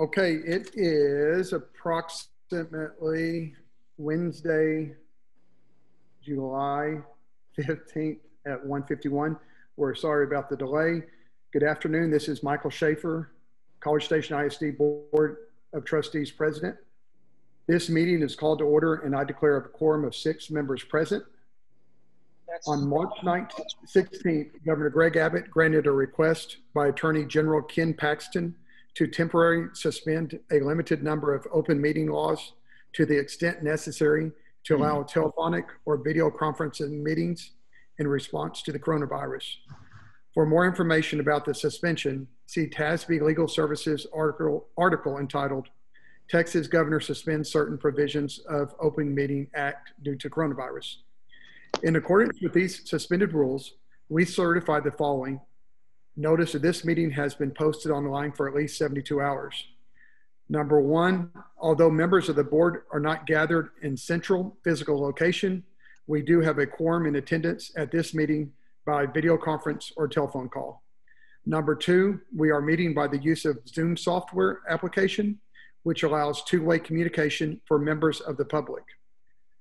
Okay, it is approximately Wednesday, July 15th at 1:51. We're sorry about the delay. Good afternoon. This is Michael Schaefer, College Station ISD Board of Trustees President. This meeting is called to order and I declare a quorum of 6 members present. On March 16th, Governor Greg Abbott granted a request by Attorney General Ken Paxton to temporarily suspend a limited number of open meeting laws to the extent necessary to allow telephonic or video conferencing meetings in response to the coronavirus. For more information about the suspension, see TASB Legal Services article entitled, Texas Governor Suspends Certain Provisions of Open Meeting Act Due to Coronavirus. In accordance with these suspended rules, we certify the following. Notice that this meeting has been posted online for at least 72 hours. Number 1, although members of the board are not gathered in central physical location, we do have a quorum in attendance at this meeting by video conference or telephone call. Number 2, we are meeting by the use of Zoom software application, which allows two-way communication for members of the public.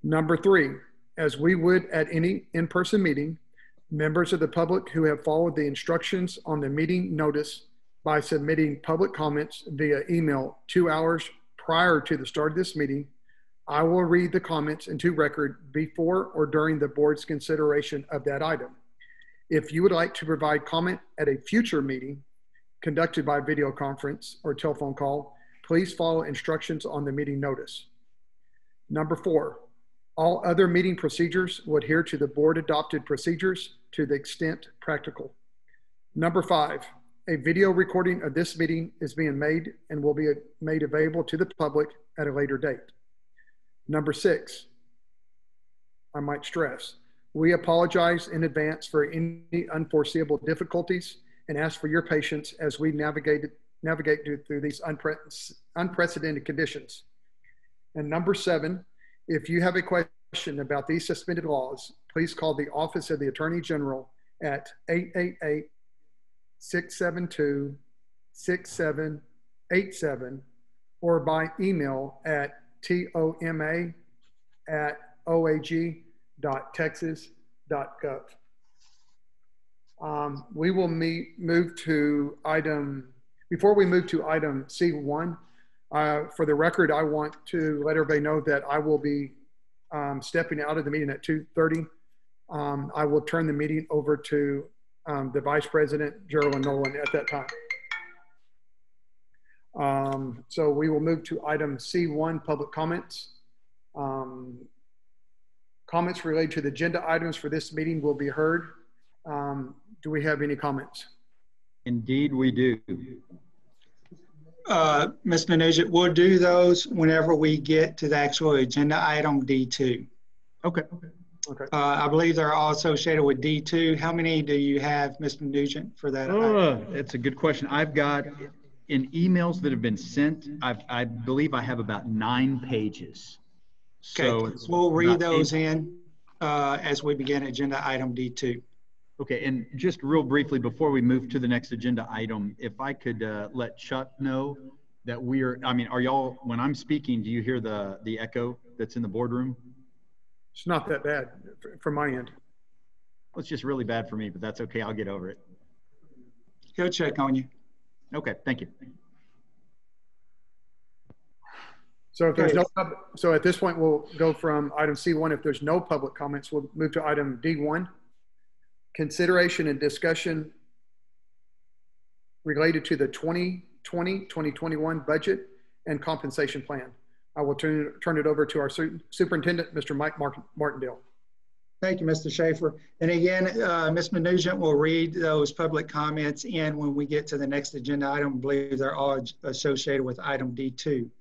Number 3, as we would at any in-person meeting, members of the public who have followed the instructions on the meeting notice by submitting public comments via email 2 hours prior to the start of this meeting, I will read the comments into record before or during the board's consideration of that item. If you would like to provide comment at a future meeting conducted by video conference or telephone call, please follow instructions on the meeting notice. Number 4, all other meeting procedures will adhere to the board adopted procedures to the extent practical. Number 5, a video recording of this meeting is being made and will be made available to the public at a later date. Number 6, I might stress, we apologize in advance for any unforeseeable difficulties and ask for your patience as we navigate through these unprecedented conditions. And number 7, if you have a question about these suspended laws, please call the Office of the Attorney General at 888-672-6787 or by email at toma@oag.texas.gov. We will move to before we move to item C1, for the record, I want to let everybody know that I will be stepping out of the meeting at 2:30. I will turn the meeting over to the Vice President, Geraldine Nolan, at that time. So we will move to item C1, public comments. Comments related to the agenda items for this meeting will be heard. Do we have any comments? Indeed, we do. Mr. Nugent, we'll do those whenever we get to the actual agenda item D2. Okay. I believe they're all associated with D2. How many do you have, Mr. Nugent, for that item? That's a good question. I've got, in emails that have been sent, I believe I have about 9 pages. Okay, so we'll read those in as we begin agenda item D2. Okay, and just real briefly before we move to the next agenda item, if I could let Chuck know that are y'all, when I'm speaking, do you hear the echo that's in the boardroom? It's not that bad from my end. Well, it's just really bad for me, but that's okay. I'll get over it. He'll check on you. Okay, thank you. So if there's so at this point, we'll go from item C1. If there's no public comments, we'll move to item D1. Consideration and discussion related to the 2020-2021 budget and compensation plan. I will turn it over to our superintendent, Mr. Mike Martindale. Thank you, Mr. Schaefer. And again, Mr. Nugent will read those public comments in when we get to the next agenda item. I believe they're all associated with item D2.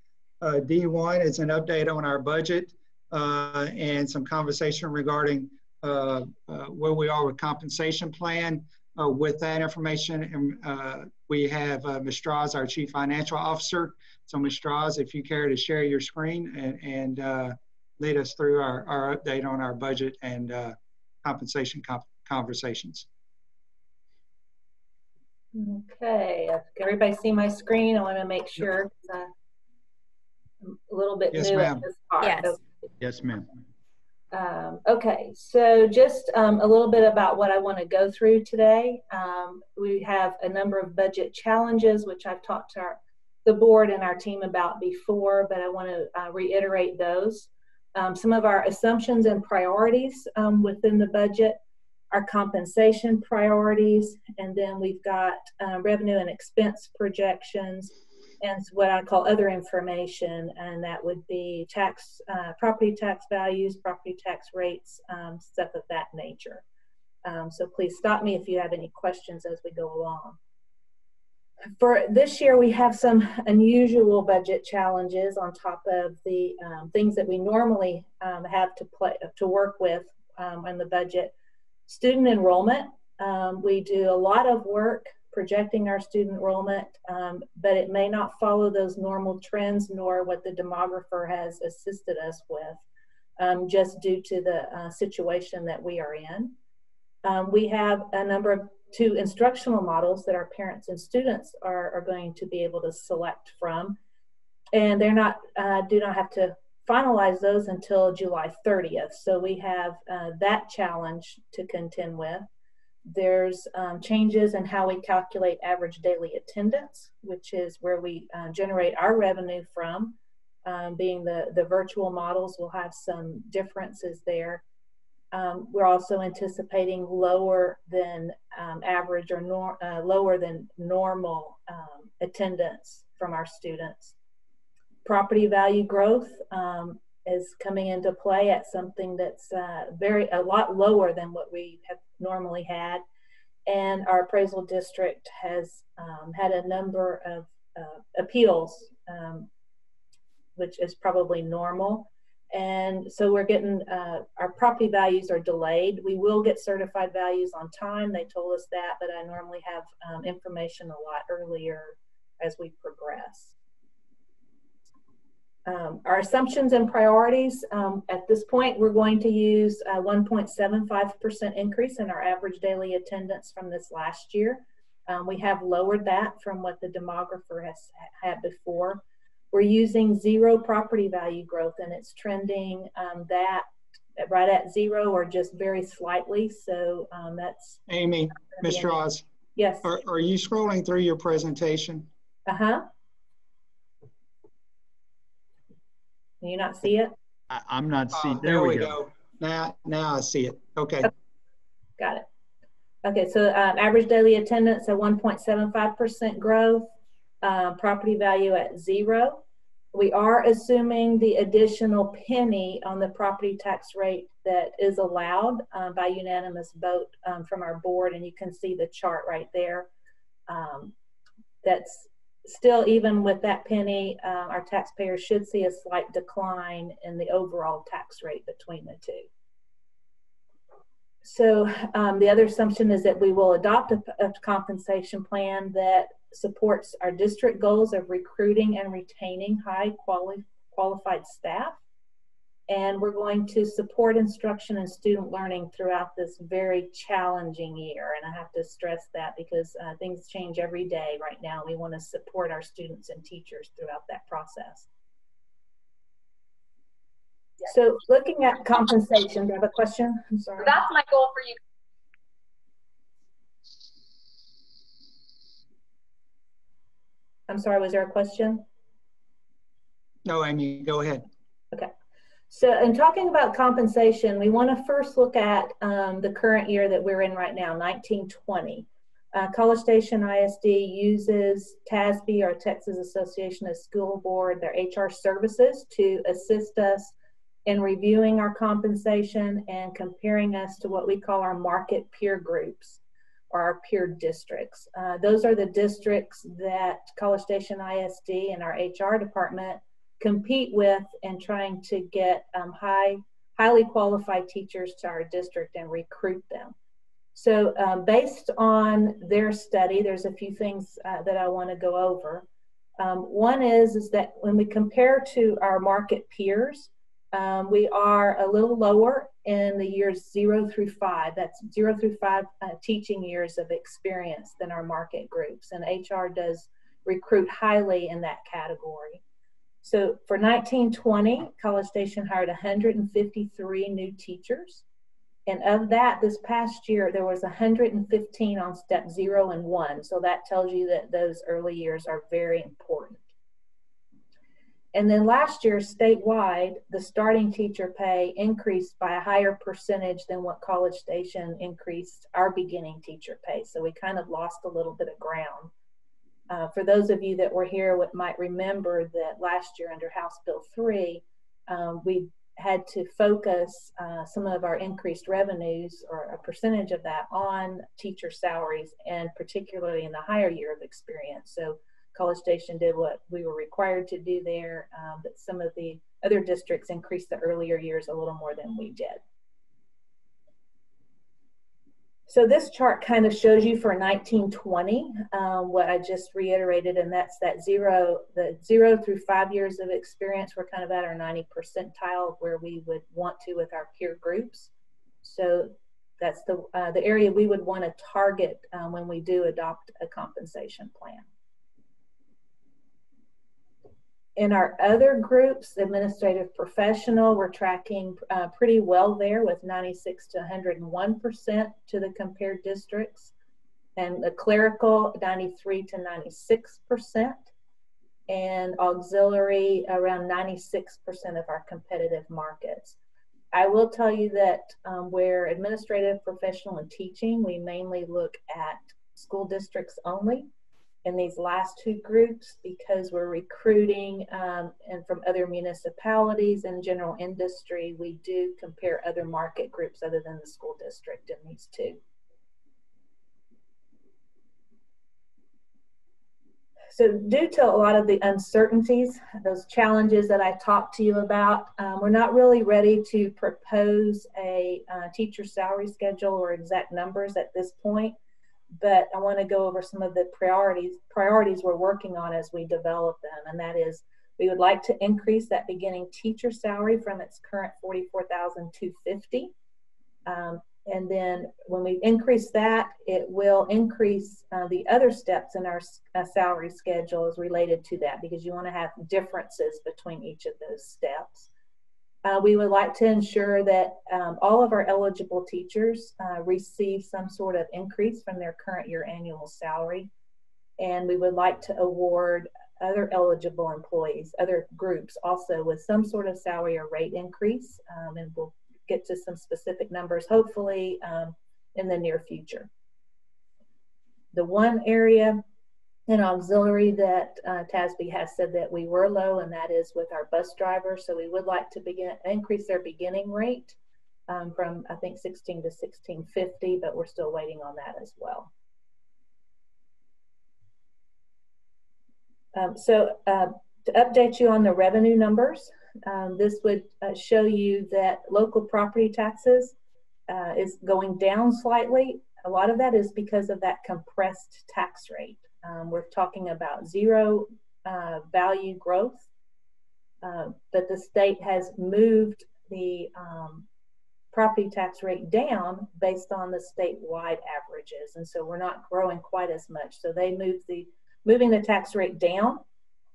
D1 is an update on our budget and some conversation regarding where we are with compensation plan. With that information, we have Ms. Strauss, our Chief Financial Officer. So Ms. Strauss, if you care to share your screen and lead us through our update on our budget and compensation conversations. Okay, can everybody see my screen? I want to make sure. I'm a little bit Yes, new ma'am. at this part. Yes. Okay. Yes, ma'am. Okay, so just a little bit about what I want to go through today. We have a number of budget challenges, which I've talked to the board and our team about before, but I want to reiterate those. Some of our assumptions and priorities within the budget, our compensation priorities, and then we've got revenue and expense projections, and what I call other information, and that would be tax, property tax values, property tax rates, stuff of that nature. So please stop me if you have any questions as we go along. For this year, we have some unusual budget challenges on top of the things that we normally have to work with in the budget. Student enrollment, we do a lot of work projecting our student enrollment, but it may not follow those normal trends nor what the demographer has assisted us with, just due to the situation that we are in. We have a number of two instructional models that our parents and students are going to be able to select from, and they're not do not have to finalize those until July 30th. So we have that challenge to contend with. There's changes in how we calculate average daily attendance, which is where we generate our revenue from. Being the virtual models, will have some differences there. We're also anticipating lower than average or lower than normal attendance from our students. Property value growth is coming into play at something that's a lot lower than what we have normally had, and our appraisal district has had a number of appeals, which is probably normal. And so we're getting, our property values are delayed. We will get certified values on time. They told us that, but I normally have information a lot earlier as we progress. Our assumptions and priorities, at this point, we're going to use a 1.75% increase in our average daily attendance from this last year. We have lowered that from what the demographer has had before. We're using 0 property value growth, and it's trending that right at 0 or just very slightly. So that's Amy, Ms. Strauss. Yes. Are you scrolling through your presentation? Uh-huh. Can you not see it? I'm not seeing. There we go. Now I see it. Okay. Got it. Okay, so average daily attendance at 1.75% growth, property value at 0. We are assuming the additional penny on the property tax rate that is allowed by unanimous vote from our board, and you can see the chart right there. That's still, even with that penny, our taxpayers should see a slight decline in the overall tax rate between the two. So the other assumption is that we will adopt a compensation plan that supports our district goals of recruiting and retaining high qualified staff. And we're going to support instruction and student learning throughout this very challenging year. And I have to stress that because things change every day right now. We want to support our students and teachers throughout that process. So looking at compensation, do you have a question? I'm sorry. That's my goal for you. I'm sorry, was there a question? No, Amy, go ahead. Okay. So in talking about compensation, we want to first look at the current year that we're in right now, 1920. College Station ISD uses TASB, or Texas Association of School Board, their HR services to assist us in reviewing our compensation and comparing us to what we call our market peer groups, or our peer districts. Those are the districts that College Station ISD and our HR department compete with in trying to get highly qualified teachers to our district and recruit them. So based on their study, there's a few things that I want to go over. One is that when we compare to our market peers, We are a little lower in the years 0 through 5. That's 0 through 5 teaching years of experience than our market groups. And HR does recruit highly in that category. So for 1920, College Station hired 153 new teachers. And of that, this past year, there was 115 on step 0 and 1. So that tells you that those early years are very important. And then last year, statewide, the starting teacher pay increased by a higher percentage than what College Station increased our beginning teacher pay. So we kind of lost a little bit of ground. For those of you that were here, might remember that last year under House Bill 3, we had to focus some of our increased revenues, or a percentage of that, on teacher salaries, and particularly in the higher year of experience. So College Station did what we were required to do there, but some of the other districts increased the earlier years a little more than we did. So this chart kind of shows you for 1920 what I just reiterated, and that's that the 0 through 5 years of experience. We're kind of at our 90th percentile of where we would want to with our peer groups. So that's the area we would want to target when we do adopt a compensation plan. In our other groups, administrative professional, we're tracking pretty well there with 96 to 101% to the compared districts. And the clerical, 93 to 96%. And auxiliary, around 96% of our competitive markets. I will tell you that where administrative professional and teaching, we mainly look at school districts only in these last two groups, because we're recruiting and from other municipalities and general industry, we do compare other market groups other than the school district in these two. So due to a lot of the uncertainties, those challenges that I talked to you about, we're not really ready to propose a teacher salary schedule or exact numbers at this point. But I want to go over some of the priorities we're working on as we develop them. And that is, we would like to increase that beginning teacher salary from its current $44,250. And then when we increase that, it will increase the other steps in our salary schedules related to that, because you want to have differences between each of those steps. We would like to ensure that all of our eligible teachers receive some sort of increase from their current year annual salary. And we would like to award other eligible employees, other groups also, with some sort of salary or rate increase. And we'll get to some specific numbers, hopefully in the near future. The one area in auxiliary that TASB has said that we were low, and that is with our bus drivers. So we would like to increase their beginning rate from, I think, $16 to $16.50, but we're still waiting on that as well. To update you on the revenue numbers, this would show you that local property taxes is going down slightly. A lot of that is because of that compressed tax rate. We're talking about zero value growth, but the state has moved the property tax rate down based on the statewide averages, and so we're not growing quite as much. So they moving the tax rate down,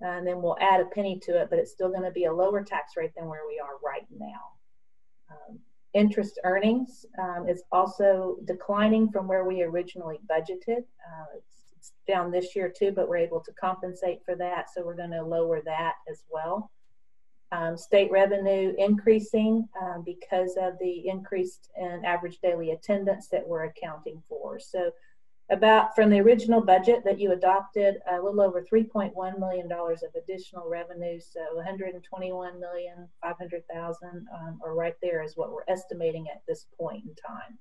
and then we'll add a penny to it, but it's still going to be a lower tax rate than where we are right now. Interest earnings is also declining from where we originally budgeted. It's down this year too, but we're able to compensate for that, so we're going to lower that as well. State revenue increasing because of the increase in average daily attendance that we're accounting for. So from the original budget that you adopted, a little over $3.1 million of additional revenue, so $121,500,000, or right there is what we're estimating at this point in time.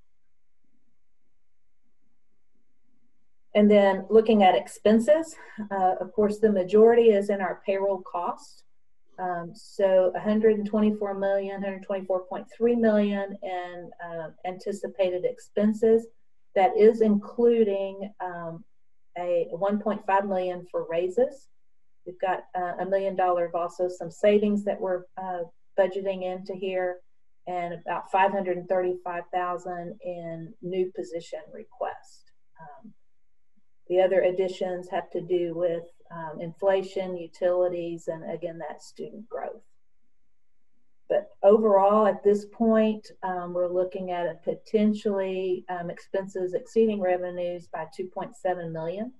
And then looking at expenses, of course, the majority is in our payroll costs. So $124.3 million in anticipated expenses. That is including a $1.5 million for raises. We've got $1 million of also some savings that we're budgeting into here, and about $535,000 in new position requests. The other additions have to do with inflation, utilities, and again, that student growth. But overall, at this point, we're looking at a potentially expenses exceeding revenues by $2.7 million.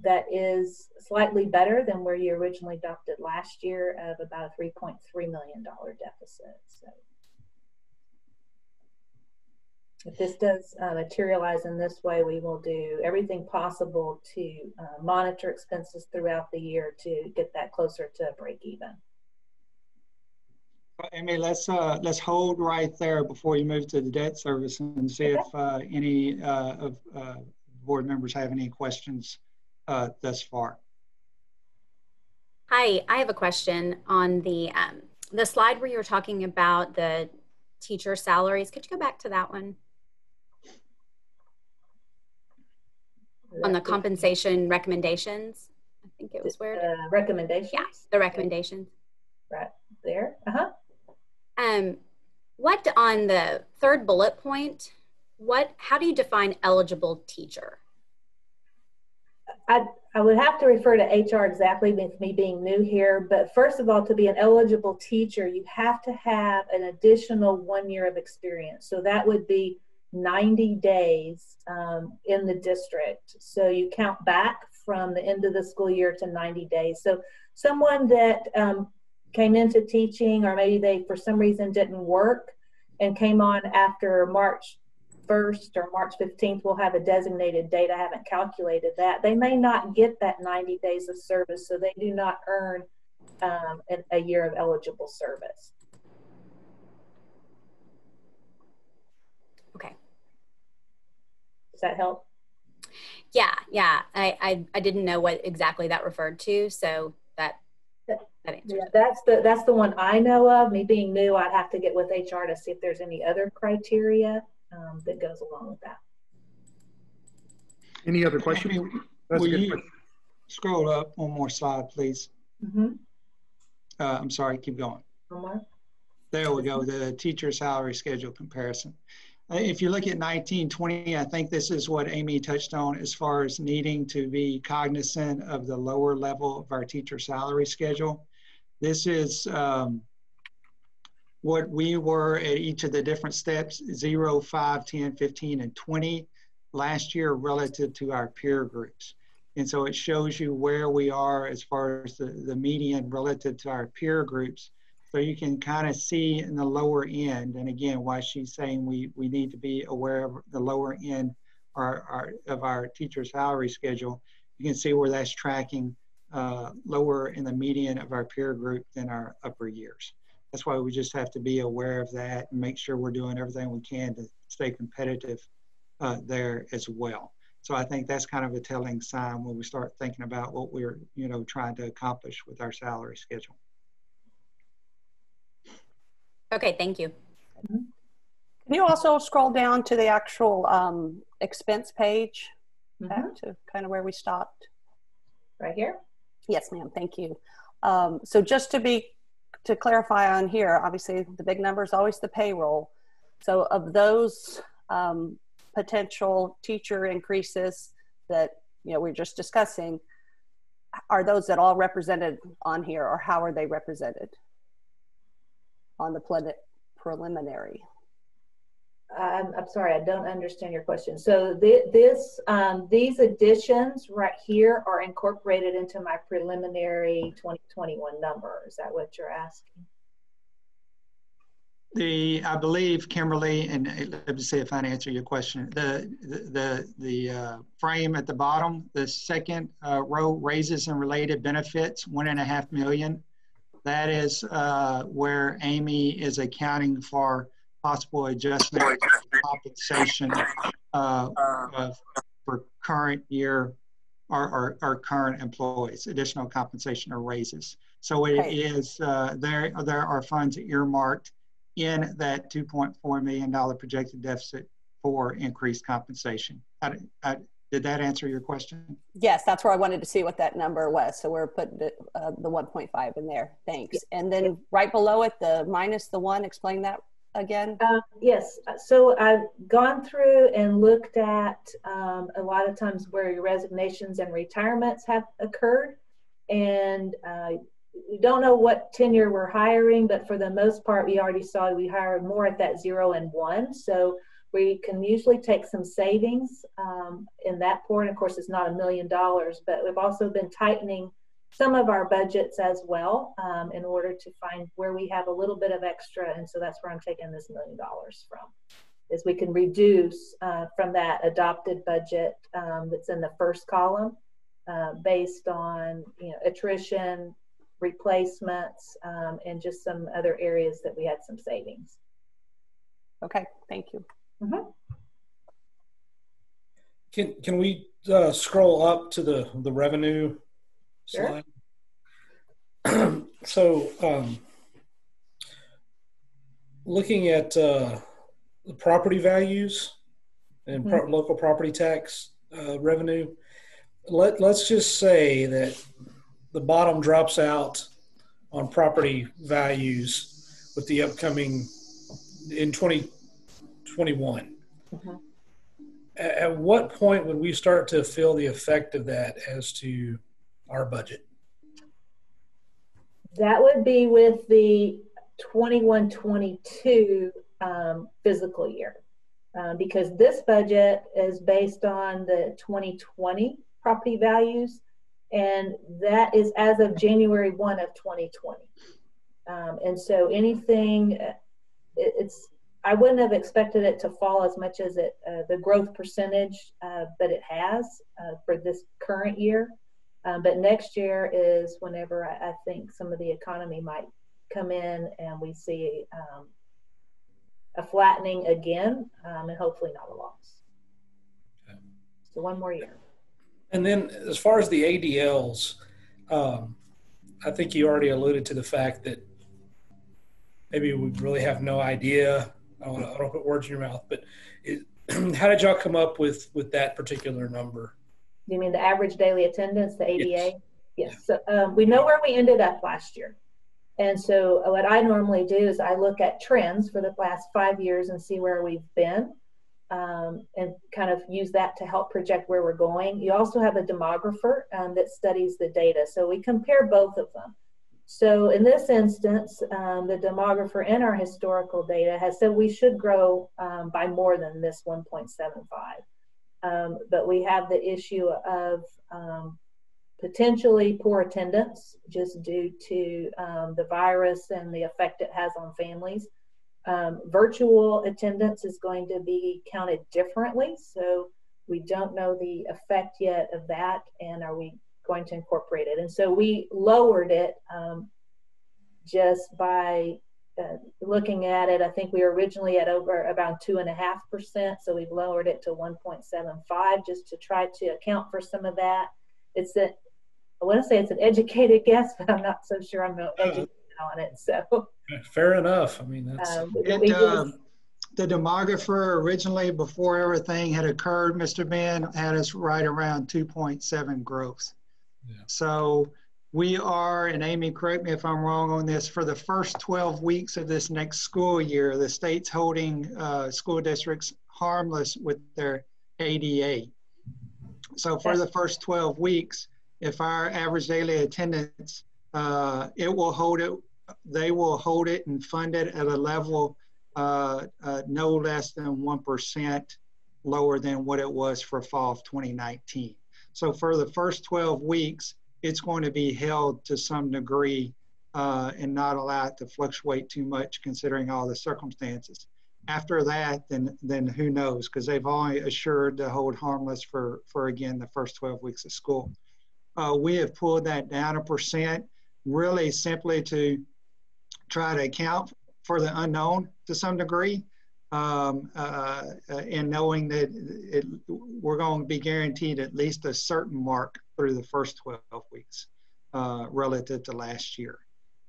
That is slightly better than where you originally adopted last year of about a $3.3 million deficit. So if this does materialize in this way, we will do everything possible to monitor expenses throughout the year to get that closer to break even. Amy, let's hold right there before you move to the debt service and see if any of board members have any questions thus far. Hi, I have a question on the slide where you were talking about the teacher salaries. Could you go back to that one? On the compensation recommendations, I think it was where recommendations. Yeah, the recommendations. Right there. What on the third bullet point? How do you define eligible teacher? I would have to refer to HR exactly with me being new here, but first of all, to be an eligible teacher, you have to have an additional 1 year of experience. So that would be 90 days in the district. So you count back from the end of the school year to 90 days. So someone that came into teaching, or maybe they for some reason didn't work and came on after March 1st or March 15th, will have a designated date. I haven't calculated that. They may not get that 90 days of service, so they do not earn a year of eligible service. Okay. Does that help? Yeah. I didn't know what exactly that referred to, so that answers yeah, that's the one I know of. Me being new, I'd have to get with HR to see if there's any other criteria that goes along with that. Any other questions? Will you scroll up one more slide, please? I'm sorry, keep going. One more. There we go, the teacher salary schedule comparison. If you look at 1920, I think this is what Amy touched on as far as needing to be cognizant of the lower level of our teacher salary schedule. This is what we were at each of the different steps, 0, 5, 10, 15, and 20 last year relative to our peer groups. And so it shows you where we are as far as the median relative to our peer groups. So you can kind of see in the lower end, and again, why she's saying we need to be aware of the lower end of our teacher salary schedule. You can see where that's tracking lower in the median of our peer group than our upper years. That's why we just have to be aware of that and make sure we're doing everything we can to stay competitive there as well. So I think that's kind of a telling sign when we start thinking about what we're trying to accomplish with our salary schedule. Okay, thank you. Can you also scroll down to the actual expense page, back to kind of where we stopped? Right here? Yes, ma'am, thank you. So just to clarify on here, obviously the big number is always the payroll. So of those potential teacher increases that we're just discussing, are those at all represented on here, or how are they represented on the preliminary? I'm sorry, I don't understand your question. So these additions right here are incorporated into my preliminary 2021 number. Is that what you're asking? I believe, Kimberly, and let me see if I answer your question. The frame at the bottom, the second row, raises and related benefits, $1.5 million. That is where Amy is accounting for possible adjustment of compensation for current year or current employees, additional compensation or raises. So it is, there are funds earmarked in that $2.4 million projected deficit for increased compensation. Did that answer your question? Yes, that's where I wanted to see what that number was. So we're putting the 1.5 in there. Thanks. And then right below it, the minus the 1, explain that again. Yes, so I've gone through and looked at a lot of times where your resignations and retirements have occurred. And we don't know what tenure we're hiring, but for the most part, we already saw we hired more at that 0 and 1. So we can usually take some savings in that point. Of course, it's not $1 million, but we've also been tightening some of our budgets as well in order to find where we have a little bit of extra. And so that's where I'm taking this $1 million from, is we can reduce from that adopted budget that's in the first column based on attrition, replacements, and just some other areas that we had some savings. Okay, thank you. Mm-hmm. Can we scroll up to the revenue slide? Sure. So looking at the property values and local property tax revenue, let's just say that the bottom drops out on property values with the upcoming in 2021. At what point would we start to feel the effect of that as to our budget? That would be with the 21-22 fiscal year, because this budget is based on the 2020 property values, and that is as of January 1 of 2020. And so anything, I wouldn't have expected it to fall as much as the growth percentage, but it has for this current year. But next year is whenever I think some of the economy might come in and we see a flattening again, and hopefully not a loss. Okay. So one more year. And then as far as the ADLs, I think you already alluded to the fact that maybe we really have no idea. I don't put words in your mouth, but how did y'all come up with that particular number? You mean the average daily attendance, the ADA? Yes. Yes. So we know where we ended up last year. And so what I normally do is I look at trends for the last 5 years and see where we've been, and kind of use that to help project where we're going. You also have a demographer that studies the data. So we compare both of them. So in this instance, the demographer in our historical data has said we should grow by more than this 1.75. But we have the issue of potentially poor attendance just due to the virus and the effect it has on families. Virtual attendance is going to be counted differently, so we don't know the effect yet of that, and are we going to incorporate it? And so we lowered it just by looking at it. I think we were originally at over about 2.5%, so we've lowered it to 1.75 just to try to account for some of that. I want to say it's an educated guess, but I'm not so sure I'm educated on it. So fair enough. I mean, that's the demographer originally, before everything had occurred, Mr. Ben, had us right around 2.7 growth. Yeah. So we are, and Amy, correct me if I'm wrong on this, for the first 12 weeks of this next school year, the state's holding school districts harmless with their ADA. So for the first 12 weeks, if our average daily attendance, they will hold it and fund it at a level no less than 1% lower than what it was for fall of 2019. So for the first 12 weeks, it's going to be held to some degree and not allowed to fluctuate too much considering all the circumstances. After that, then who knows, because they've only assured to hold harmless for again, the first 12 weeks of school. We have pulled that down 1%, really simply to try to account for the unknown to some degree, and knowing that we're going to be guaranteed at least a certain mark through the first 12 weeks relative to last year.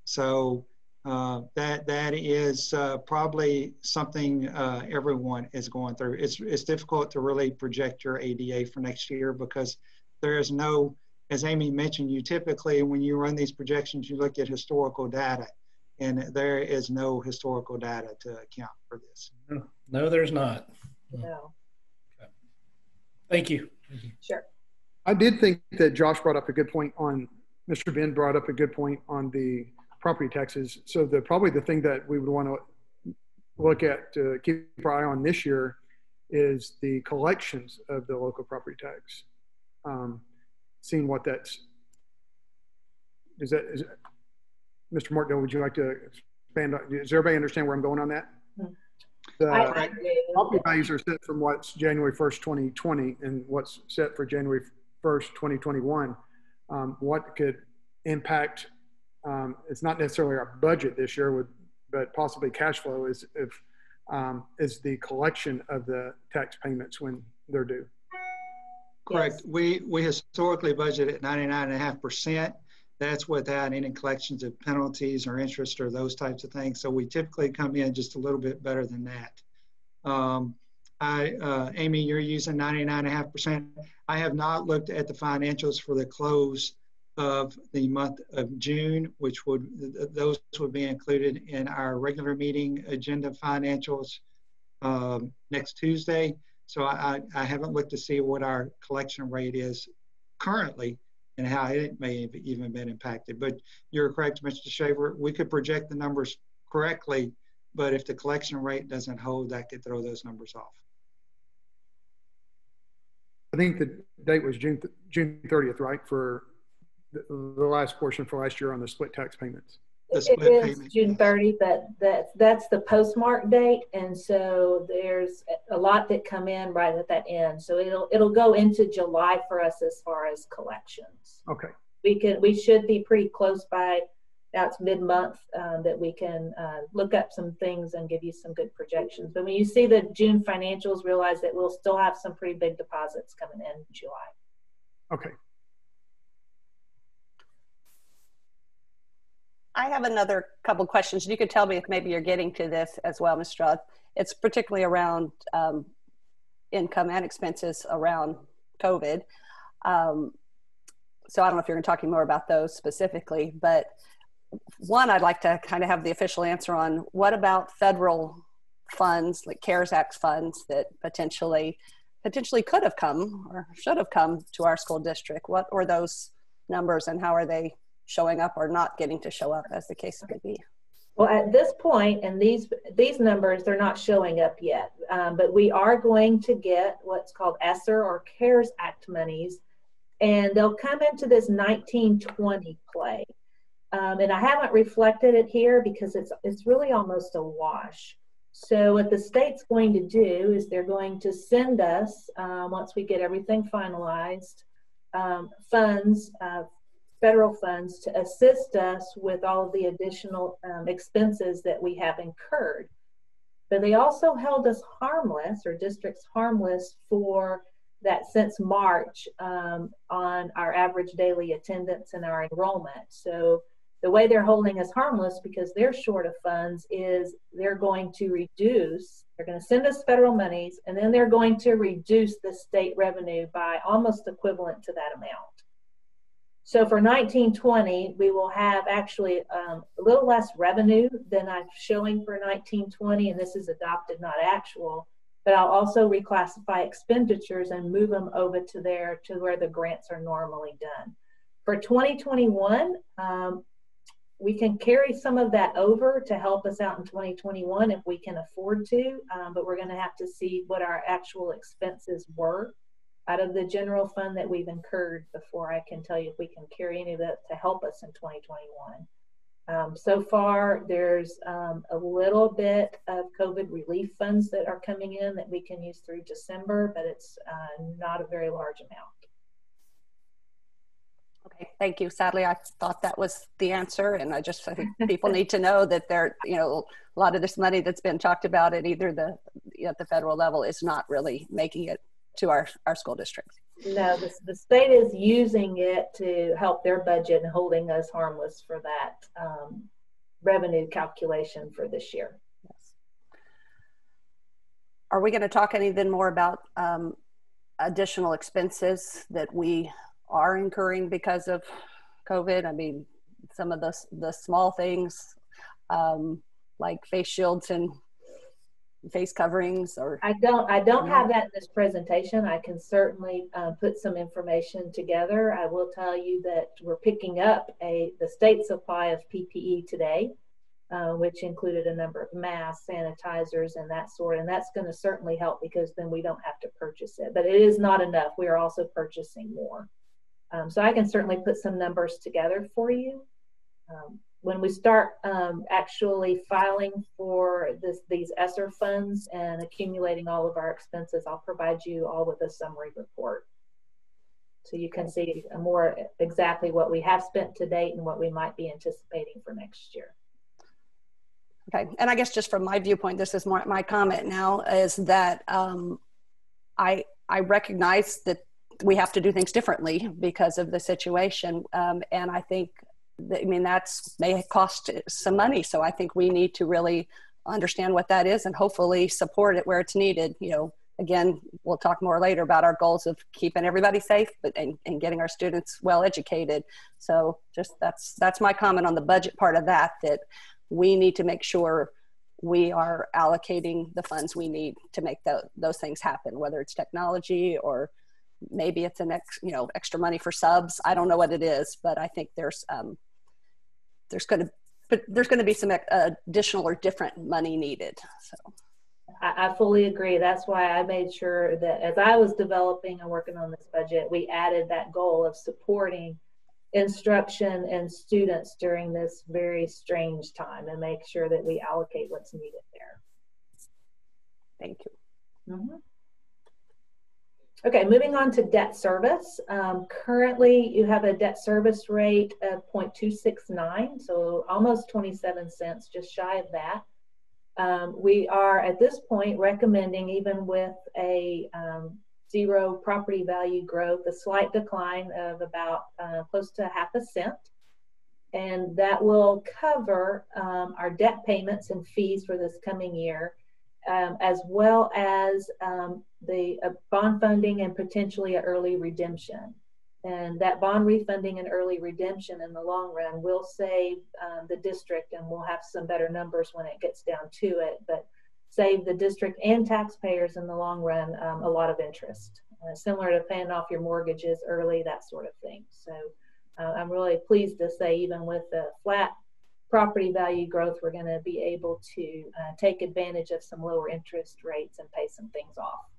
So That is probably something everyone is going through. It's difficult to really project your ADA for next year because there is no, as Amy mentioned, you typically, when you run these projections, you look at historical data, and there is no historical data to account for this. No, there's not. No. Okay. Thank you. Sure. I did think that Josh brought up a good point on, Mr. Ben brought up a good point on the property taxes. So probably the thing that we would want to look at to keep our eye on this year is the collections of the local property tax. Seeing what that's, is Mr. Martindale, would you like to expand on, does everybody understand where I'm going on that? The property values are set from what's January 1st, 2020 and what's set for January 1st, 2021. What could impact, it's not necessarily our budget this year, but possibly cash flow is the collection of the tax payments when they're due. Correct. Yes. We historically budget at 99.5%. That's without any collections of penalties or interest or those types of things. So we typically come in just a little bit better than that. Amy, you're using 99.5%. I have not looked at the financials for the close of the month of June, which those would be included in our regular meeting agenda financials next Tuesday. So I haven't looked to see what our collection rate is currently and how it may have even been impacted. But you're correct, Mr. Shaver. We could project the numbers correctly, but if the collection rate doesn't hold, that could throw those numbers off. I think the date was June 30th, right, for the last portion for last year on the split tax payments. It is June 30, but that's the postmark date, and so there's a lot that come in right at that end. So it'll go into July for us as far as collections. Okay. We should be pretty close by. Now it's mid-month that we can look up some things and give you some good projections. But when you see the June financials, realize that we'll still have some pretty big deposits coming in July. Okay. I have another couple questions. You could tell me if maybe you're getting to this as well, Ms. Stroth. It's particularly around income and expenses around COVID. So I don't know if you're talking more about those specifically, but one, I'd like to kind of have the official answer on what about federal funds, like CARES Act funds that potentially could have come or should have come to our school district. What were those numbers and how are they showing up or not getting to show up, as the case may be? Well, at this point, and these numbers, they're not showing up yet, but we are going to get what's called ESSER or CARES Act monies, and they'll come into this 1920 play. And I haven't reflected it here because it's really almost a wash. So what the state's going to do is they're going to send us, once we get everything finalized, funds, federal funds to assist us with all of the additional expenses that we have incurred. But they also held us harmless, or districts harmless, for that since March on our average daily attendance and our enrollment. So the way they're holding us harmless, because they're short of funds, is they're going to send us federal monies, and then they're going to reduce the state revenue by almost equivalent to that amount. So for 1920, we will have actually a little less revenue than I'm showing for 1920, and this is adopted, not actual, but I'll also reclassify expenditures and move them over to where the grants are normally done. For 2021, we can carry some of that over to help us out in 2021 if we can afford to, but we're going to have to see what our actual expenses were out of the general fund that we've incurred before I can tell you if we can carry any of that to help us in 2021. So far, there's a little bit of COVID relief funds that are coming in that we can use through December, but it's not a very large amount. Okay, thank you. Sadly, I thought that was the answer, and I think people need to know that a lot of this money that's been talked about at either at the federal level is not really making it to our school districts. No, the state is using it to help their budget and holding us harmless for that revenue calculation for this year. Yes. Are we going to talk anything more about additional expenses that we are incurring because of COVID? I mean, some of the small things like face shields and face coverings, or I don't have that in this presentation. I can certainly put some information together. I will tell you that we're picking up the state supply of PPE today, which included a number of masks, sanitizers, and that sort. And that's going to certainly help, because then we don't have to purchase it. But it is not enough. We are also purchasing more. So I can certainly put some numbers together for you. When we start actually filing for these ESSER funds and accumulating all of our expenses, I'll provide you all with a summary report, so you can see more exactly what we have spent to date and what we might be anticipating for next year. Okay, and I guess just from my viewpoint, this is my comment now, is that I recognize that we have to do things differently because of the situation, and I think that's may cost some money. So I think we need to really understand what that is and hopefully support it where it's needed. You know, again, we'll talk more later about our goals of keeping everybody safe, and getting our students well educated. So just that's my comment on the budget part of that we need to make sure we are allocating the funds we need to make those things happen, whether it's technology or maybe it's extra money for subs. I don't know what it is, but I think there's going to be some additional or different money needed. So I fully agree. That's why I made sure that as I was developing and working on this budget, we added that goal of supporting instruction and students during this very strange time, and make sure that we allocate what's needed there. Thank you. Mm-hmm. Okay, moving on to debt service. Currently, you have a debt service rate of 0.269, so almost 27 cents, just shy of that. We are at this point recommending, even with a zero property value growth, a slight decline of about close to ½ cent. And that will cover our debt payments and fees for this coming year, as well as the bond funding and potentially an early redemption. And that bond refunding and early redemption in the long run will save the district, and we'll have some better numbers when it gets down to it, but save the district and taxpayers in the long run a lot of interest, similar to paying off your mortgages early, that sort of thing. So I'm really pleased to say, even with the flat property value growth, we're going to be able to take advantage of some lower interest rates and pay some things off.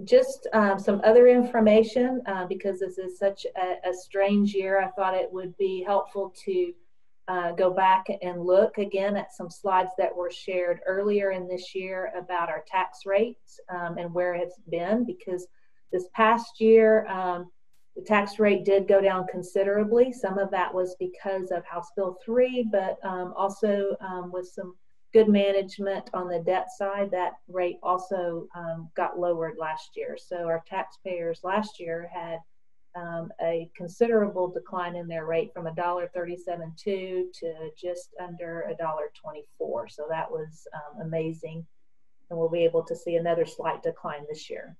Just some other information, because this is such a strange year, I thought it would be helpful to go back and look again at some slides that were shared earlier in this year about our tax rates and where it's been, because this past year, the tax rate did go down considerably. Some of that was because of House Bill 3, but also with some good management on the debt side, that rate also got lowered last year. So our taxpayers last year had a considerable decline in their rate from $1.37.2 to just under $1.24. So that was amazing. And we'll be able to see another slight decline this year.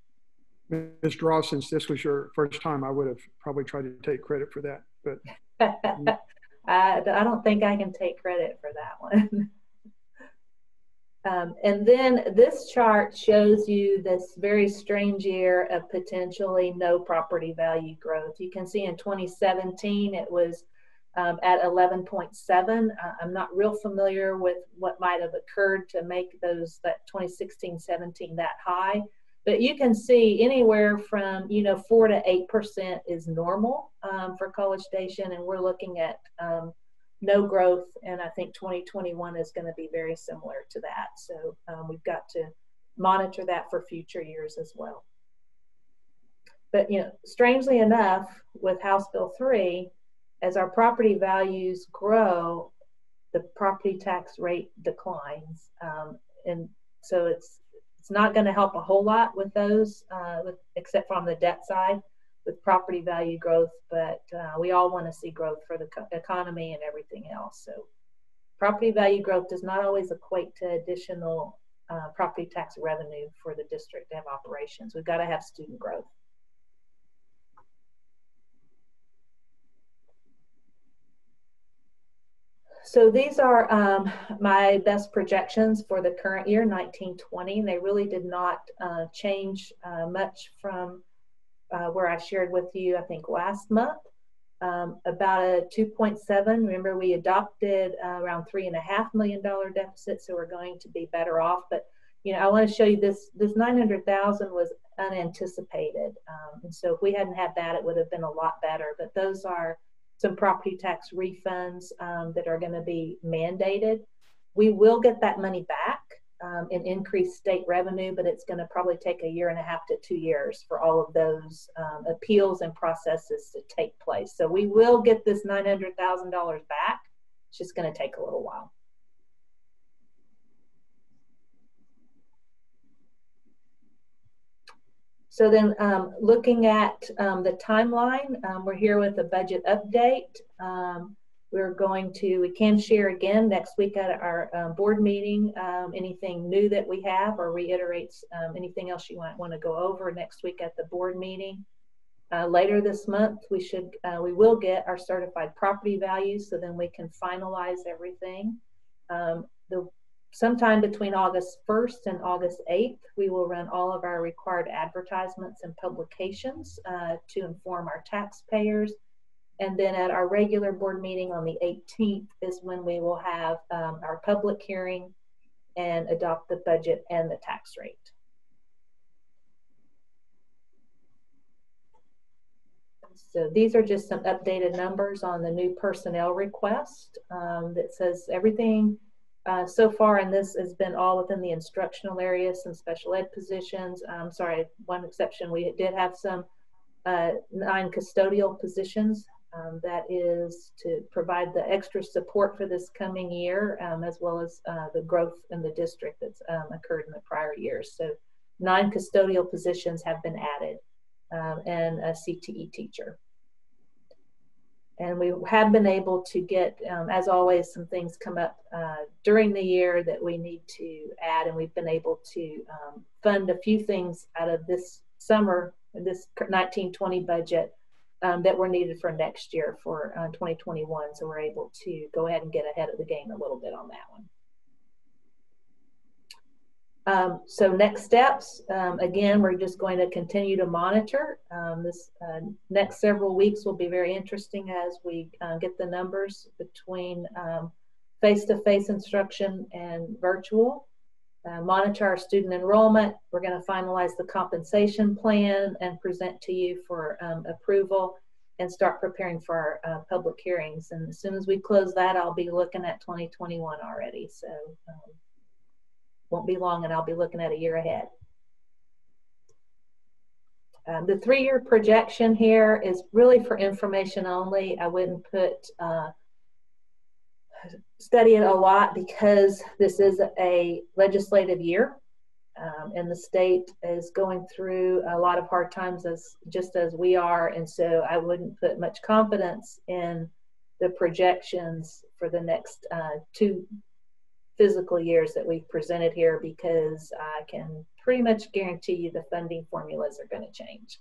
Mr. Ross, since this was your first time, I would have probably tried to take credit for that, but I don't think I can take credit for that one. And then this chart shows you this very strange year of potentially no property value growth. You can see in 2017 it was at 11.7. I'm not real familiar with what might have occurred to make that 2016-17 that high, but you can see anywhere from 4 to 8% is normal for College Station, and we're looking at no growth, and I think 2021 is going to be very similar to that. So we've got to monitor that for future years as well. But strangely enough, with House Bill 3, as our property values grow, the property tax rate declines, and so it's not going to help a whole lot with those, except for on the debt side. with property value growth, but we all want to see growth for the economy and everything else. So property value growth does not always equate to additional property tax revenue for the district to have operations. We've got to have student growth. So these are my best projections for the current year, 1920. They really did not change much from where I shared with you, I think, last month. About a 2.7. Remember, we adopted around $3.5 million deficit, so we're going to be better off. But you know, I want to show you this 900,000 was unanticipated, and so if we hadn't had that, it would have been a lot better. But those are some property tax refunds that are going to be mandated. We will get that money back in increased state revenue, but it's going to probably take 1.5 to 2 years for all of those appeals and processes to take place. So we will get this $900,000 back. It's just going to take a little while. So then looking at the timeline, we're here with a budget update. We can share again next week at our board meeting anything new that we have, or reiterates anything else you might want to go over next week at the board meeting. Later this month, we will get our certified property values, so then we can finalize everything. Sometime between August 1st and August 8th, we will run all of our required advertisements and publications to inform our taxpayers. And then at our regular board meeting on the 18th is when we will have our public hearing and adopt the budget and the tax rate. So these are just some updated numbers on the new personnel request that says everything so far in this has been all within the instructional area, some special ed positions. Sorry, one exception, we did have some 9 custodial positions. That is to provide the extra support for this coming year, as well as the growth in the district that's occurred in the prior years. So 9 custodial positions have been added, and a CTE teacher. And we have been able to get, as always, some things come up during the year that we need to add, and we've been able to fund a few things out of this summer, this 1920 budget that were needed for next year for 2021. So we're able to go ahead and get ahead of the game a little bit on that one. So next steps, again, we're just going to continue to monitor. This next several weeks will be very interesting as we get the numbers between face-to-face instruction and virtual. Monitor our student enrollment. We're going to finalize the compensation plan and present to you for approval, and start preparing for our public hearings. And as soon as we close that, I'll be looking at 2021 already. So won't be long, and I'll be looking at a year ahead. The 3-year projection here is really for information only. I wouldn't study it a lot because this is a legislative year, and the state is going through a lot of hard times just as we are. And so I wouldn't put much confidence in the projections for the next 2 physical years that we've presented here, because I can pretty much guarantee you the funding formulas are going to change.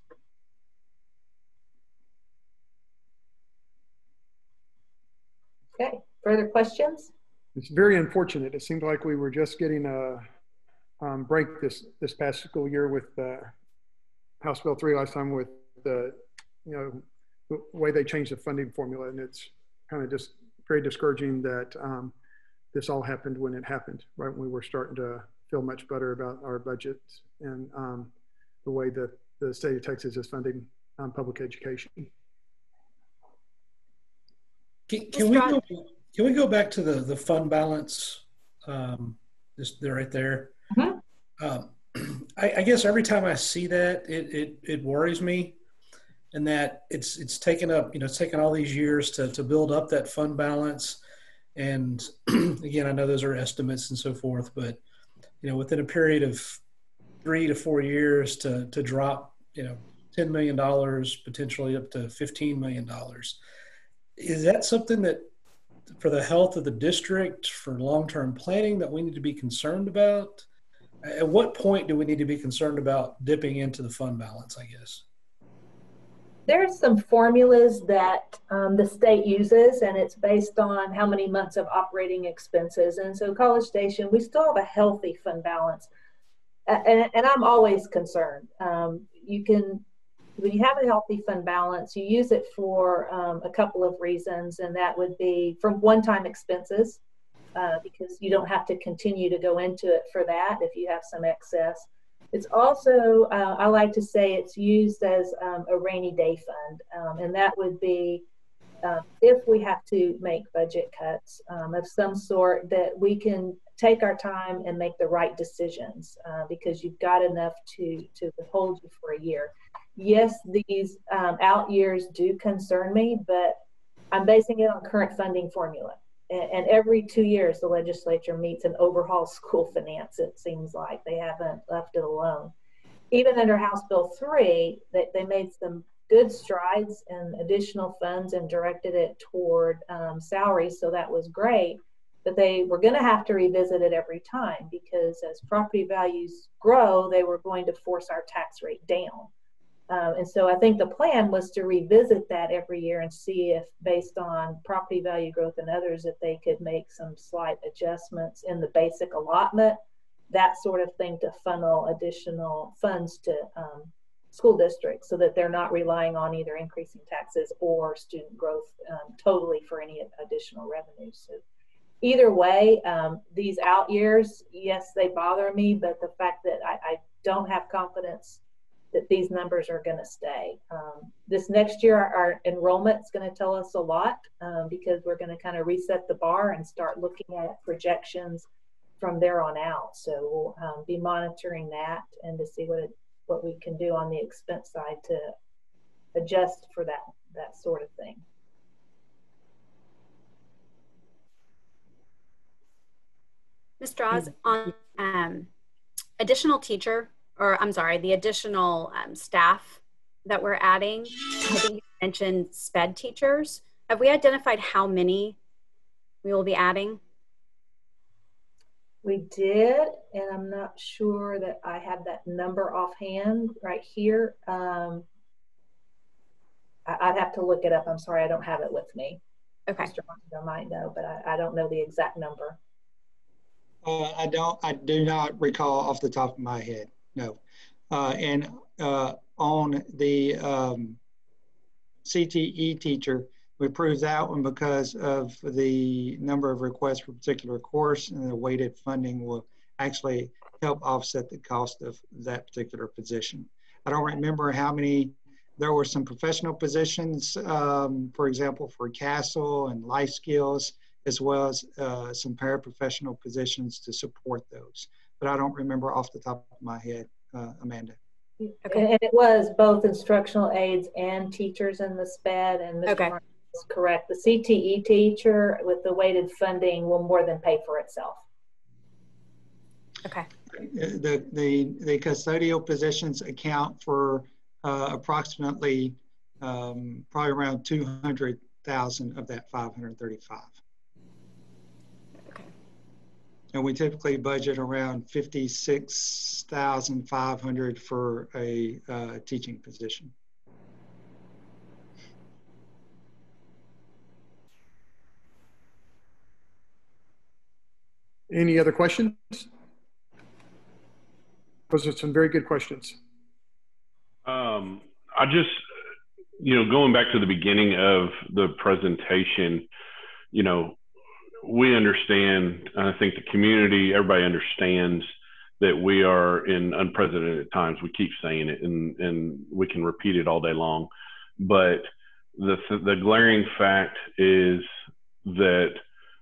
Okay, further questions? It's very unfortunate. It seemed like we were just getting a break this past school year with House Bill 3 last time, with the way they changed the funding formula, and it's kind of just very discouraging that this all happened when it happened, right when we were starting to feel much better about our budgets and the way that the state of Texas is funding public education. Can we go back to the fund balance? Just there, right there. Mm-hmm. I guess every time I see that, it worries me, and that it's taken up, it's taken all these years to build up that fund balance. And again, I know those are estimates and so forth, but within a period of 3 to 4 years to drop $10 million, potentially up to $15 million. Is that something that, for the health of the district, for long-term planning, that we need to be concerned about? At what point do we need to be concerned about dipping into the fund balance, I guess? There's some formulas that the state uses, and it's based on how many months of operating expenses. And so College Station, we still have a healthy fund balance. And I'm always concerned. When you have a healthy fund balance, you use it for a couple of reasons, and that would be from one-time expenses, because you don't have to continue to go into it for that if you have some excess. It's also, I like to say, it's used as a rainy day fund, and that would be if we have to make budget cuts of some sort, that we can take our time and make the right decisions, because you've got enough to hold you for a year. Yes, these out years do concern me, but I'm basing it on current funding formula. And every 2 years, the legislature meets and overhauls school finance. It seems like they haven't left it alone. Even under House Bill 3, they made some good strides and additional funds and directed it toward salaries. So that was great. But they were going to have to revisit it every time, because as property values grow, they were going to force our tax rate down. And so I think the plan was to revisit that every year and see if, based on property value growth and others, if they could make some slight adjustments in the basic allotment, that sort of thing, to funnel additional funds to school districts so that they're not relying on either increasing taxes or student growth totally for any additional revenues. So either way, these out years, yes, they bother me, but the fact that I don't have confidence that these numbers are going to stay. This next year, our enrollment is going to tell us a lot, because we're going to kind of reset the bar and start looking at projections from there on out. So we'll be monitoring that and to see what we can do on the expense side to adjust for that sort of thing. Ms. Draws, on additional teacher, or I'm sorry, the additional staff that we're adding, I think you mentioned SPED teachers. Have we identified how many we will be adding? We did, and I'm not sure that I have that number offhand right here. I'd have to look it up. I'm sorry, I don't have it with me. Okay. Mr. Martin might know, but I don't know the exact number. I do not recall off the top of my head. No. And on the CTE teacher, we approved that one because of the number of requests for a particular course, and the weighted funding will actually help offset the cost of that particular position. I don't remember how many. There were some professional positions, for example, for CASEL and life skills, as well as some paraprofessional positions to support those. But I don't remember off the top of my head, Amanda. Okay. And it was both instructional aides and teachers in the SPED, and Mr. Okay. Martin is correct. The CTE teacher with the weighted funding will more than pay for itself. Okay. The custodial positions account for approximately probably around 200,000 of that 535. Okay. And we typically budget around 56,500 for a teaching position. Any other questions? Those are some very good questions. I just, going back to the beginning of the presentation, we understand, I think the community, everybody understands that we are in unprecedented times. We keep saying it, and we can repeat it all day long. But the glaring fact is that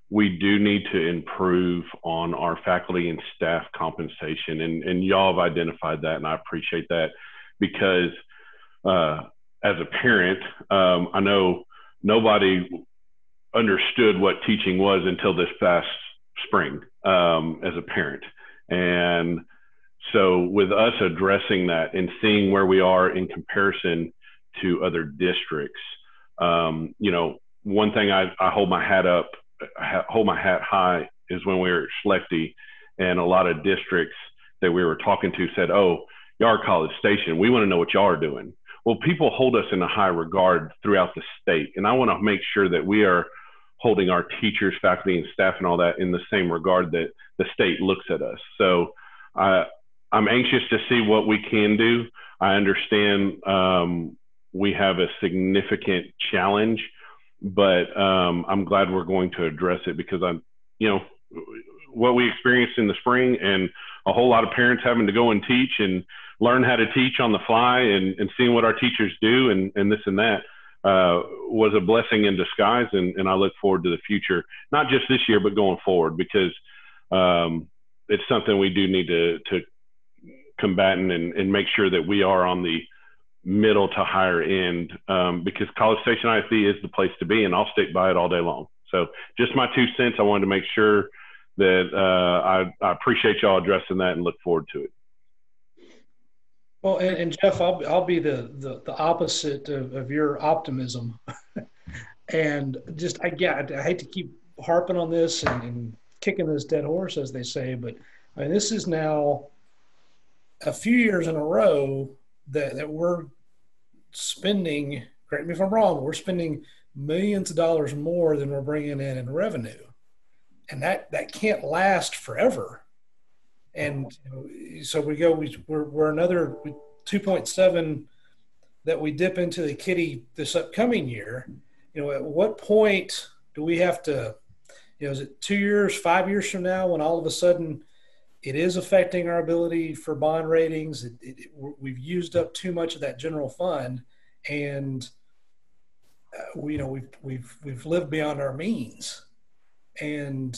we do need to improve on our faculty and staff compensation. And y'all have identified that, and I appreciate that, because as a parent, I know nobody understood what teaching was until this past spring as a parent. And So with us addressing that and seeing where we are in comparison to other districts, you know, one thing I hold my hat high is when we were at Schlechte, and a lot of districts that we were talking to said, "Oh, y'all are College Station. We want to know what y'all are doing." Well, people hold us in a high regard throughout the state, and I want to make sure that we are holding our teachers, faculty, and staff and all that in the same regard that the state looks at us. So I'm anxious to see what we can do. I understand we have a significant challenge, but I'm glad we're going to address it, because you know, what we experienced in the spring and a whole lot of parents having to go and teach and learn how to teach on the fly and seeing what our teachers do and this and that was a blessing in disguise. And I look forward to the future, not just this year, but going forward, because it's something we do need to combat and make sure that we are on the middle to higher end, because College Station ISD is the place to be, and I'll stick by it all day long. So just my 2 cents. I wanted to make sure that I appreciate y'all addressing that and look forward to it. Well, and Jeff, I'll be the opposite of your optimism, and just I hate to keep harping on this and kicking this dead horse, as they say, but I mean, this is now a few years in a row that we're spending, correct me if I'm wrong, we're spending millions of dollars more than we're bringing in revenue. And that can't last forever. And so we're another 2.7 that we dip into the kitty this upcoming year. You know, at what point do we have to, you know, is it 2 years, 5 years from now, when all of a sudden it is affecting our ability for bond ratings? We've used up too much of that general fund, and we've lived beyond our means. And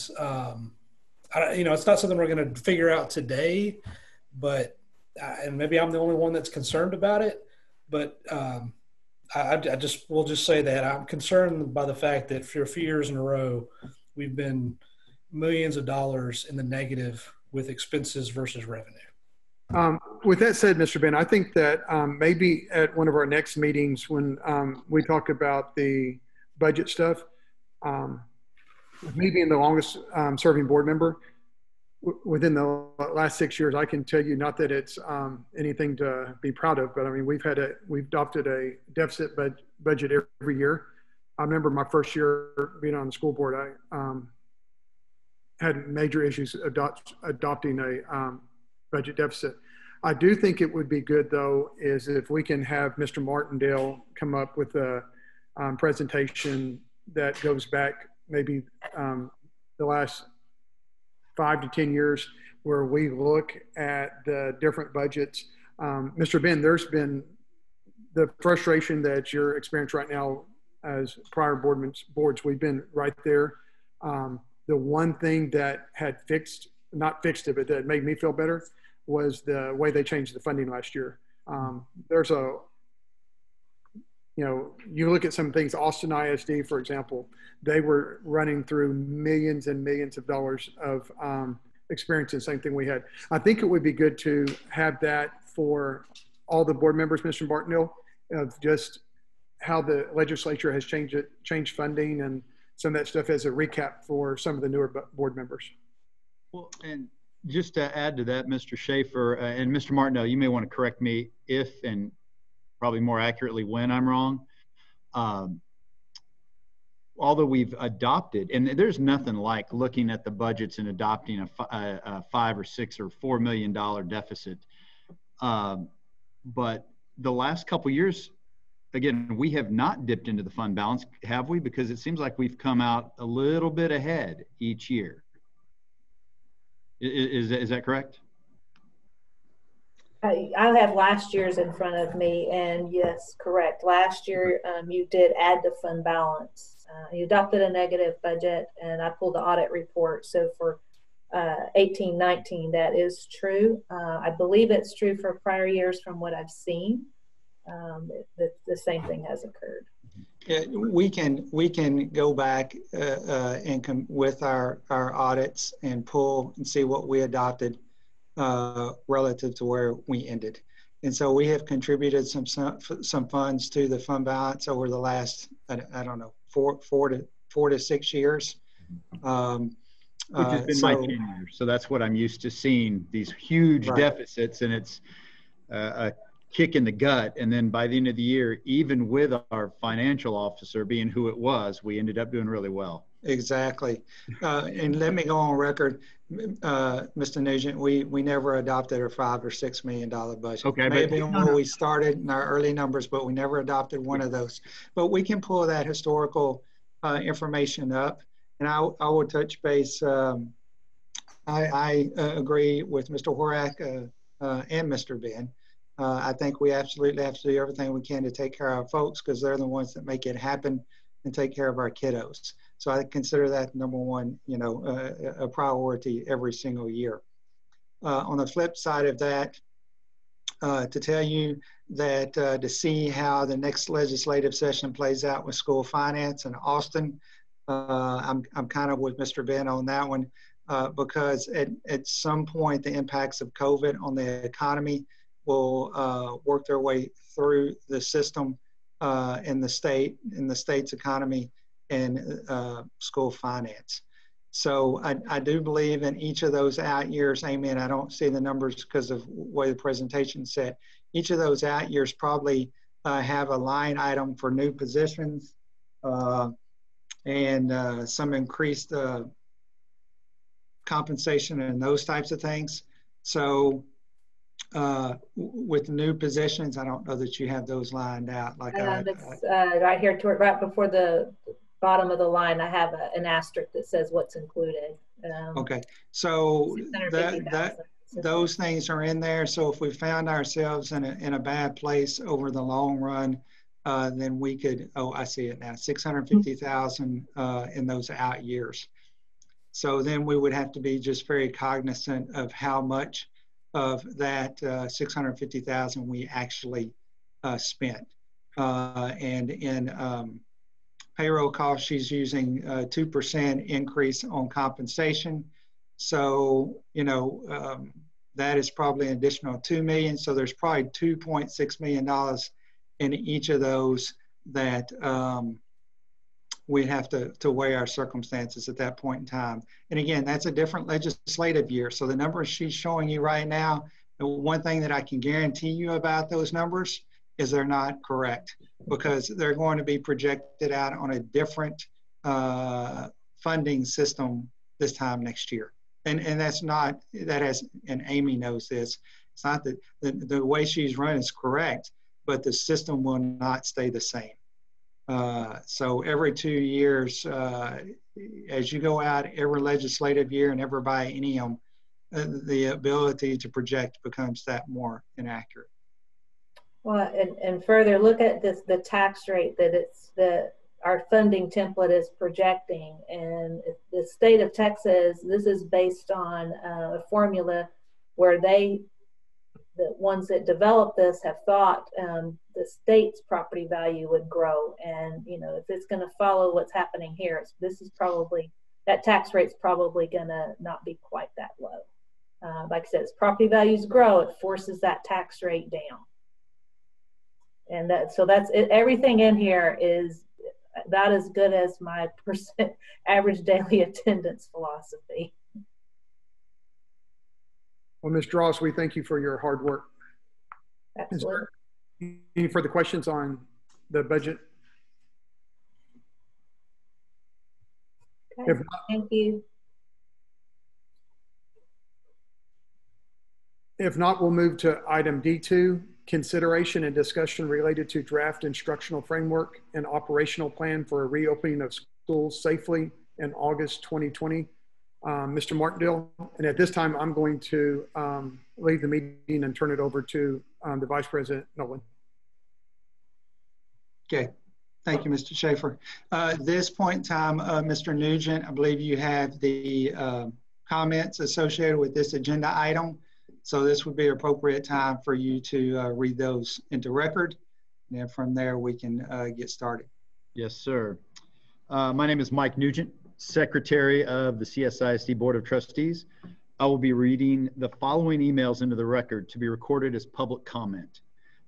it's not something we're going to figure out today, but and maybe I'm the only one that's concerned about it. But we'll just say that I'm concerned by the fact that for a few years in a row, we've been millions of dollars in the negative with expenses versus revenue. With that said, Mr. Ben, I think that maybe at one of our next meetings, when we talk about the budget stuff, with me being the longest serving board member within the last 6 years, I can tell you, not that it's anything to be proud of, but I mean, we've adopted a deficit budget every year. I remember my first year being on the school board, I had major issues adopting a budget deficit. I do think it would be good, though, is if we can have Mr. Martindale come up with a presentation that goes back maybe the last 5 to 10 years, where we look at the different budgets. Mr. Ben, there's been the frustration that you're experiencing right now as prior boards. We've been right there. The one thing that had not fixed it, but that made me feel better, was the way they changed the funding last year. You look at some things, Austin ISD, for example, they were running through millions and millions of dollars of experience, the same thing we had. I think it would be good to have that for all the board members, Mr. Martindale, of just how the legislature has changed funding and some of that stuff as a recap for some of the newer board members. Well, and just to add to that, Mr. Schaefer and Mr. Martindale, you may want to correct me if, and probably more accurately when, I'm wrong. Although we've adopted, and there's nothing like looking at the budgets and adopting a $5 or $6 or $4 million deficit. But the last couple years, again, we have not dipped into the fund balance, have we? Because it seems like we've come out a little bit ahead each year. Is that correct? I have last year's in front of me, and yes, correct. Last year, you did add the fund balance. You adopted a negative budget, and I pulled the audit report. So for 18-19, that is true. I believe it's true for prior years from what I've seen. The same thing has occurred. Yeah, we can go back and with our audits and pull and see what we adopted relative to where we ended. And so we have contributed some funds to the fund balance over the last, I don't know, four to 6 years. Which has been my tenure. So that's what I'm used to seeing, these huge deficits, and it's a kick in the gut. And then by the end of the year, even with our financial officer being who it was, we ended up doing really well. Exactly. And let me go on record, Mr. Nugent, we never adopted a $5 or $6 million budget. Okay, maybe when we started in our early numbers, but we never adopted one of those. But we can pull that historical information up, and I will touch base. I agree with Mr. Horak and Mr. Ben. I think we absolutely have to do everything we can to take care of our folks, because they're the ones that make it happen and take care of our kiddos. So I consider that number one, a priority every single year. On the flip side of that, to tell you that to see how the next legislative session plays out with school finance in Austin, I'm kind of with Mr. Ben on that one, because at some point the impacts of COVID on the economy will work their way through the system in the state's economy and school finance. So I do believe in each of those out years, amen, I don't see the numbers because of the way the presentation set. Each of those out years probably have a line item for new positions and some increased compensation and those types of things. So with new positions, I don't know that you have those lined out. Like it's right here, right before the bottom of the line, I have an asterisk that says what's included. Okay, so those things are in there. So if we found ourselves in a bad place over the long run, then we could, oh, I see it now, 650,000 in those out years. So then we would have to be just very cognizant of how much of that 650,000 we actually spent. And in payroll costs, she's using 2% increase on compensation. So, that is probably an additional $2 million. So there's probably $2.6 million in each of those that we'd have to weigh our circumstances at that point in time. And again, that's a different legislative year. So the numbers she's showing you right now, the one thing that I can guarantee you about those numbers is they're not correct, because they're going to be projected out on a different funding system this time next year. And that's not, and Amy knows this, it's not that the way she's run is correct, but the system will not stay the same. So every 2 years, as you go out every legislative year and every biennium, the ability to project becomes that more inaccurate. Well, and further, look at this, the tax rate that our funding template is projecting. And the state of Texas, this is based on a formula where the ones that developed this have thought the state's property value would grow. And, if it's going to follow what's happening here, that tax rate's probably going to not be quite that low. Like I said, as property values grow, it forces that tax rate down. And so that's it. Everything in here is about as good as my average daily attendance philosophy. Well, Ms. Dross, we thank you for your hard work. Absolutely. Any further questions on the budget? Okay. Thank you. If not, we'll move to item D2, consideration and discussion related to draft instructional framework and operational plan for a reopening of schools safely in August 2020. Mr. Martindale, and at this time, I'm going to leave the meeting and turn it over to the Vice President Nolan. Okay, thank you, Mr. Schaefer. At this point in time, Mr. Nugent, I believe you have the comments associated with this agenda item. So this would be an appropriate time for you to read those into record. And then from there, we can get started. Yes, sir. My name is Mike Nugent, Secretary of the CSISD Board of Trustees. I will be reading the following emails into the record to be recorded as public comment.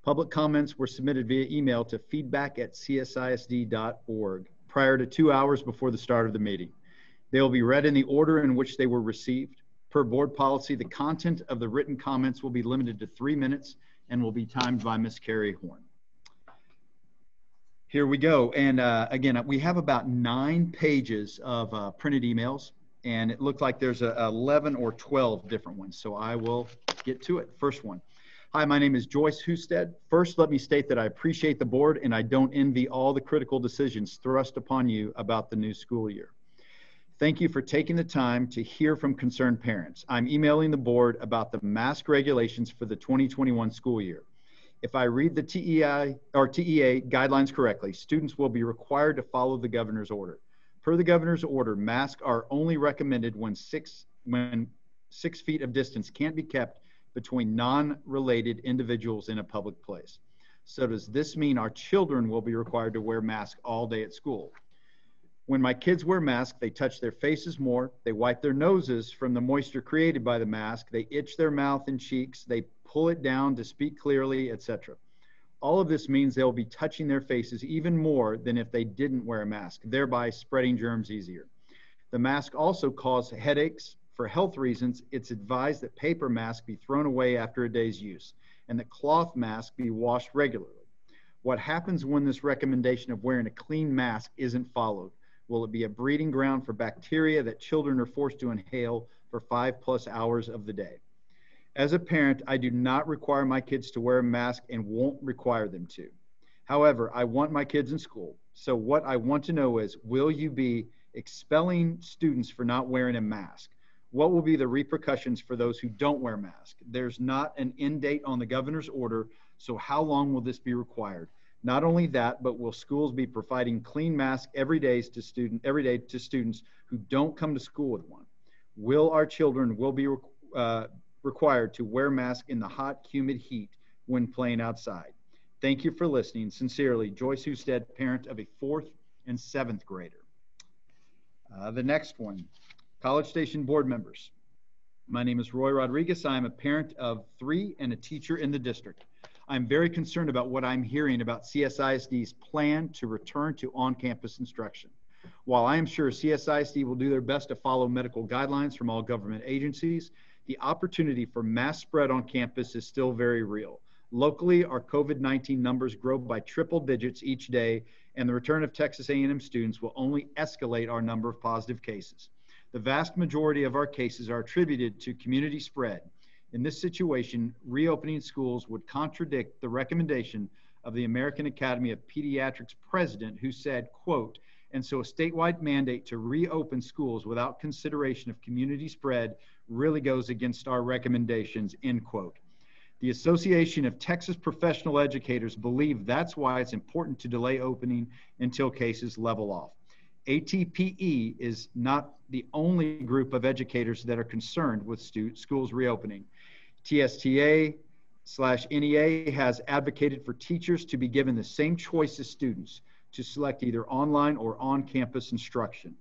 Public comments were submitted via email to feedback@csisd.org prior to 2 hours before the start of the meeting. They will be read in the order in which they were received. Per board policy, the content of the written comments will be limited to 3 minutes and will be timed by Ms. Carrie Horn. Here we go. And again, we have about 9 pages of printed emails, and it looked like there's 11 or 12 different ones. So I will get to it. First one. Hi, my name is Joyce Husted. First, let me state that I appreciate the board and I don't envy all the critical decisions thrust upon you about the new school year. Thank you for taking the time to hear from concerned parents. I'm emailing the board about the mask regulations for the 2021 school year. If I read the TEA guidelines correctly, students will be required to follow the governor's order. Per the governor's order, masks are only recommended when 6 feet of distance can't be kept between non-related individuals in a public place. So does this mean our children will be required to wear masks all day at school? When my kids wear masks, they touch their faces more, they wipe their noses from the moisture created by the mask, they itch their mouth and cheeks, they pull it down to speak clearly, etc. All of this means they'll be touching their faces even more than if they didn't wear a mask, thereby spreading germs easier. The mask also causes headaches. For health reasons, it's advised that paper masks be thrown away after a day's use and that cloth masks be washed regularly. What happens when this recommendation of wearing a clean mask isn't followed? Will it be a breeding ground for bacteria that children are forced to inhale for 5+ hours of the day? As a parent, I do not require my kids to wear a mask and won't require them to. However, I want my kids in school. So what I want to know is, will you be expelling students for not wearing a mask? What will be the repercussions for those who don't wear masks? There's not an end date on the governor's order, so how long will this be required? Not only that, but will schools be providing clean masks every day to students who don't come to school with one? Will our children be required to wear masks in the hot, humid heat when playing outside? Thank you for listening. Sincerely, Joyce Husted, parent of a 4th and 7th grader. The next one, College Station board members. My name is Roy Rodriguez. I am a parent of 3 and a teacher in the district. I'm very concerned about what I'm hearing about CSISD's plan to return to on-campus instruction. While I am sure CSISD will do their best to follow medical guidelines from all government agencies, the opportunity for mass spread on campus is still very real. Locally, our COVID-19 numbers grow by triple digits each day, and the return of Texas A&M students will only escalate our number of positive cases. The vast majority of our cases are attributed to community spread. In this situation, reopening schools would contradict the recommendation of the American Academy of Pediatrics president, who said, quote, "And so a statewide mandate to reopen schools without consideration of community spread really goes against our recommendations," end quote. The Association of Texas Professional Educators believe that's why it's important to delay opening until cases level off. ATPE is not the only group of educators that are concerned with schools reopening. TSTA/NEA has advocated for teachers to be given the same choice as students to select either online or on-campus instruction.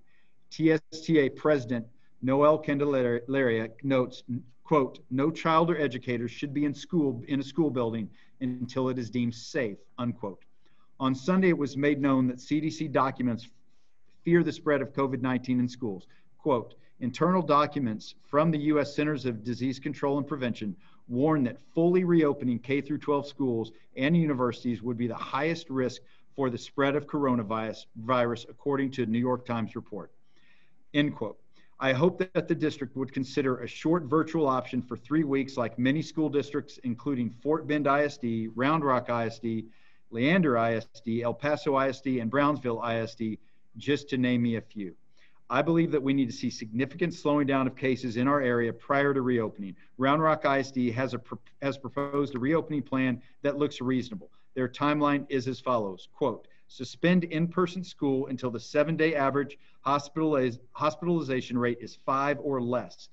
TSTA President Noel Candelaria notes, quote, "No child or educator should be in a school building until it is deemed safe," unquote. On Sunday, it was made known that CDC documents fear the spread of COVID-19 in schools. Quote, "Internal documents from the U.S. Centers of Disease Control and Prevention warn that fully reopening K-12 schools and universities would be the highest risk for the spread of coronavirus, according to a New York Times report," end quote. I hope that the district would consider a short virtual option for 3 weeks like many school districts, including Fort Bend ISD, Round Rock ISD, Leander ISD, El Paso ISD, and Brownsville ISD, just to name me a few. I believe that we need to see significant slowing down of cases in our area prior to reopening. Round Rock ISD has proposed a reopening plan that looks reasonable. Their timeline is as follows, quote, "Suspend in-person school until the 7-day average hospitalization rate is 5 or less,"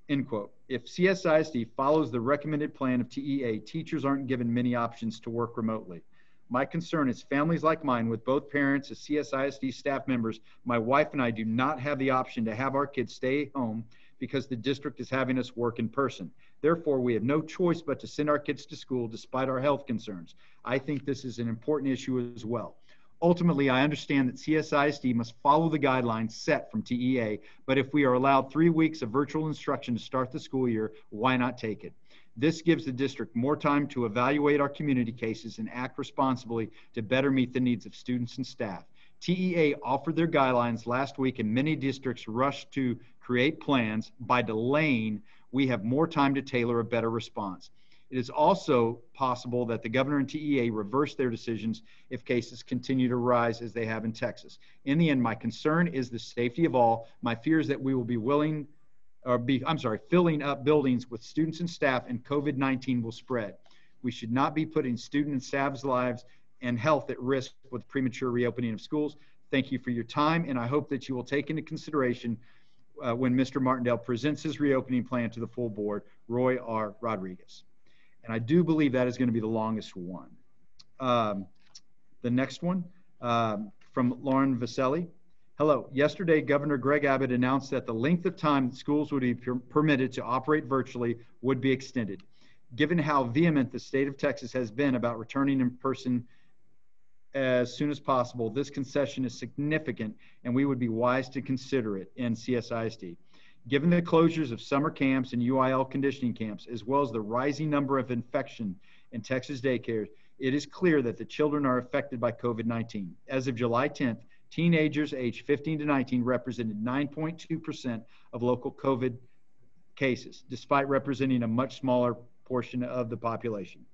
end quote. If CSISD follows the recommended plan of TEA, teachers aren't given many options to work remotely. My concern is families like mine with both parents as CSISD staff members. My wife and I do not have the option to have our kids stay home because the district is having us work in person. Therefore, we have no choice but to send our kids to school despite our health concerns. I think this is an important issue as well. Ultimately, I understand that CSISD must follow the guidelines set from TEA, but if we are allowed 3 weeks of virtual instruction to start the school year, why not take it? This gives the district more time to evaluate our community cases and act responsibly to better meet the needs of students and staff. TEA offered their guidelines last week and many districts rushed to create plans. By delaying, we have more time to tailor a better response. It is also possible that the governor and TEA reverse their decisions if cases continue to rise as they have in Texas. In the end, my concern is the safety of all. My fear is that we will be filling up buildings with students and staff and COVID-19 will spread. We should not be putting student and staff's lives and health at risk with premature reopening of schools. Thank you for your time, and I hope that you will take into consideration when Mr. Martindale presents his reopening plan to the full board. Roy R. Rodriguez. And I do believe that is going to be the longest one. The next one from Lauren Vaselli. Hello. Yesterday, Governor Greg Abbott announced that the length of time that schools would be permitted to operate virtually would be extended. Given how vehement the state of Texas has been about returning in person as soon as possible, this concession is significant and we would be wise to consider it in CSISD. Given the closures of summer camps and UIL conditioning camps, as well as the rising number of infection in Texas daycares, it is clear that the children are affected by COVID-19. As of July 10th, teenagers aged 15 to 19 represented 9.2% of local COVID cases, despite representing a much smaller portion of the population.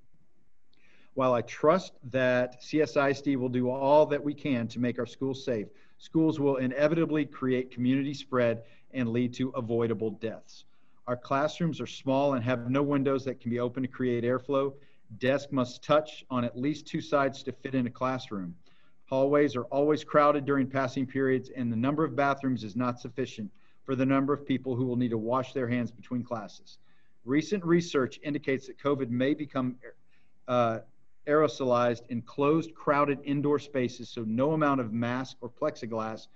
While I trust that CSISD will do all that we can to make our schools safe, schools will inevitably create community spread and lead to avoidable deaths. Our classrooms are small and have no windows that can be open to create airflow. Desks must touch on at least 2 sides to fit in a classroom. Hallways are always crowded during passing periods, and the number of bathrooms is not sufficient for the number of people who will need to wash their hands between classes. Recent research indicates that COVID may become aerosolized in closed, crowded indoor spaces, so no amount of mask or plexiglass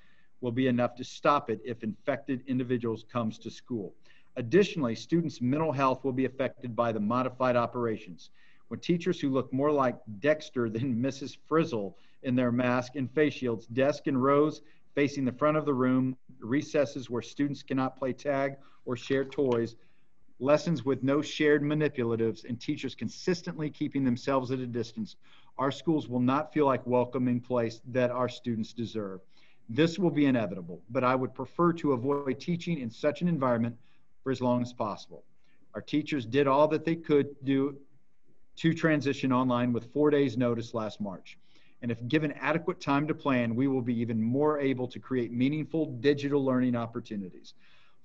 will be enough to stop it if infected individuals comes to school. Additionally, students' mental health will be affected by the modified operations. When teachers who look more like Dexter than Mrs. Frizzle in their mask and face shields, desks in rows facing the front of the room, recesses where students cannot play tag or share toys, lessons with no shared manipulatives, and teachers consistently keeping themselves at a distance, our schools will not feel like welcoming place that our students deserve. This will be inevitable, but I would prefer to avoid teaching in such an environment for as long as possible. Our teachers did all that they could do to transition online with 4 days notice last March. And if given adequate time to plan, we will be even more able to create meaningful digital learning opportunities.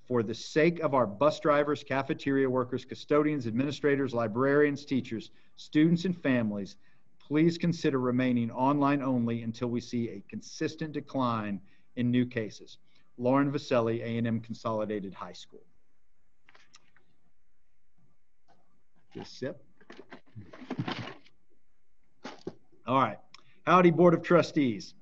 For the sake of our bus drivers, cafeteria workers, custodians, administrators, librarians, teachers, students, and families, please consider remaining online only until we see a consistent decline in new cases. Lauren Vaselli, A&M Consolidated High School. Just sip. All right. Howdy, Board of Trustees.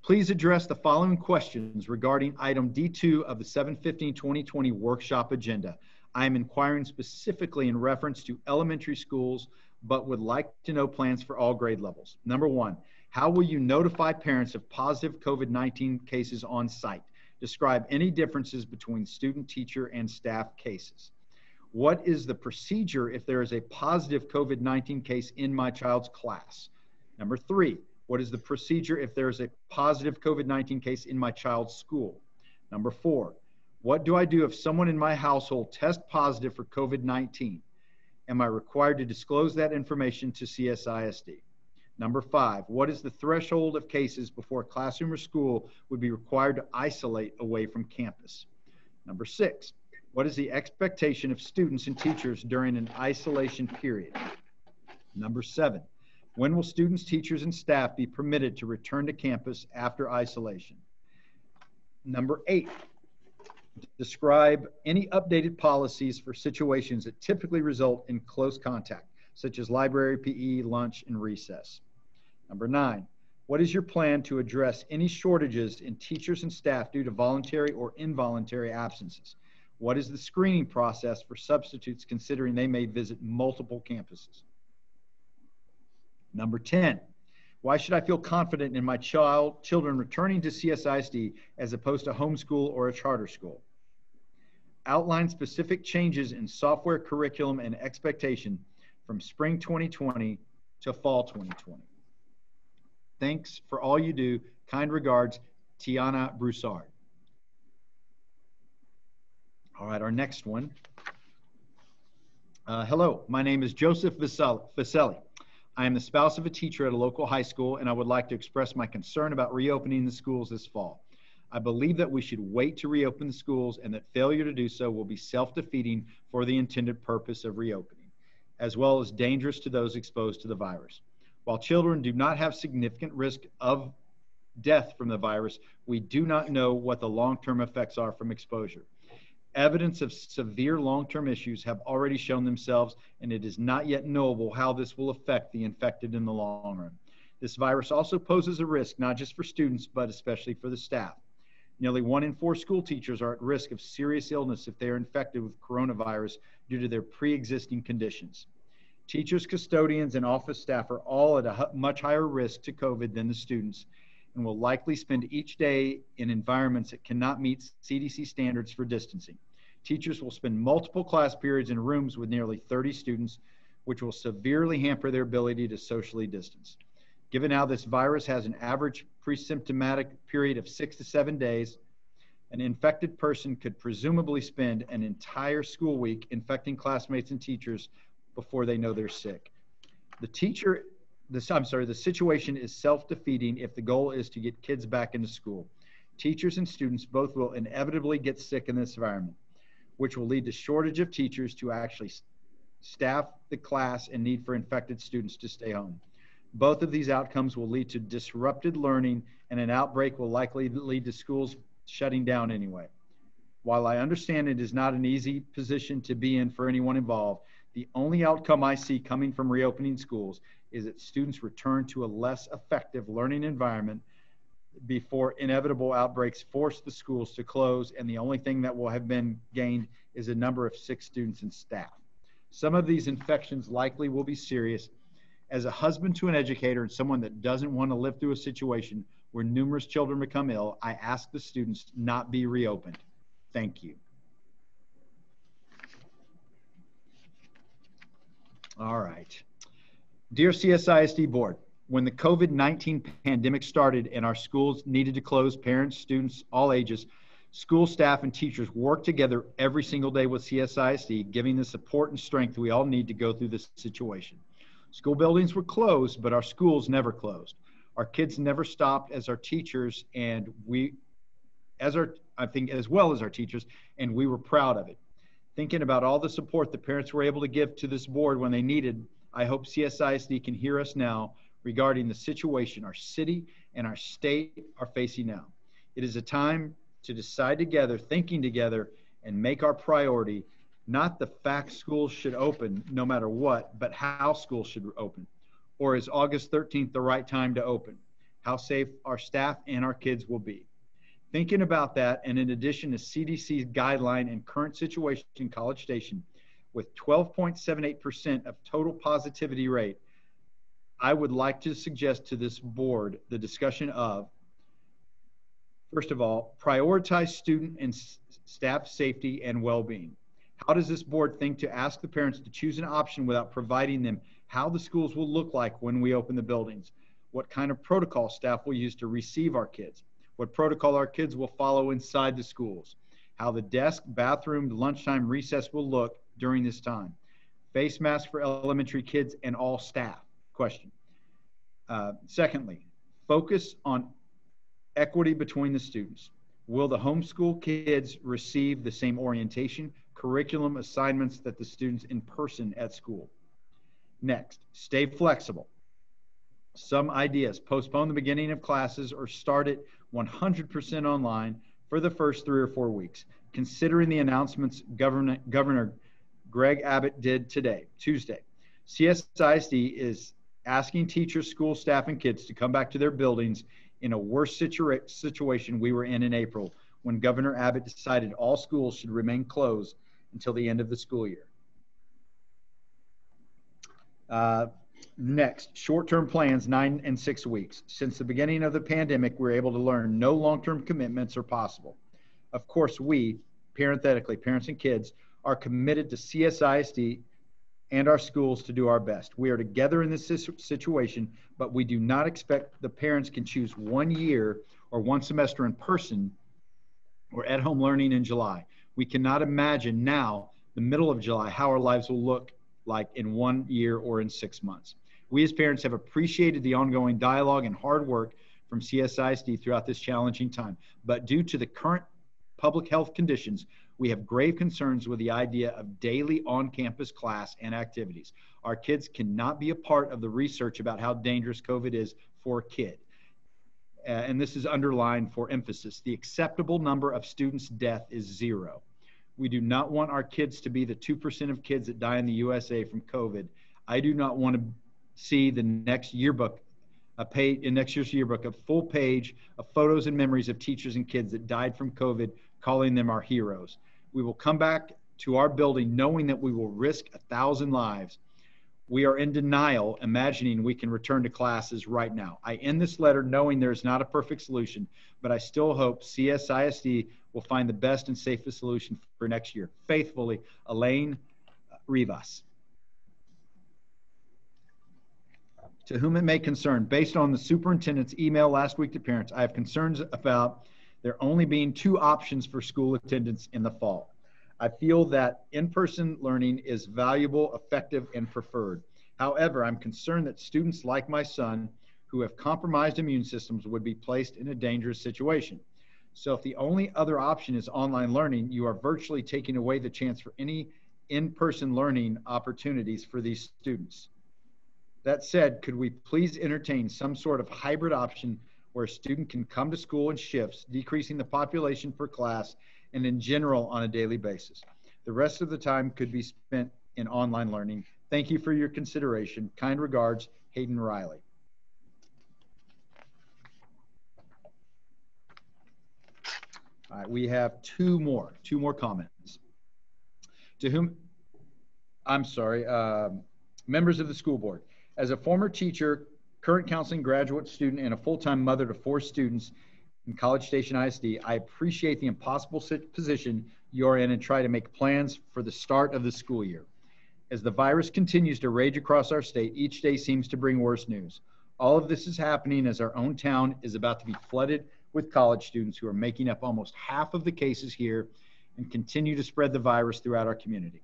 Please address the following questions regarding item D2 of the 7/15/2020 workshop agenda. I am inquiring specifically in reference to elementary schools, but would like to know plans for all grade levels. Number 1, how will you notify parents of positive COVID-19 cases on site? Describe any differences between student, teacher, and staff cases. What is the procedure if there is a positive COVID-19 case in my child's class? Number 3, what is the procedure if there is a positive COVID-19 case in my child's school? Number 4, what do I do if someone in my household tests positive for COVID-19? Am I required to disclose that information to CSISD? Number 5, what is the threshold of cases before a classroom or school would be required to isolate away from campus? Number 6, what is the expectation of students and teachers during an isolation period? Number 7, when will students, teachers, and staff be permitted to return to campus after isolation? Number 8, describe any updated policies for situations that typically result in close contact, such as library, PE, lunch, and recess. Number 9, what is your plan to address any shortages in teachers and staff due to voluntary or involuntary absences? What is the screening process for substitutes considering they may visit multiple campuses? Number 10, why should I feel confident in my children returning to CSISD as opposed to homeschool or a charter school? Outline specific changes in software curriculum and expectation from spring 2020 to fall 2020. Thanks for all you do. Kind regards, Tiana Broussard. All right, our next one. Hello, my name is Joseph Viselli. I am the spouse of a teacher at a local high school, and I would like to express my concern about reopening the schools this fall. I believe that we should wait to reopen the schools and that failure to do so will be self-defeating for the intended purpose of reopening, as well as dangerous to those exposed to the virus. While children do not have significant risk of death from the virus, we do not know what the long-term effects are from exposure. Evidence of severe long-term issues have already shown themselves, and it is not yet knowable how this will affect the infected in the long run. This virus also poses a risk not just for students, but especially for the staff. Nearly 1 in 4 school teachers are at risk of serious illness if they are infected with coronavirus due to their pre-existing conditions. Teachers, custodians, and office staff are all at a much higher risk to COVID than the students, and will likely spend each day in environments that cannot meet CDC standards for distancing. Teachers will spend multiple class periods in rooms with nearly 30 students, which will severely hamper their ability to socially distance. Given how this virus has an average pre-symptomatic period of 6 to 7 days, an infected person could presumably spend an entire school week infecting classmates and teachers before they know they're sick. The situation is self-defeating if the goal is to get kids back into school. Teachers and students both will inevitably get sick in this environment, which will lead to shortage of teachers to actually staff the class and need for infected students to stay home. Both of these outcomes will lead to disrupted learning, and an outbreak will likely lead to schools shutting down anyway. While I understand it is not an easy position to be in for anyone involved, the only outcome I see coming from reopening schools is that students return to a less effective learning environment before inevitable outbreaks force the schools to close, and the only thing that will have been gained is a number of sick students and staff. Some of these infections likely will be serious. As a husband to an educator and someone that doesn't want to live through a situation where numerous children become ill, I ask the students not be reopened. Thank you. All right. Dear CSISD Board, when the COVID-19 pandemic started and our schools needed to close, parents, students, all ages, school staff and teachers worked together every single day with CSISD, giving the support and strength we all need to go through this situation. School buildings were closed, but our schools never closed. Our kids never stopped as our teachers, and as well as our teachers, and we were proud of it. Thinking about all the support the parents were able to give to this board when they needed, I hope CSISD can hear us now regarding the situation our city and our state are facing now. It is a time to decide together, thinking together, and make our priority not the fact schools should open no matter what, but how schools should open. Or is August 13th the right time to open? How safe our staff and our kids will be. Thinking about that, and in addition to CDC's guideline and current situation in College Station, with 12.78% of total positivity rate, I would like to suggest to this board the discussion of, first of all, prioritize student and staff safety and well-being. How does this board think to ask the parents to choose an option without providing them how the schools will look like when we open the buildings? What kind of protocol staff will use to receive our kids? What protocol our kids will follow inside the schools? How the desk, bathroom, lunchtime, recess will look during this time? Face masks for elementary kids and all staff? Question. Secondly, focus on equity between the students. Will the homeschool kids receive the same orientation, curriculum, assignments that the students in person at school? Next, stay flexible. Some ideas: postpone the beginning of classes or start it 100% online for the first 3 or 4 weeks, considering the announcements Governor Greg Abbott did today, Tuesday. CSISD is asking teachers, school staff, and kids to come back to their buildings in a worse situation we were in April, when Governor Abbott decided all schools should remain closed until the end of the school year. Next, short-term plans, 9 and 6 weeks. Since the beginning of the pandemic, we're able to learn no long-term commitments are possible. Of course, we, parenthetically, parents and kids, are committed to CSISD and our schools to do our best. We are together in this situation, but we do not expect the parents can choose 1 year or 1 semester in person or at-home learning in July. We cannot imagine now, the middle of July, how our lives will look like in 1 year or in 6 months. We as parents have appreciated the ongoing dialogue and hard work from CSISD throughout this challenging time, but due to the current public health conditions, we have grave concerns with the idea of daily on-campus class and activities. Our kids cannot be a part of the research about how dangerous COVID is for a kid. And this is underlined for emphasis. The acceptable number of students' death is 0. We do not want our kids to be the 2% of kids that die in the USA from COVID. I do not want to see the next yearbook, in next year's yearbook, a full page of photos and memories of teachers and kids that died from COVID, calling them our heroes. We will come back to our building knowing that we will risk 1,000 lives. We are in denial, imagining we can return to classes right now. I end this letter knowing there is not a perfect solution, but I still hope CSISD will find the best and safest solution for next year. Faithfully, Elaine Rivas. To whom it may concern, based on the superintendent's email last week to parents, I have concerns about there only being 2 options for school attendance in the fall. I feel that in-person learning is valuable, effective, and preferred. However, I'm concerned that students like my son who have compromised immune systems would be placed in a dangerous situation. So if the only other option is online learning, you are virtually taking away the chance for any in-person learning opportunities for these students. That said, could we please entertain some sort of hybrid option where a student can come to school in shifts, decreasing the population per class and in general on a daily basis? The rest of the time could be spent in online learning. Thank you for your consideration. Kind regards, Hayden Riley. All right, we have two more comments. To whom, I'm sorry, members of the school board. As a former teacher, current counseling graduate student, and a full-time mother to 4 students in College Station ISD, I appreciate the impossible position you're in and try to make plans for the start of the school year. As the virus continues to rage across our state, each day seems to bring worse news. All of this is happening as our own town is about to be flooded with college students who are making up almost half of the cases here and continue to spread the virus throughout our community.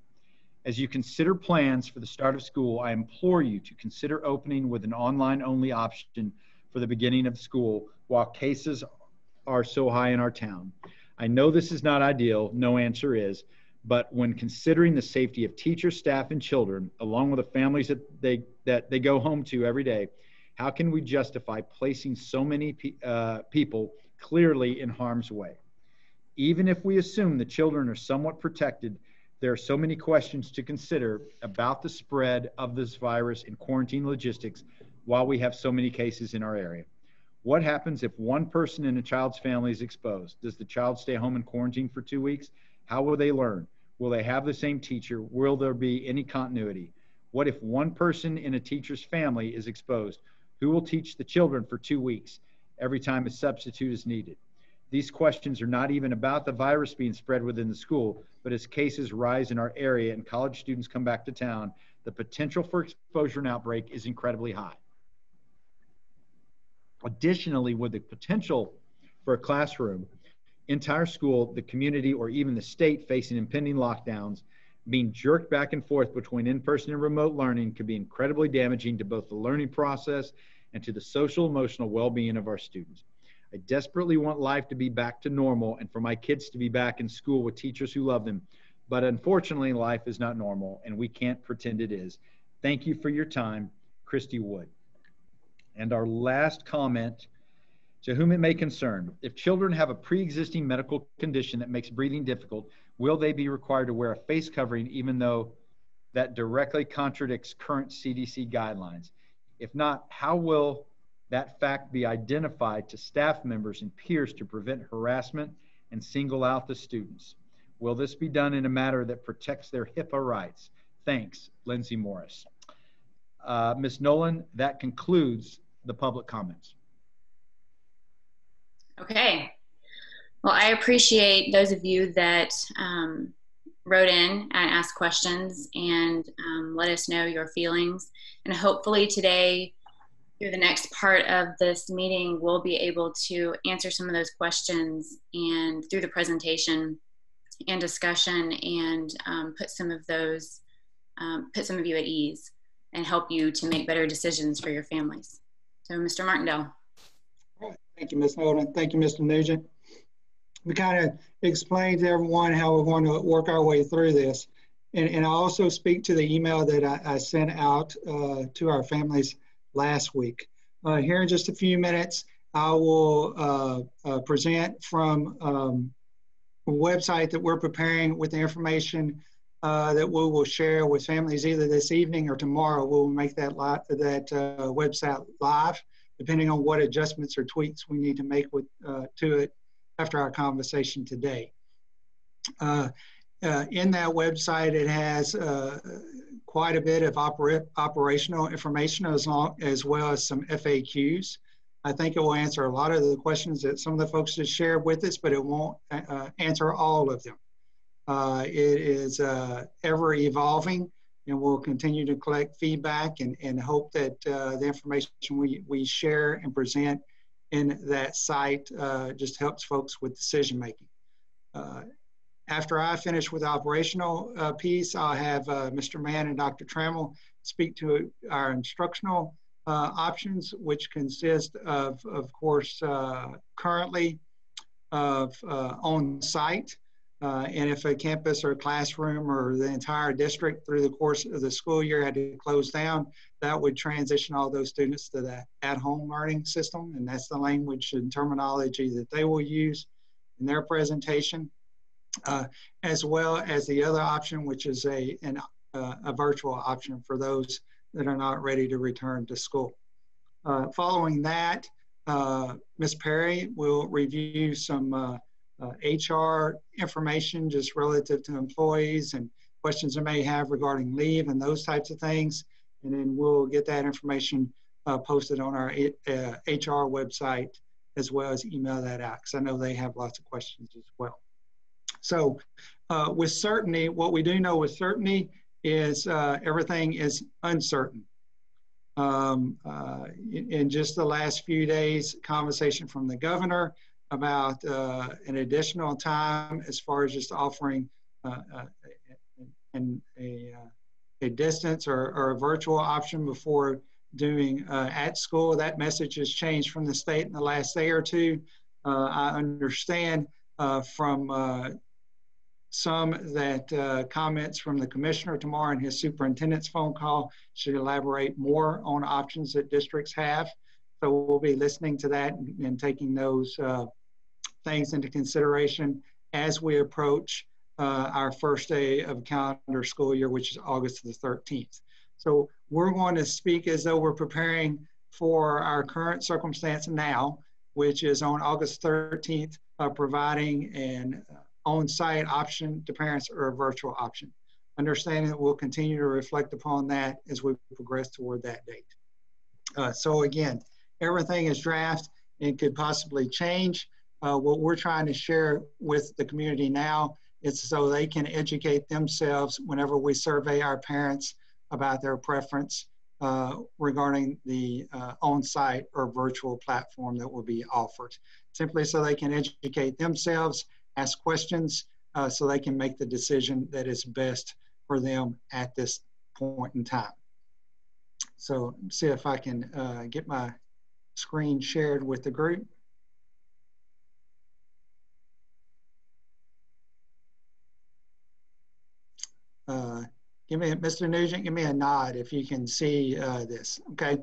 As you consider plans for the start of school, I implore you to consider opening with an online-only option for the beginning of school while cases are so high in our town. I know this is not ideal, no answer is, but when considering the safety of teachers, staff, and children, along with the families that they go home to every day, how can we justify placing so many people clearly in harm's way? Even if we assume the children are somewhat protected, there are so many questions to consider about the spread of this virus and quarantine logistics while we have so many cases in our area. What happens if one person in a child's family is exposed? Does the child stay home in quarantine for 2 weeks? How will they learn? Will they have the same teacher? Will there be any continuity? What if one person in a teacher's family is exposed? Who will teach the children for 2 weeks every time a substitute is needed? These questions are not even about the virus being spread within the school, but as cases rise in our area and college students come back to town, the potential for exposure and outbreak is incredibly high. Additionally, with the potential for a classroom, entire school, the community, or even the state facing impending lockdowns, being jerked back and forth between in-person and remote learning could be incredibly damaging to both the learning process and to the social emotional well-being of our students. I desperately want life to be back to normal and for my kids to be back in school with teachers who love them. But unfortunately, life is not normal and we can't pretend it is. Thank you for your time, Christy Wood. And our last comment, to whom it may concern. If children have a pre-existing medical condition that makes breathing difficult, will they be required to wear a face covering even though that directly contradicts current CDC guidelines? If not, how will that fact be identified to staff members and peers to prevent harassment and single out the students. Will this be done in a manner that protects their HIPAA rights? Thanks, Lindsay Morris. Ms. Nolan, that concludes the public comments. Okay. Well, I appreciate those of you that wrote in and asked questions and let us know your feelings. And hopefully today, through the next part of this meeting, we'll be able to answer some of those questions and through the presentation and discussion and put some of you at ease and help you to make better decisions for your families. So Mr. Martindale. Thank you, Ms. Nolan. Thank you, Mr. Nugent. We kind of explained to everyone how we're going to work our way through this. And I also speak to the email that I sent out to our families last week. Here in just a few minutes, I will present from a website that we're preparing with the information that we will share with families either this evening or tomorrow. We'll make that website live, depending on what adjustments or tweaks we need to make to it after our conversation today. In that website, it has quite a bit of operational information as well as some FAQs. I think it will answer a lot of the questions that some of the folks just shared with us, but it won't answer all of them. It is ever evolving, and we'll continue to collect feedback and hope that the information we share and present in that site just helps folks with decision making. After I finish with the operational piece, I'll have Mr. Mann and Dr. Trammell speak to our instructional options, which consist of course, currently of on-site. And if a campus or a classroom or the entire district through the course of the school year had to close down, that would transition all those students to the at-home learning system. And that's the language and terminology that they will use in their presentation, as well as the other option, which is a virtual option for those that are not ready to return to school. Following that, Ms. Perry will review some HR information just relative to employees and questions they may have regarding leave and those types of things. And then we'll get that information posted on our HR website, as well as email that out, because I know they have lots of questions as well. So with certainty, what we do know with certainty is everything is uncertain. In just the last few days, conversation from the governor about an additional time as far as just offering a distance or a virtual option before doing at school. That message has changed from the state in the last day or two. I understand from some that comments from the commissioner tomorrow in his superintendent's phone call should elaborate more on options that districts have. So we'll be listening to that and taking those things into consideration as we approach our first day of calendar school year, which is August the 13th. So we're going to speak as though we're preparing for our current circumstance now, which is on August 13th, providing an on-site option to parents or a virtual option. Understanding that we'll continue to reflect upon that as we progress toward that date. So again, everything is draft and could possibly change. What we're trying to share with the community now is so they can educate themselves whenever we survey our parents about their preference regarding the on-site or virtual platform that will be offered. Simply so they can educate themselves, ask questions, so they can make the decision that is best for them at this point in time. So see if I can get my screen shared with the group. Mr. Nugent, give me a nod if you can see this, okay?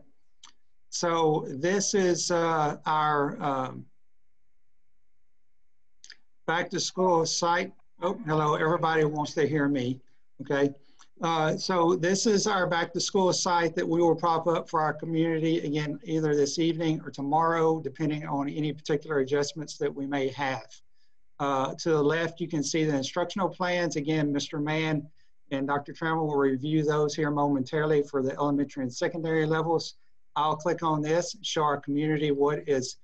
So this is our back to school site. Oh, hello, everybody wants to hear me, okay? So this is our back to school site that we will prop up for our community, again, either this evening or tomorrow, depending on any particular adjustments that we may have. To the left, you can see the instructional plans. Again, Mr. Mann and Dr. Trammell will review those here momentarily for the elementary and secondary levels. I'll click on this, show our community what is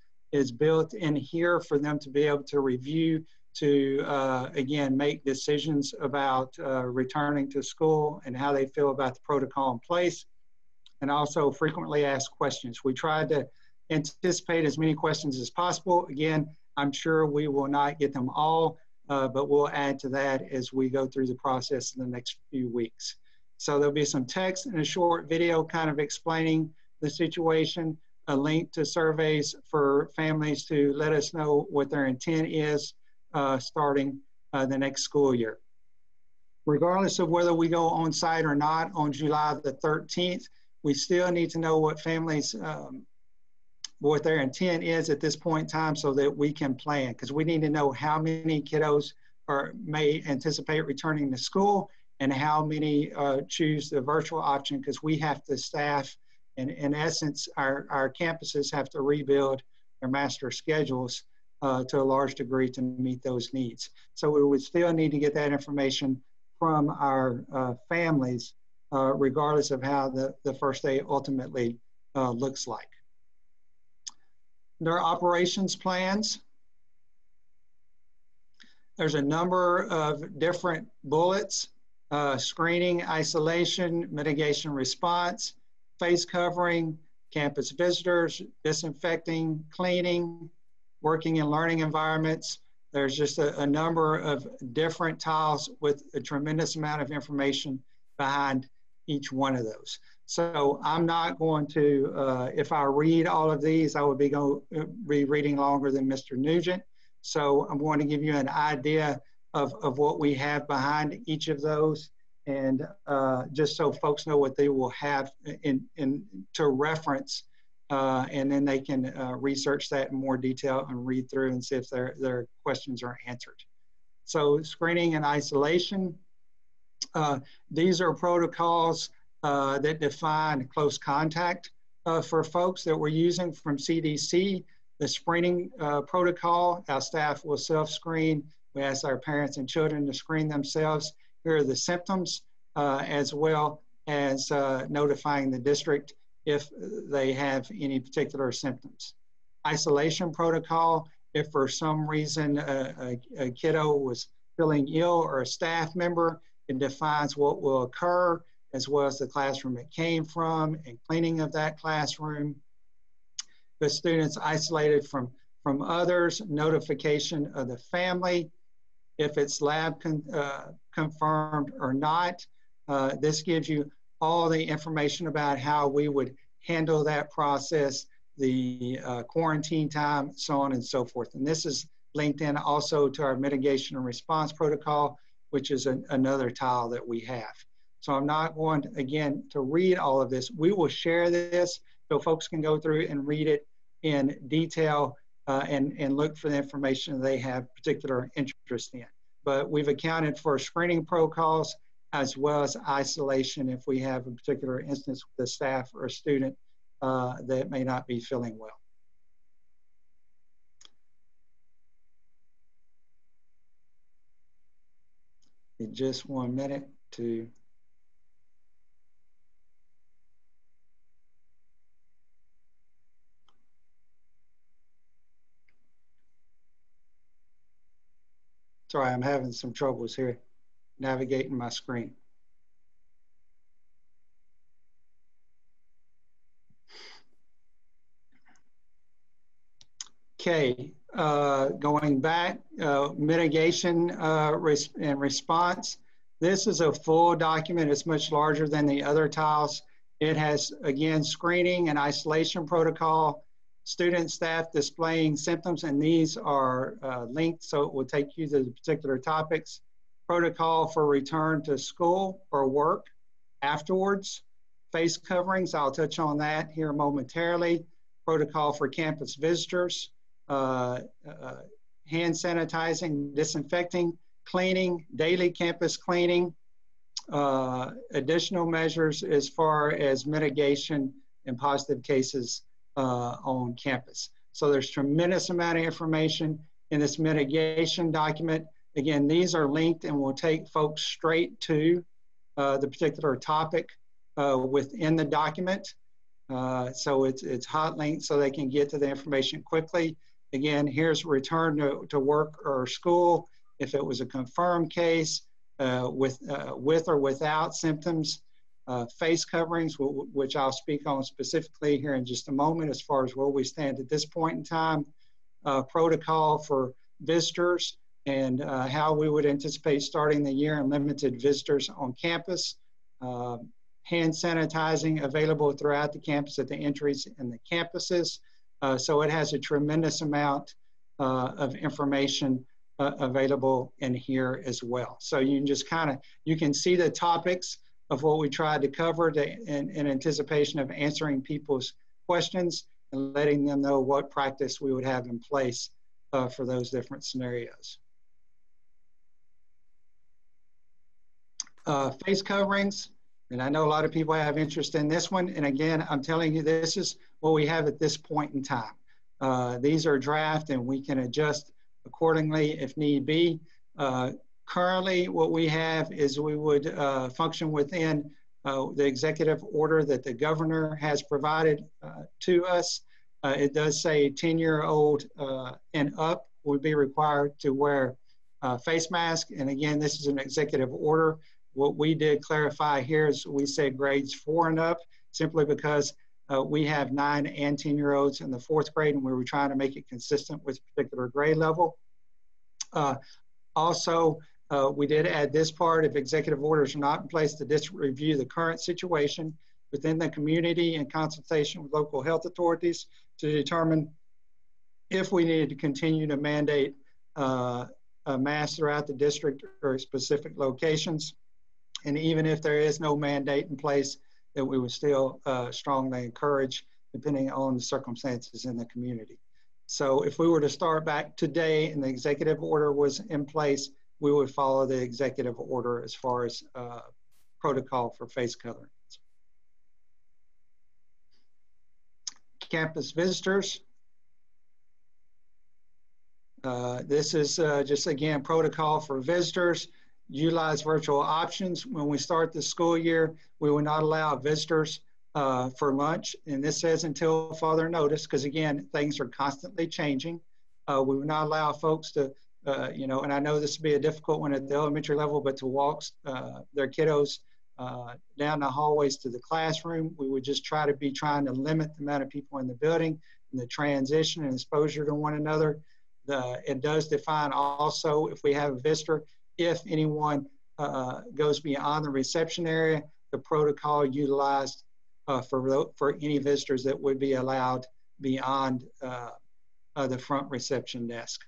built in here for them to be able to review, to again, make decisions about returning to school and how they feel about the protocol in place, and also frequently asked questions. We tried to anticipate as many questions as possible. Again, I'm sure we will not get them all, but we'll add to that as we go through the process in the next few weeks. So there'll be some text and a short video kind of explaining the situation, a link to surveys for families to let us know what their intent is starting the next school year. Regardless of whether we go on site or not on July the 13th, we still need to know what families, what their intent is at this point in time so that we can plan, because we need to know how many kiddos may anticipate returning to school and how many choose the virtual option, because we have to staff, and in essence, our campuses have to rebuild their master schedules to a large degree to meet those needs. So we would still need to get that information from our families, regardless of how the first day ultimately looks like. Their operations plans. There's a number of different bullets: screening, isolation, mitigation response, face covering, campus visitors, disinfecting, cleaning, working in learning environments. There's just a number of different tiles with a tremendous amount of information behind each one of those. So I'm not going to, if I read all of these, I would be reading longer than Mr. Nugent. So I'm going to give you an idea of what we have behind each of those, and just so folks know what they will have to reference, and then they can research that in more detail and read through and see if their questions are answered. So screening and isolation. These are protocols that define close contact for folks that we're using from CDC. The screening protocol, our staff will self-screen. We ask our parents and children to screen themselves. Here are the symptoms, as well as notifying the district if they have any particular symptoms. Isolation protocol, if for some reason a kiddo was feeling ill or a staff member, it defines what will occur, as well as the classroom it came from and cleaning of that classroom. The students isolated from others, notification of the family, if it's lab confirmed or not. This gives you all the information about how we would handle that process, the quarantine time, so on and so forth. And this is linked in also to our mitigation and response protocol, which is another tile that we have. So I'm not going to, again, to read all of this. We will share this so folks can go through and read it in detail and look for the information they have particular interest in. But we've accounted for screening protocols as well as isolation if we have a particular instance with a staff or a student that may not be feeling well. In just 1 minute to sorry, I'm having some troubles here navigating my screen. Okay, going back, mitigation and response. This is a full document. It's much larger than the other tiles. It has, again, screening and isolation protocol, student, staff displaying symptoms, and these are linked, so it will take you to the particular topics. Protocol for return to school or work afterwards. Face coverings, I'll touch on that here momentarily. Protocol for campus visitors. Hand sanitizing, disinfecting, cleaning, daily campus cleaning, additional measures as far as mitigation and positive cases on campus. So there's tremendous amount of information. in this mitigation document. Again, these are linked and will take folks straight to the particular topic within the document. So it's hot linked so they can get to the information quickly. Again, here's return to work or school if it was a confirmed case with or without symptoms, face coverings, which I'll speak on specifically here in just a moment as far as where we stand at this point in time, protocol for visitors and how we would anticipate starting the year and limited visitors on campus, hand sanitizing available throughout the campus at the entries and the campuses. So it has a tremendous amount of information available in here as well. So you can just you can see the topics of what we tried to cover in anticipation of answering people's questions and letting them know what practice we would have in place for those different scenarios. Face coverings, and I know a lot of people have interest in this one. And again, I'm telling you, this is what we have at this point in time. These are draft and we can adjust accordingly if need be. Currently, what we have is we would function within the executive order that the governor has provided to us. It does say 10-year-old and up would be required to wear a face mask. And again, this is an executive order. What we did clarify here is we said grades 4 and up, simply because we have 9 and 10-year-olds in the 4th grade, and we were trying to make it consistent with a particular grade level. Also, we did add this part: if executive orders are not in place, the district review the current situation within the community in consultation with local health authorities to determine if we needed to continue to mandate a mask throughout the district or specific locations. And even if there is no mandate in place, that we would still strongly encourage, depending on the circumstances in the community. So if we were to start back today and the executive order was in place, we would follow the executive order as far as protocol for face coverings. Campus visitors. This is just, again, protocol for visitors. Utilize virtual options. When we start the school year, we will not allow visitors for lunch. And this says until further notice, because again, things are constantly changing. We will not allow folks to, and I know this would be a difficult one at the elementary level, but to walk their kiddos down the hallways to the classroom. We would just trying to limit the amount of people in the building and the transition and exposure to one another. It does define also, if we have a visitor, if anyone goes beyond the reception area, the protocol utilized for any visitors that would be allowed beyond the front reception desk.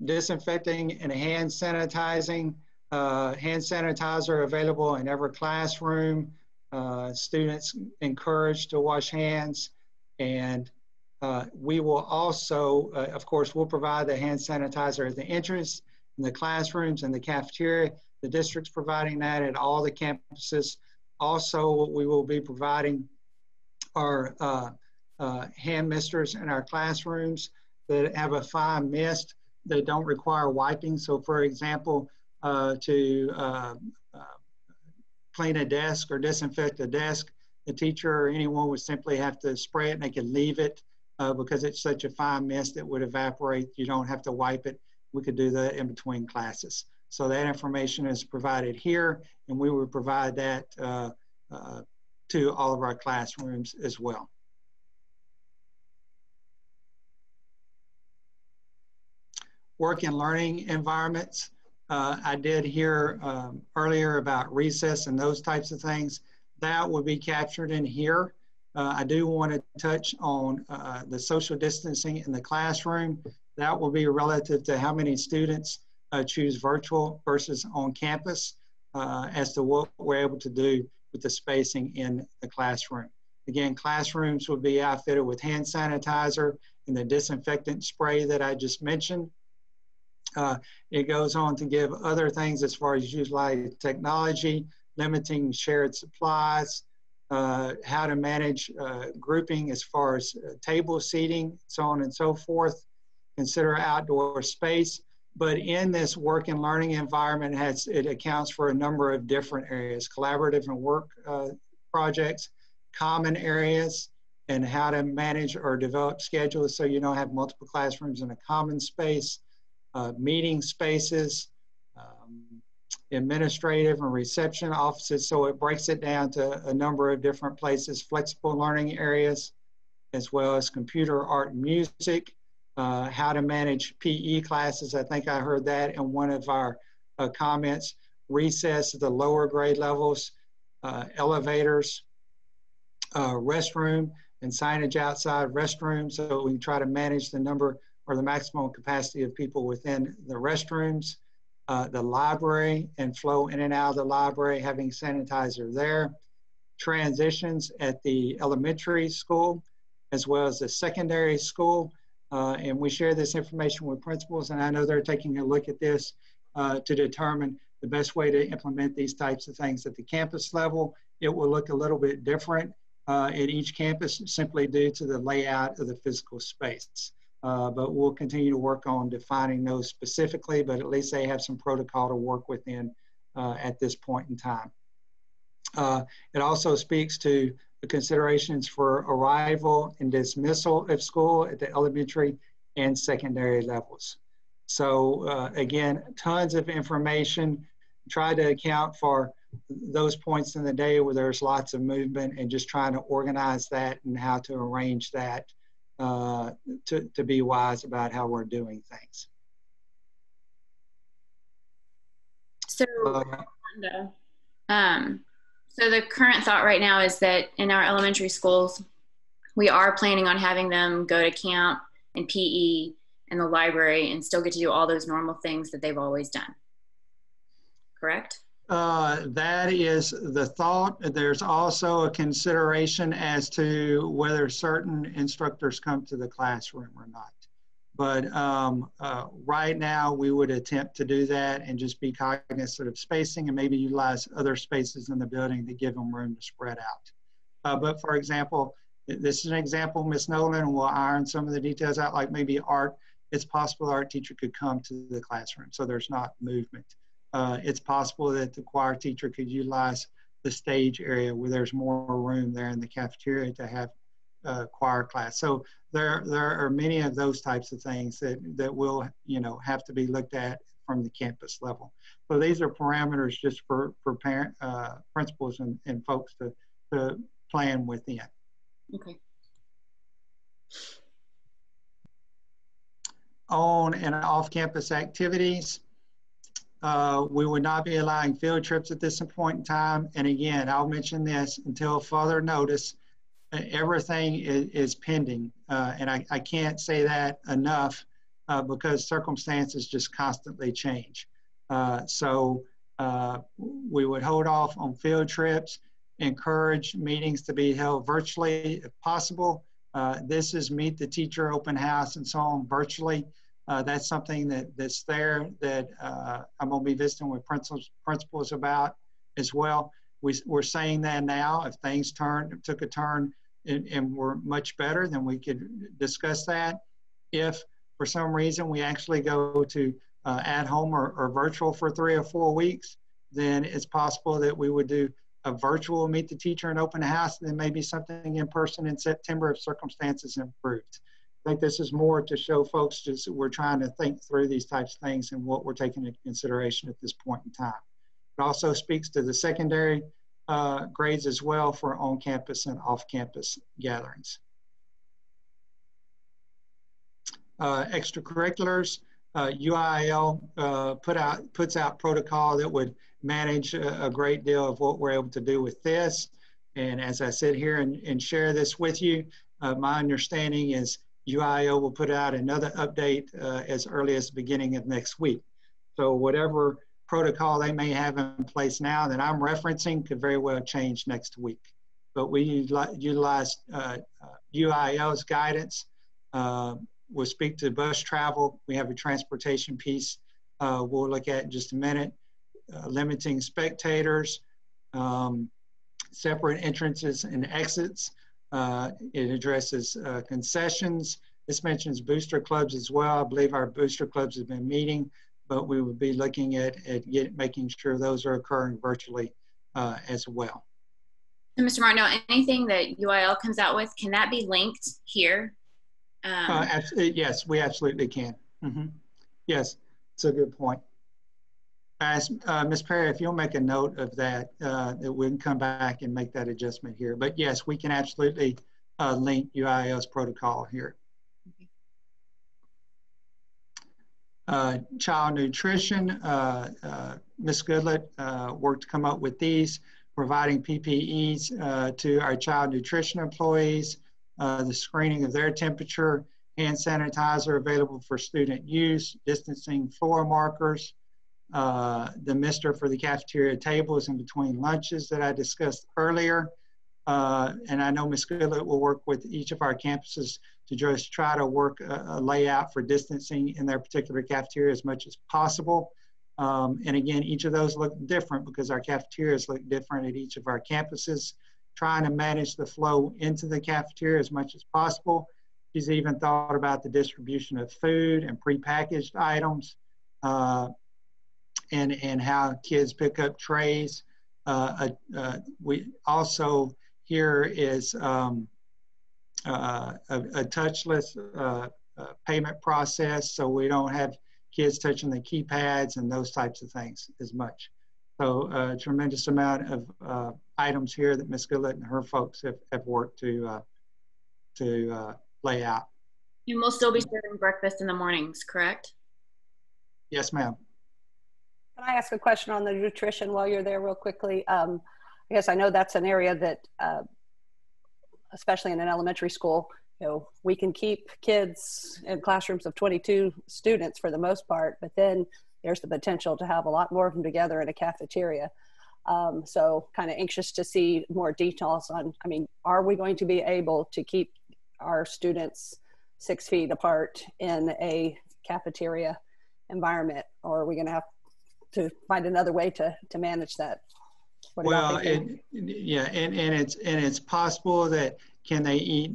Disinfecting and hand sanitizing. Hand sanitizer available in every classroom. Students encouraged to wash hands, and we will also, of course, we'll provide the hand sanitizer at the entrance, in the classrooms, and the cafeteria. The district's providing that at all the campuses. Also, what we will be providing are hand misters in our classrooms that have a fine mist. They don't require wiping. So, for example, to clean a desk or disinfect a desk, the teacher or anyone would simply have to spray it, and they can leave it because it's such a fine mist that would evaporate. You don't have to wipe it. We could do that in between classes. So that information is provided here, and we would provide that to all of our classrooms as well. Work and learning environments. I did hear earlier about recess and those types of things. That will be captured in here. I do want to touch on the social distancing in the classroom. That will be relative to how many students choose virtual versus on campus as to what we're able to do with the spacing in the classroom. Again, classrooms will be outfitted with hand sanitizer and the disinfectant spray that I just mentioned. It goes on to give other things as far as utilizing technology, limiting shared supplies, how to manage grouping as far as table seating, so on and so forth, consider outdoor space. But in this work and learning environment, it accounts for a number of different areas: collaborative and work projects, common areas, and how to manage or develop schedules so you don't have multiple classrooms in a common space, meeting spaces, administrative and reception offices. So it breaks it down to a number of different places: flexible learning areas, as well as computer, art, and music, how to manage PE classes. I think I heard that in one of our comments. Recess at the lower grade levels, elevators, restroom, and signage outside restrooms, so we can try to manage the number or the maximum capacity of people within the restrooms. The library and flow in and out of the library, having sanitizer there. Transitions at the elementary school, as well as the secondary school. And we share this information with principals, and I know they're taking a look at this to determine the best way to implement these types of things at the campus level. It will look a little bit different at each campus, simply due to the layout of the physical space. But we'll continue to work on defining those specifically, but at least they have some protocol to work within at this point in time. It also speaks to the considerations for arrival and dismissal of school at the elementary and secondary levels. So again, tons of information. Try to account for those points in the day where there's lots of movement, and just trying to organize that and how to arrange that to be wise about how we're doing things. So, so the current thought right now is that in our elementary schools, we are planning on having them go to camp and PE and the library and still get to do all those normal things that they've always done. Correct? That is the thought. There's also a consideration as to whether certain instructors come to the classroom or not. But right now, we would attempt to do that and just be cognizant of spacing, and maybe utilize other spaces in the building to give them room to spread out. But for example, this is an example, Ms. Nolan, and we'll iron some of the details out, like maybe art. It's possible the art teacher could come to the classroom, so there's not movement. It's possible that the choir teacher could utilize the stage area where there's more room there in the cafeteria to have choir class. So there are many of those types of things that will have to be looked at from the campus level. So these are parameters just for parent, principals and folks to plan within. Okay. On and off-campus activities, we would not be allowing field trips at this point in time. And again, I'll mention this until further notice. Everything is pending, and I can't say that enough because circumstances just constantly change. So we would hold off on field trips, encourage meetings to be held virtually if possible. This is Meet the Teacher open house and so on virtually. That's something that's there that I'm going to be visiting with principals about as well. We're saying that now. If things took a turn and were much better, then we could discuss that. If for some reason we actually go to at home or virtual for 3 or 4 weeks, then it's possible that we would do a virtual Meet the Teacher and open house, and then maybe something in person in September if circumstances improved. I think this is more to show folks just we're trying to think through these types of things and what we're taking into consideration at this point in time. It also speaks to the secondary grades as well for on-campus and off-campus gatherings. Extracurriculars, UIL puts out protocol that would manage a great deal of what we're able to do with this. And as I sit here and share this with you, my understanding is UIL will put out another update as early as the beginning of next week. So whatever protocol they may have in place now that I'm referencing could very well change next week. But we utilize UIL's guidance. We'll speak to bus travel. We have a transportation piece we'll look at in just a minute. Limiting spectators, separate entrances and exits. It addresses concessions. This mentions booster clubs as well. I believe our booster clubs have been meeting, but we would be looking at making sure those are occurring virtually as well. So Mr. Martineau, anything that UIL comes out with, can that be linked here? Yes, we absolutely can. Yes, it's a good point. Ms. Perry, if you'll make a note of that, that we can come back and make that adjustment here. But yes, we can absolutely link UIL's protocol here. Child nutrition, Ms. Goodlett worked to come up with these, providing PPEs to our child nutrition employees, the screening of their temperature, hand sanitizer available for student use, distancing floor markers, the mister for the cafeteria tables in between lunches that I discussed earlier. And I know Ms. Goodlett will work with each of our campuses to just try to work a layout for distancing in their particular cafeteria as much as possible. And again, each of those look different because our cafeterias look different at each of our campuses, trying to manage the flow into the cafeteria as much as possible. She's even thought about the distribution of food and prepackaged items and how kids pick up trays. We also, here is a touchless payment process, so we don't have kids touching the keypads and those types of things as much. So a tremendous amount of items here that Ms. Goodlett and her folks have worked to lay out. You will still be serving breakfast in the mornings, correct? Yes, ma'am. Can I ask a question on the nutrition while you're there real quickly? I guess I know that's an area that, especially in an elementary school, you know, we can keep kids in classrooms of 22 students for the most part, but then there's the potential to have a lot more of them together in a cafeteria. So kind of anxious to see more details on, I mean, are we going to be able to keep our students 6 feet apart in a cafeteria environment, or are we going to have to find another way to manage that? Well, yeah, and it's possible that can they eat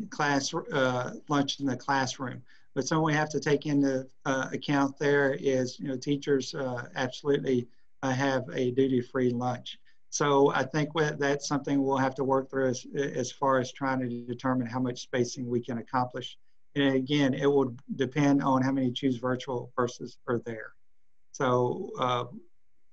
lunch in the classroom? But something we have to take into account there is, you know, teachers absolutely have a duty-free lunch. So I think that's something we'll have to work through as far as trying to determine how much spacing we can accomplish. And again, it will depend on how many choose virtual versus are there. So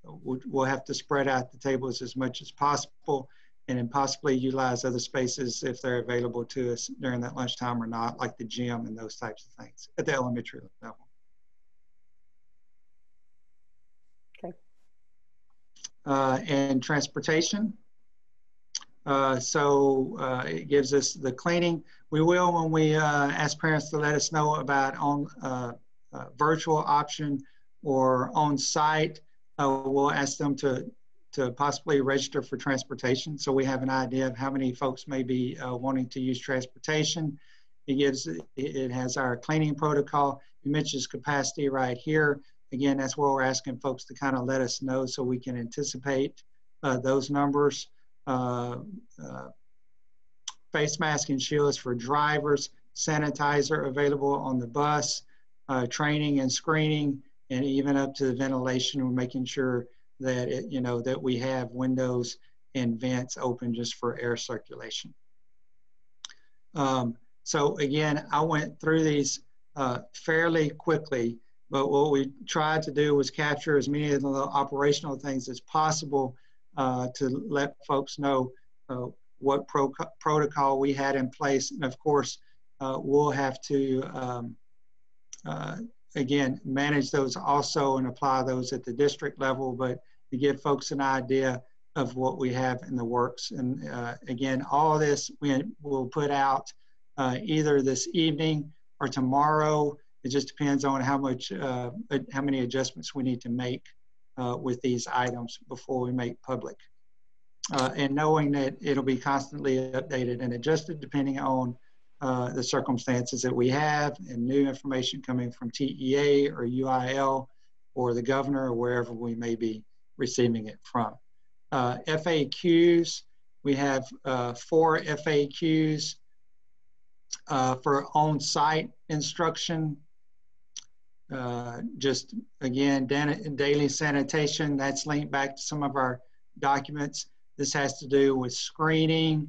we'll have to spread out the tables as much as possible and then possibly utilize other spaces if they're available to us during that lunchtime or not, like the gym and those types of things at the elementary level. Okay. And transportation. It gives us the cleaning. We will, when we ask parents to let us know about on virtual option or on site, we'll ask them to possibly register for transportation, so we have an idea of how many folks may be wanting to use transportation. It has our cleaning protocol. It mentions capacity right here. Again, that's where we're asking folks to kind of let us know so we can anticipate those numbers. Face mask and shields for drivers, sanitizer available on the bus, training and screening, and even up to the ventilation. We're making sure that that we have windows and vents open just for air circulation. So again, I went through these fairly quickly, but what we tried to do was capture as many of the operational things as possible to let folks know what protocol we had in place. And of course, we'll have to again, manage those also and apply those at the district level, but to give folks an idea of what we have in the works. And again, all this we will put out either this evening or tomorrow. It just depends on how many adjustments we need to make with these items before we make public. And knowing that it'll be constantly updated and adjusted depending on the circumstances that we have and new information coming from TEA or UIL or the governor or wherever we may be receiving it from. FAQs, We have 4 FAQs for on-site instruction. Just again, daily sanitation, that's linked back to some of our documents. This has to do with screening,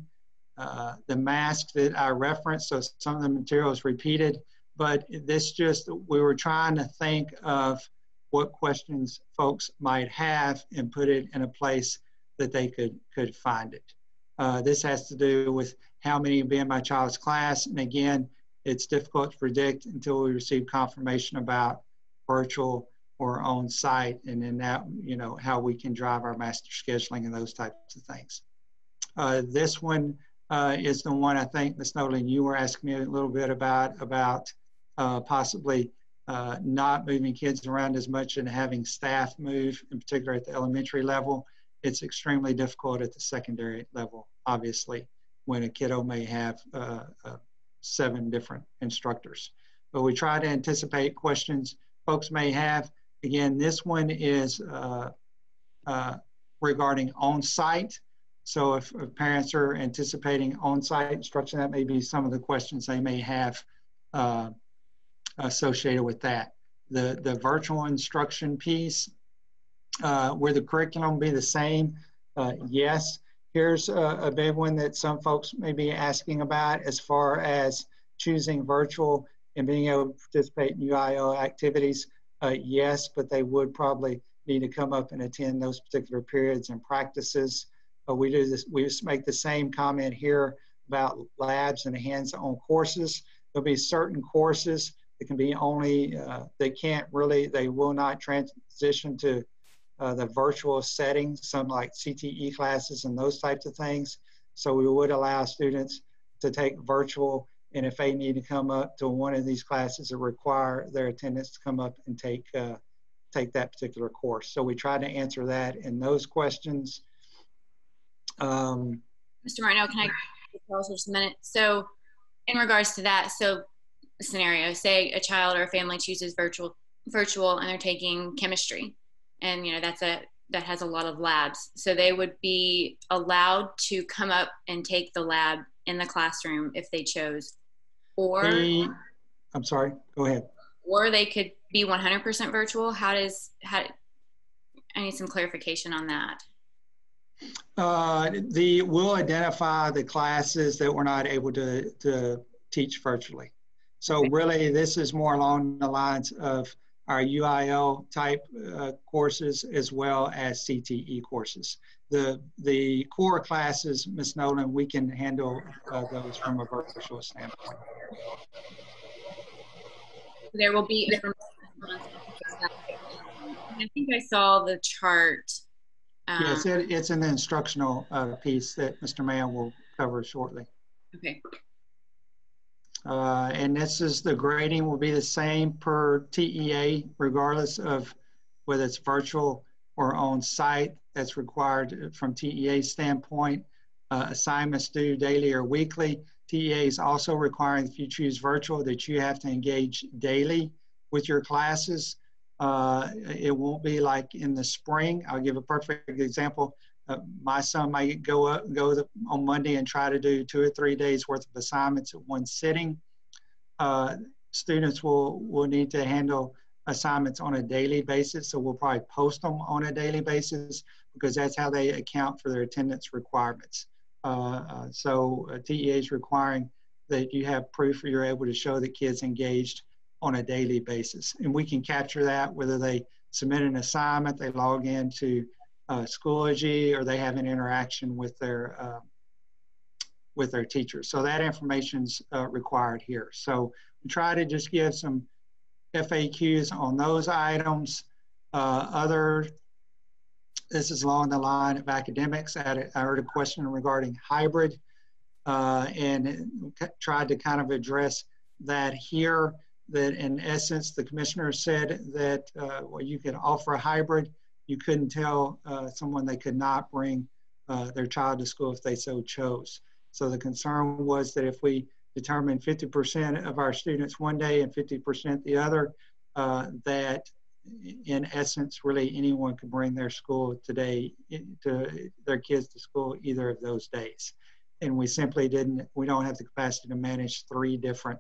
the mask that I referenced, so some of the material is repeated, but this just, we were trying to think of what questions folks might have and put it in a place that they could find it. This has to do with how many will be in my child's class, and again, it's difficult to predict until we receive confirmation about virtual or on-site, and then that, you know, how we can drive our master scheduling and those types of things. This one is the one I think, Ms. Nolan, you were asking me a little bit about possibly not moving kids around as much and having staff move, in particular at the elementary level. It's extremely difficult at the secondary level, obviously, when a kiddo may have 7 different instructors. But we try to anticipate questions folks may have. Again, this one is regarding on-site. So if parents are anticipating on-site instruction, that may be some of the questions they may have associated with that. The virtual instruction piece, will the curriculum be the same? Yes. Here's a big one that some folks may be asking about as far as choosing virtual and being able to participate in UIL activities. Yes, but they would probably need to come up and attend those particular periods and practices. We do this, we just make the same comment here about labs and hands-on courses. There'll be certain courses that can be only, they will not transition to the virtual settings, some like CTE classes and those types of things. So we would allow students to take virtual, and if they need to come up to one of these classes that require their attendance to come up and take that particular course. So we try to answer that in those questions. Mr. Martineau, can I pause for just a minute? So in regards to that, so scenario, say a child or a family chooses virtual and they're taking chemistry, and you know that has a lot of labs, so they would be allowed to come up and take the lab in the classroom if they chose, or I'm sorry, go ahead. Or they could be 100% virtual. How I need some clarification on that. We'll identify the classes that we're not able to teach virtually. So okay. Really, this is more along the lines of our UIL type courses as well as CTE courses. The core classes, Ms. Nolan, we can handle those from a virtual standpoint. There will be, I think I saw the chart. Yes, it's an instructional piece that Mr. Mayo will cover shortly. Okay. And this is the grading will be the same per TEA, regardless of whether it's virtual or on site. That's required from TEA standpoint. Assignments due daily or weekly. TEA is also requiring, if you choose virtual, that you have to engage daily with your classes. It won't be like in the spring. I'll give a perfect example. My son might go on Monday and try to do 2 or 3 days worth of assignments at one sitting. Students will need to handle assignments on a daily basis, so we'll probably post them on a daily basis because that's how they account for their attendance requirements. So TEA is requiring that you have proof or you're able to show that kids engaged on a daily basis. And we can capture that whether they submit an assignment, they log into Schoology, or they have an interaction with their teachers. So that information's required here. So we try to just give some FAQs on those items. This is along the line of academics. I heard a question regarding hybrid and tried to kind of address that here, that in essence, the commissioner said that well, you could offer a hybrid. You couldn't tell someone they could not bring their child to school if they so chose. So the concern was that if we determine 50% of our students one day and 50% the other, that in essence, really anyone could bring their school today, to their kids to school either of those days. And we simply we don't have the capacity to manage 3 different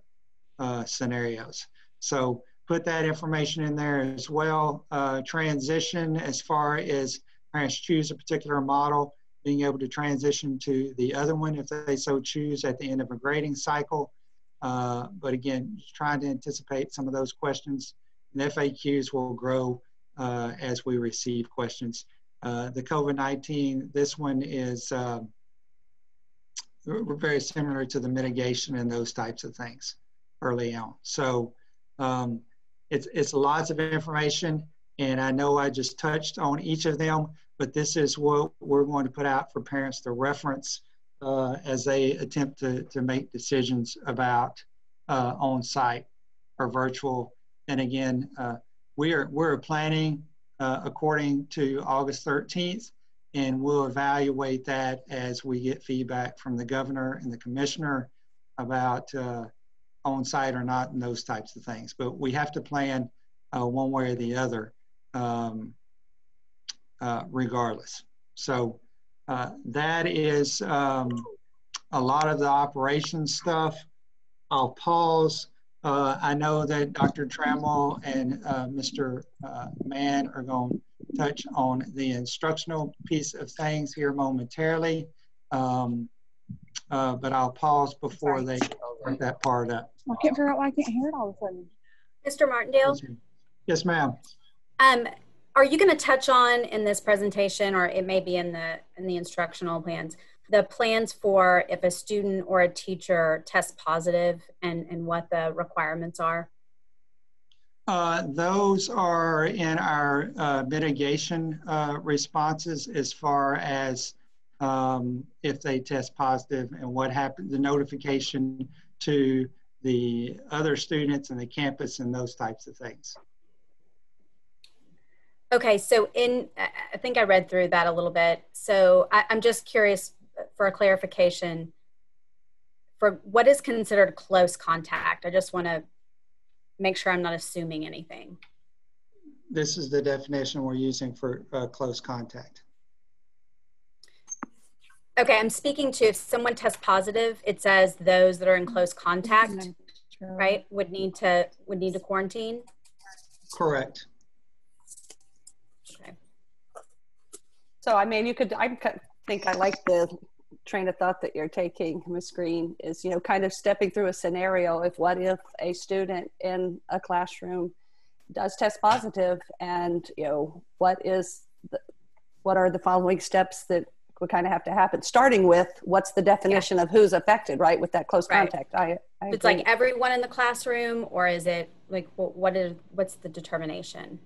scenarios. So put that information in there as well. Transition, as far as parents choose a particular model, being able to transition to the other one if they so choose at the end of a grading cycle. But again, just trying to anticipate some of those questions. And FAQs will grow as we receive questions. The COVID-19, this one is very similar to the mitigation and those types of things early on. So it's lots of information, and I know I just touched on each of them, but this is what we're going to put out for parents to reference as they attempt to make decisions about on-site or virtual. And again, we're planning according to August 13th, and we'll evaluate that as we get feedback from the governor and the commissioner about on-site or not and those types of things. But we have to plan one way or the other regardless. So that is a lot of the operations stuff. I'll pause. I know that Dr. Trammell and Mr. Mann are going to touch on the instructional piece of things here momentarily, but I'll pause before they bring that part up. I can't figure out why I can't hear it all of a sudden. Mr. Martindale? Yes, ma'am. Are you going to touch on in this presentation, or it may be in the instructional plans, the plans for if a student or a teacher tests positive and what the requirements are? Those are in our mitigation responses, as far as if they test positive and what happens, the notification to the other students and the campus and those types of things. Okay, so I think I read through that a little bit. So I'm just curious for a clarification for what is considered close contact. I just want to make sure I'm not assuming anything. This is the definition we're using for close contact. Okay, I'm speaking to if someone tests positive, it says those that are in close contact, right, would need to quarantine. Correct. Okay. So I mean, I think I like the train of thought that you're taking, Ms. Green, is, kind of stepping through a scenario of what if a student in a classroom does test positive, and what are the following steps that would kind of have to happen, starting with what's the definition of who's affected, right, with that close contact. I it's like everyone in the classroom, or is it like what's the determination?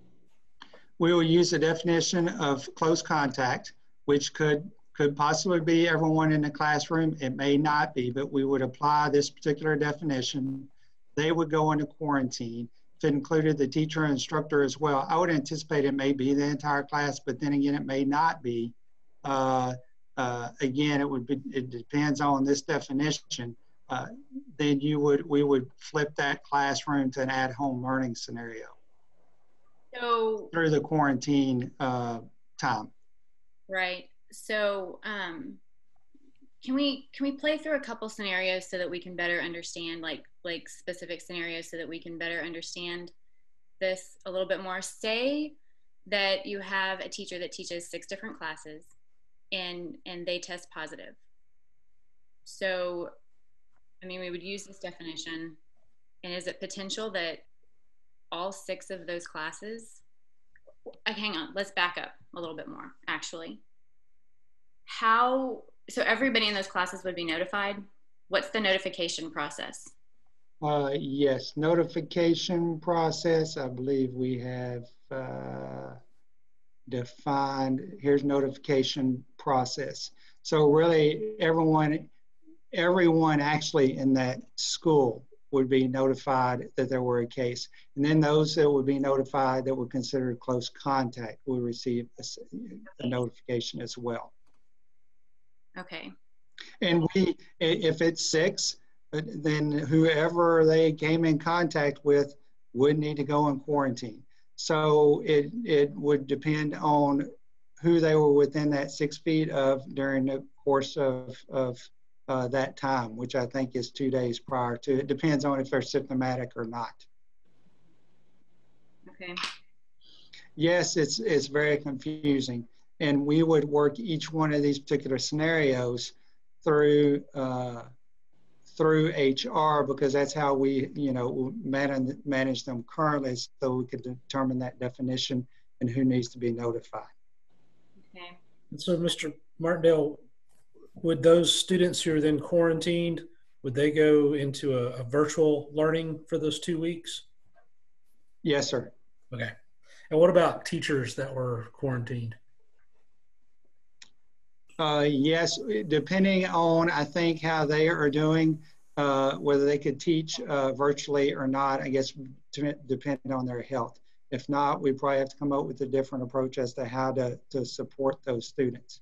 We will use the definition of close contact, which could possibly be everyone in the classroom. It may not be, but we would apply this particular definition. They would go into quarantine. If it included the teacher and instructor as well, I would anticipate it may be the entire class, but then again, it may not be. Again, it depends on this definition. Then we would flip that classroom to an at-home learning scenario. So through the quarantine time. Right. So can we play through a couple scenarios so that we can better understand, like specific scenarios, so that we can better understand this a little bit more? Say that you have a teacher that teaches 6 different classes and they test positive. So, I mean, we would use this definition, and is it potential that all 6 of those classes, hang on, let's back up a little bit more, actually. So everybody in those classes would be notified? What's the notification process? Yes, notification process, I believe we have defined. Here's notification process. So really everyone actually in that school would be notified that there were a case. And then those that would be notified that were considered close contact will receive a notification as well. Okay. And if it's 6, then whoever they came in contact with would need to go in quarantine. So it would depend on who they were within that 6 feet of during the course of that time, which I think is 2 days prior to. It depends on if they're symptomatic or not. Okay. Yes, it's very confusing. And we would work each one of these particular scenarios through HR, because that's how we, manage them currently, so we could determine that definition and who needs to be notified. Okay. And so, Mr. Martindale, would those students who are then quarantined, would they go into a virtual learning for those 2 weeks? Yes, sir. Okay. And what about teachers that were quarantined? Yes, depending on, I think, how they are doing, whether they could teach virtually or not, I guess, depending on their health. If not, we probably have to come up with a different approach as to how to support those students.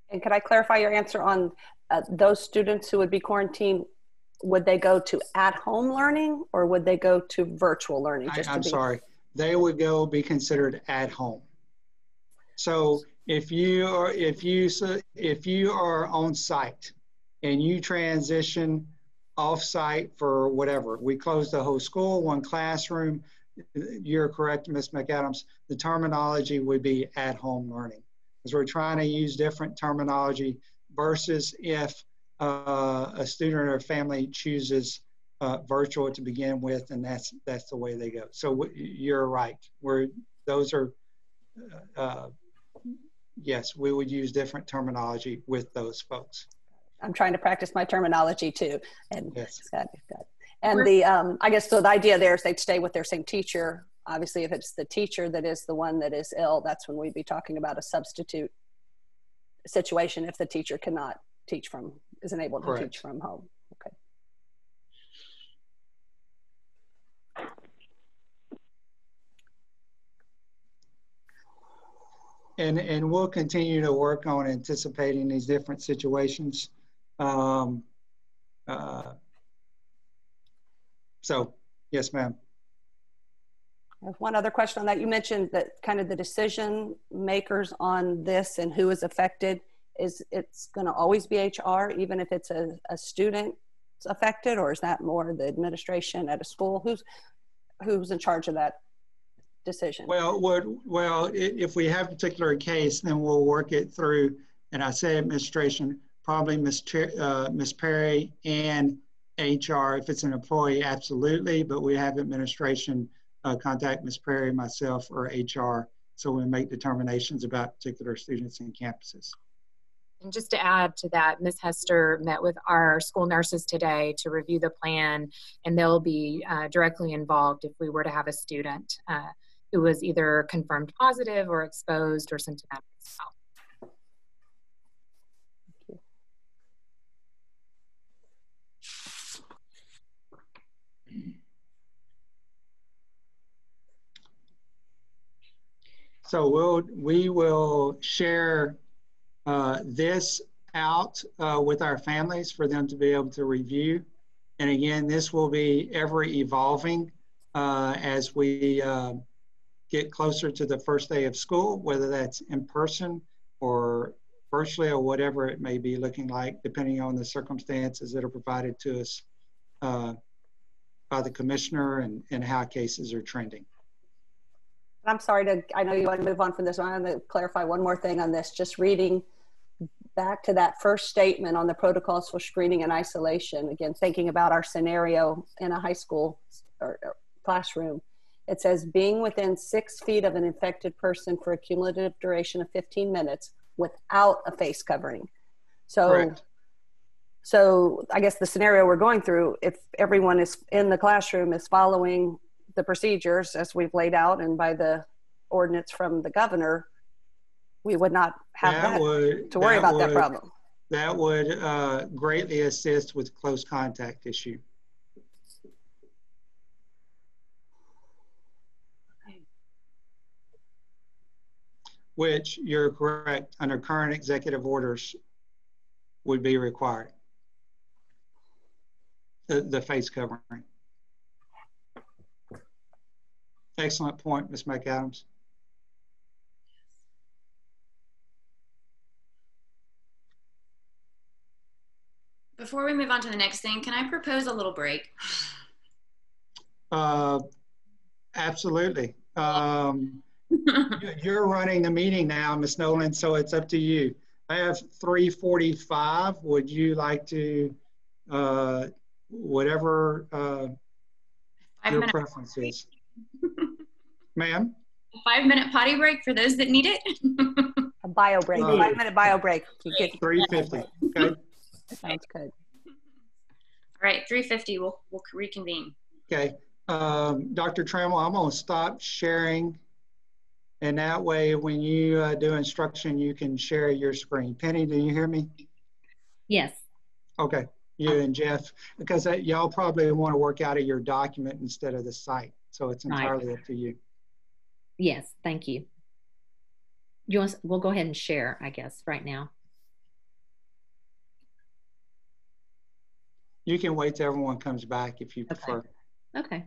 And could I clarify your answer on those students who would be quarantined? Would they go to at-home learning or would they go to virtual learning? I'm sorry, they would be considered at home. So if you are on site and you transition off site for whatever, we closed the whole school, one classroom, you're correct, Ms. McAdams, the terminology would be at home learning, because we're trying to use different terminology versus if a student or a family chooses virtual to begin with, and that's the way they go. So you're right. Yes, we would use different terminology with those folks. I'm trying to practice my terminology too. And yes. Good. And the I guess so the idea there is they'd stay with their same teacher. Obviously, if it's the teacher that is the one that is ill, that's when we'd be talking about a substitute situation if the teacher cannot isn't able to Correct. teach from home. Okay. And we'll continue to work on anticipating these different situations. So, yes, ma'am. I have one other question on that. You mentioned that kind of the decision makers on this and who is affected, it's going to always be HR, even if it's a student affected, or is that more the administration at a school? Who's in charge of that decision? Well, if we have a particular case, then we'll work it through, and I say administration, probably Ms. Perry and HR. If it's an employee, absolutely, but we have administration contact Ms. Perry, myself, or HR, so we make determinations about particular students and campuses. And just to add to that, Ms. Hester met with our school nurses today to review the plan, and they'll be directly involved if we were to have a student who was either confirmed positive or exposed or symptomatic as well. So we will share this out with our families for them to be able to review. And again, this will be ever evolving as we get closer to the first day of school, whether that's in person or virtually or whatever it may be looking like, depending on the circumstances that are provided to us by the commissioner and how cases are trending. I'm sorry I know you want to move on from this. I want to clarify one more thing on this. Just reading back to that first statement on the protocols for screening and isolation, again, thinking about our scenario in a high school or classroom, it says being within 6 feet of an infected person for a cumulative duration of 15 minutes without a face covering. Correct. So I guess the scenario we're going through, if everyone is in the classroom is following the procedures as we've laid out and by the ordinance from the governor, we would not have to worry about that problem. That would greatly assist with close contact issue. Which you're correct, under current executive orders would be required. The face covering. Excellent point, Ms. McAdams. Before we move on to the next thing, can I propose a little break? Absolutely. You're running the meeting now, Ms. Nolan, so it's up to you. I have 3:45. Would you like to, whatever your preference is? Ma'am? A 5-minute potty break for those that need it. A bio break, 5-minute bio break. You get 3:50. Okay. Sounds good. All right, 3:50. We'll reconvene. Okay. Dr. Trammell, I'm going to stop sharing. And that way, when you do instruction, you can share your screen. Penny, do you hear me? Yes. Okay. You and Jeff, because y'all probably want to work out of your document instead of the site. So it's entirely up to you. Yes, thank you. We'll go ahead and share, I guess, right now. You can wait till everyone comes back if you prefer. Okay.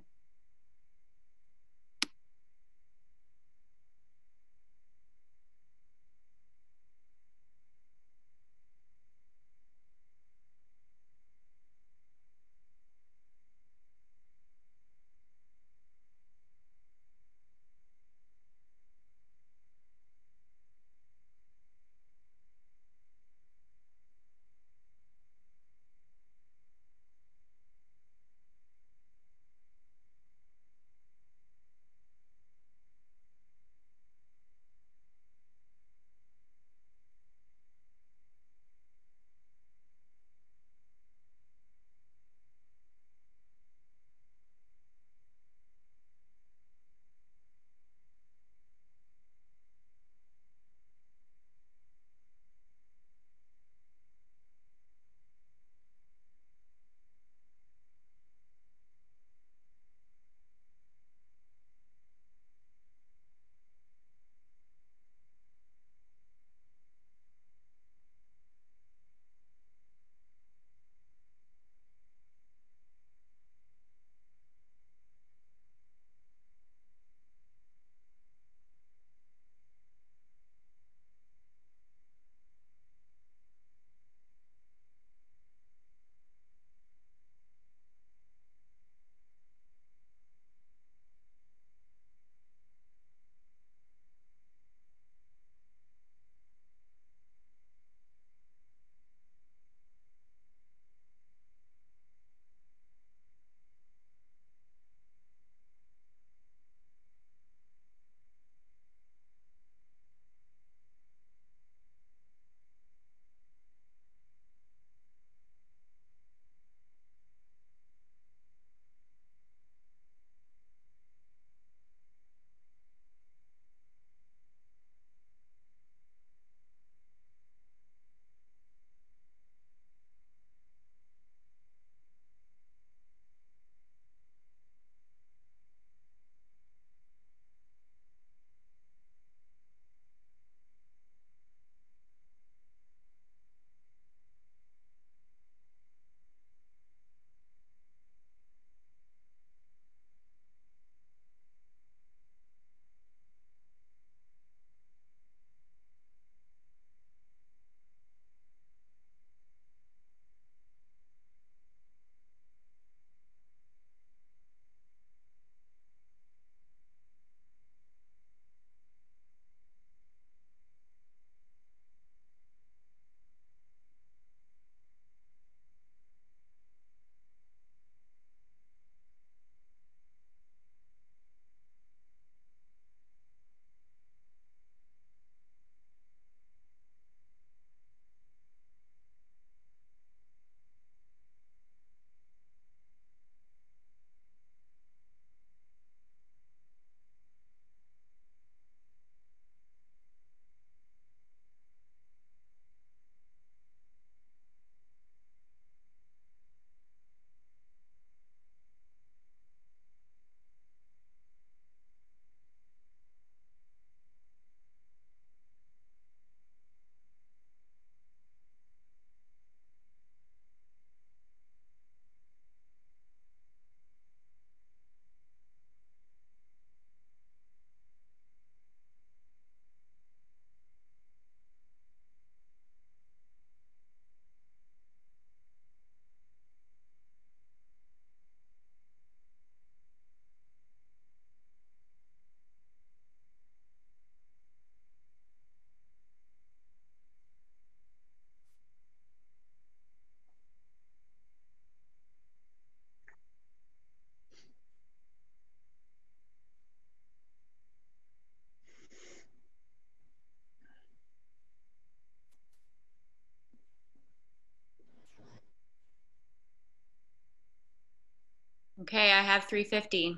Okay, I have 350.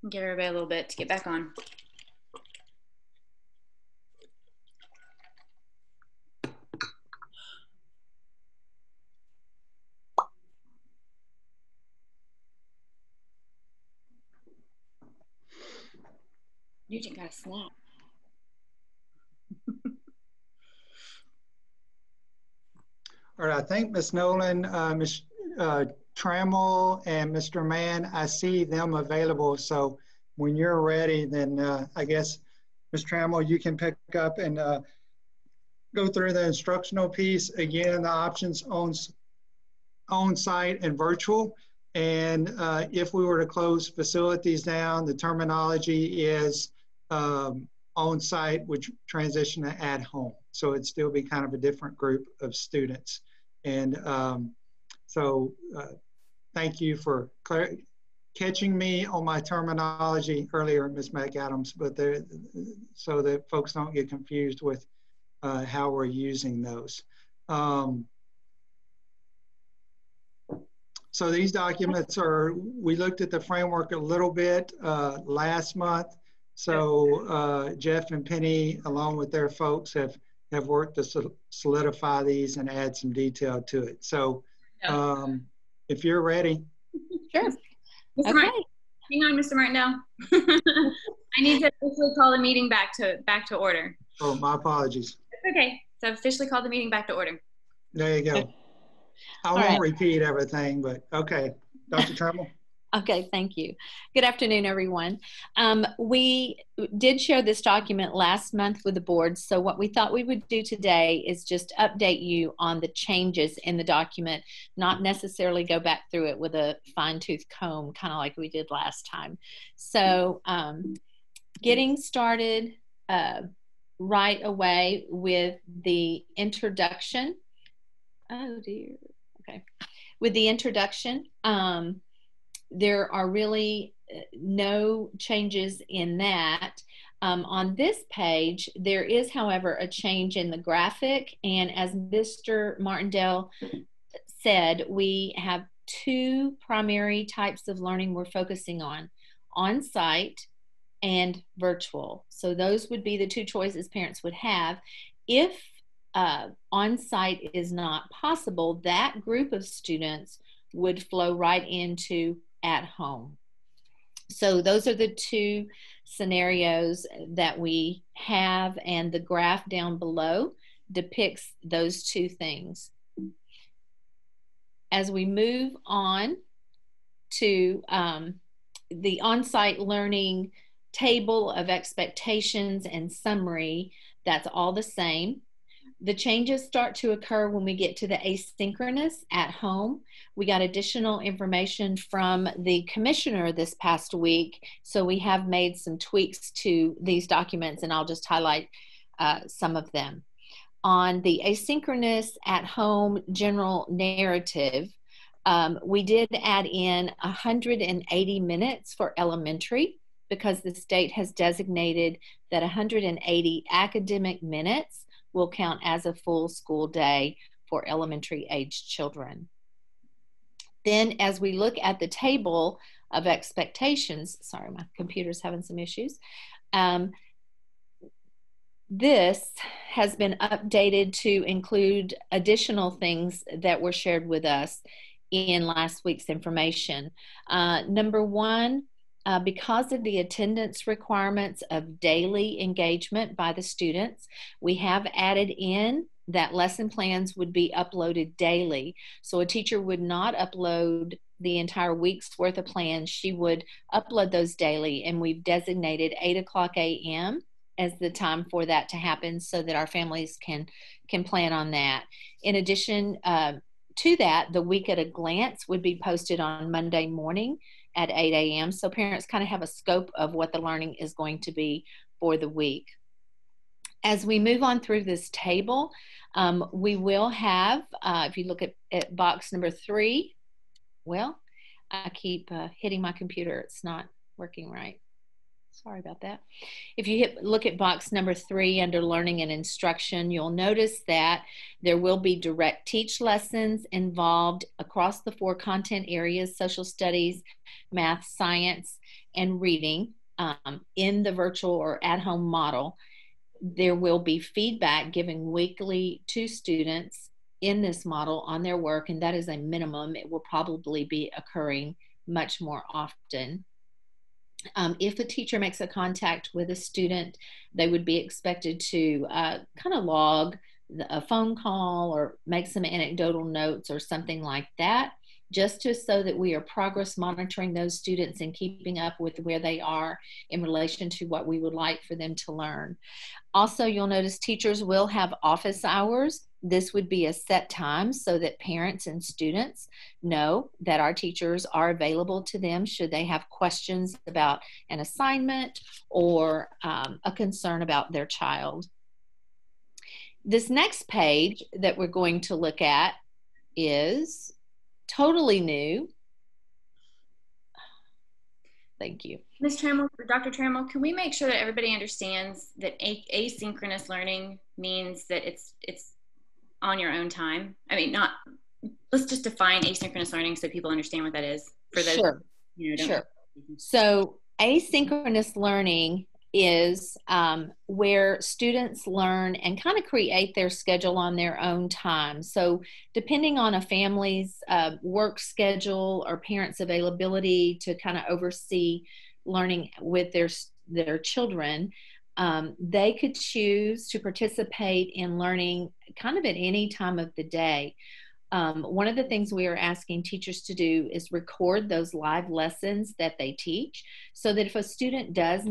Give everybody a little bit to get back on. Nugent got a snack. All right, I think Ms. Nolan, Ms. Trammell, and Mr. Mann, I see them available. So when you're ready, then I guess, Ms. Trammell, you can pick up and go through the instructional piece. Again, the options on-site and virtual. And if we were to close facilities down, the terminology is on-site, which transition to at home. So it'd still be kind of a different group of students. And thank you for catching me on my terminology earlier, Ms. McAdams, but so that folks don't get confused with how we're using those. So these documents we looked at the framework a little bit last month. So Jeff and Penny, along with their folks, have worked to solidify these and add some detail to it. So if you're ready. Sure. Mr. Martin, hang on, Mr. Martindale. I need to officially call the meeting back to order. Oh, my apologies. It's okay. So I've officially called the meeting back to order. There you go. I won't repeat everything, but okay. Dr. Trammell. Okay, thank you. Good afternoon, everyone. We did share this document last month with the board, so what we thought we would do today is just update you on the changes in the document, not necessarily go back through it with a fine-tooth comb, kind of like we did last time. So getting started right away with the introduction. Oh dear, okay. With the introduction, there are really no changes in that. On this page, there is, however, a change in the graphic. And as Mr. Martindale said, we have two primary types of learning we're focusing on-site and virtual. So those would be the two choices parents would have. If on-site is not possible, that group of students would flow right into at home. So those are the two scenarios that we have, and the graph down below depicts those two things. As we move on to the on-site learning table of expectations and summary, that's all the same. The changes start to occur when we get to the asynchronous at home. We got additional information from the commissioner this past week, so we have made some tweaks to these documents, and I'll just highlight some of them. On the asynchronous at home general narrative, we did add in 180 minutes for elementary, because the state has designated that 180 academic minutes will count as a full school day for elementary age children. Then as we look at the table of expectations, sorry, my computer's having some issues. This has been updated to include additional things that were shared with us in last week's information. Number one, because of the attendance requirements of daily engagement by the students, we have added in that lesson plans would be uploaded daily. So a teacher would not upload the entire week's worth of plans. She would upload those daily, and we've designated 8:00 a.m. as the time for that to happen, so that our families can plan on that. In addition to that, the week at a glance would be posted on Monday morning at 8 a.m. So parents kind of have a scope of what the learning is going to be for the week. As we move on through this table, we will have, if you look at box number 3, well, I keep hitting my computer. It's not working right. Sorry about that. If you look at box number 3 under learning and instruction, you'll notice that there will be direct teach lessons involved across the 4 content areas: social studies, math, science, and reading in the virtual or at-home model. There will be feedback given weekly to students in this model on their work, and that is a minimum. It will probably be occurring much more often. If a teacher makes a contact with a student, they would be expected to kind of log a phone call or make some anecdotal notes or something like that, just so that we are progress monitoring those students and keeping up with where they are in relation to what we would like for them to learn. Also, you'll notice teachers will have office hours. This would be a set time so that parents and students know that our teachers are available to them should they have questions about an assignment or a concern about their child. This next page that we're going to look at is totally new. Thank you. Ms. Trammell, Dr. Trammell, can we make sure that everybody understands that asynchronous learning means that it's on your own time? I mean, not, let's just define asynchronous learning so people understand what that is. For those, sure. Sure. So asynchronous learning is where students learn and kind of create their schedule on their own time. So depending on a family's work schedule or parents' availability to kind of oversee learning with their children, they could choose to participate in learning kind of at any time of the day. One of the things we are asking teachers to do is record those live lessons that they teach, so that if a student does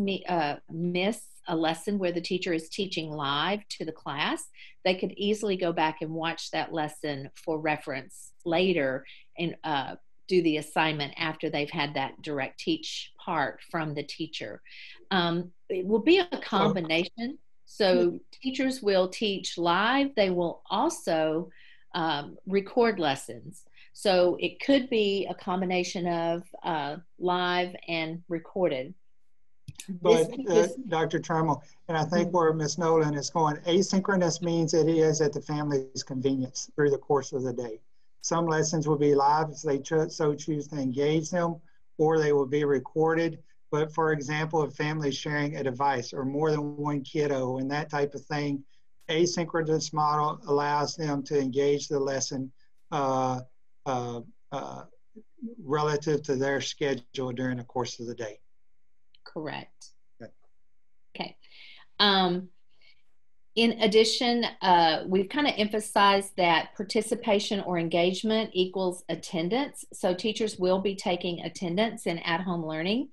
miss a lesson where the teacher is teaching live to the class, they could easily go back and watch that lesson for reference later and do the assignment after they've had that direct teach part from the teacher. It will be a combination. So teachers will teach live. They will also record lessons. So it could be a combination of live and recorded. But Dr. Trammell, and I think where Ms. Nolan is going, asynchronous means it is at the family's convenience through the course of the day. Some lessons will be live if they so choose to engage them, or they will be recorded. But for example, if families sharing a device or more than one kiddo and that type of thing, asynchronous model allows them to engage the lesson relative to their schedule during the course of the day. Correct. Okay. In addition, we've kind of emphasized that participation or engagement equals attendance. So teachers will be taking attendance in at-home learning,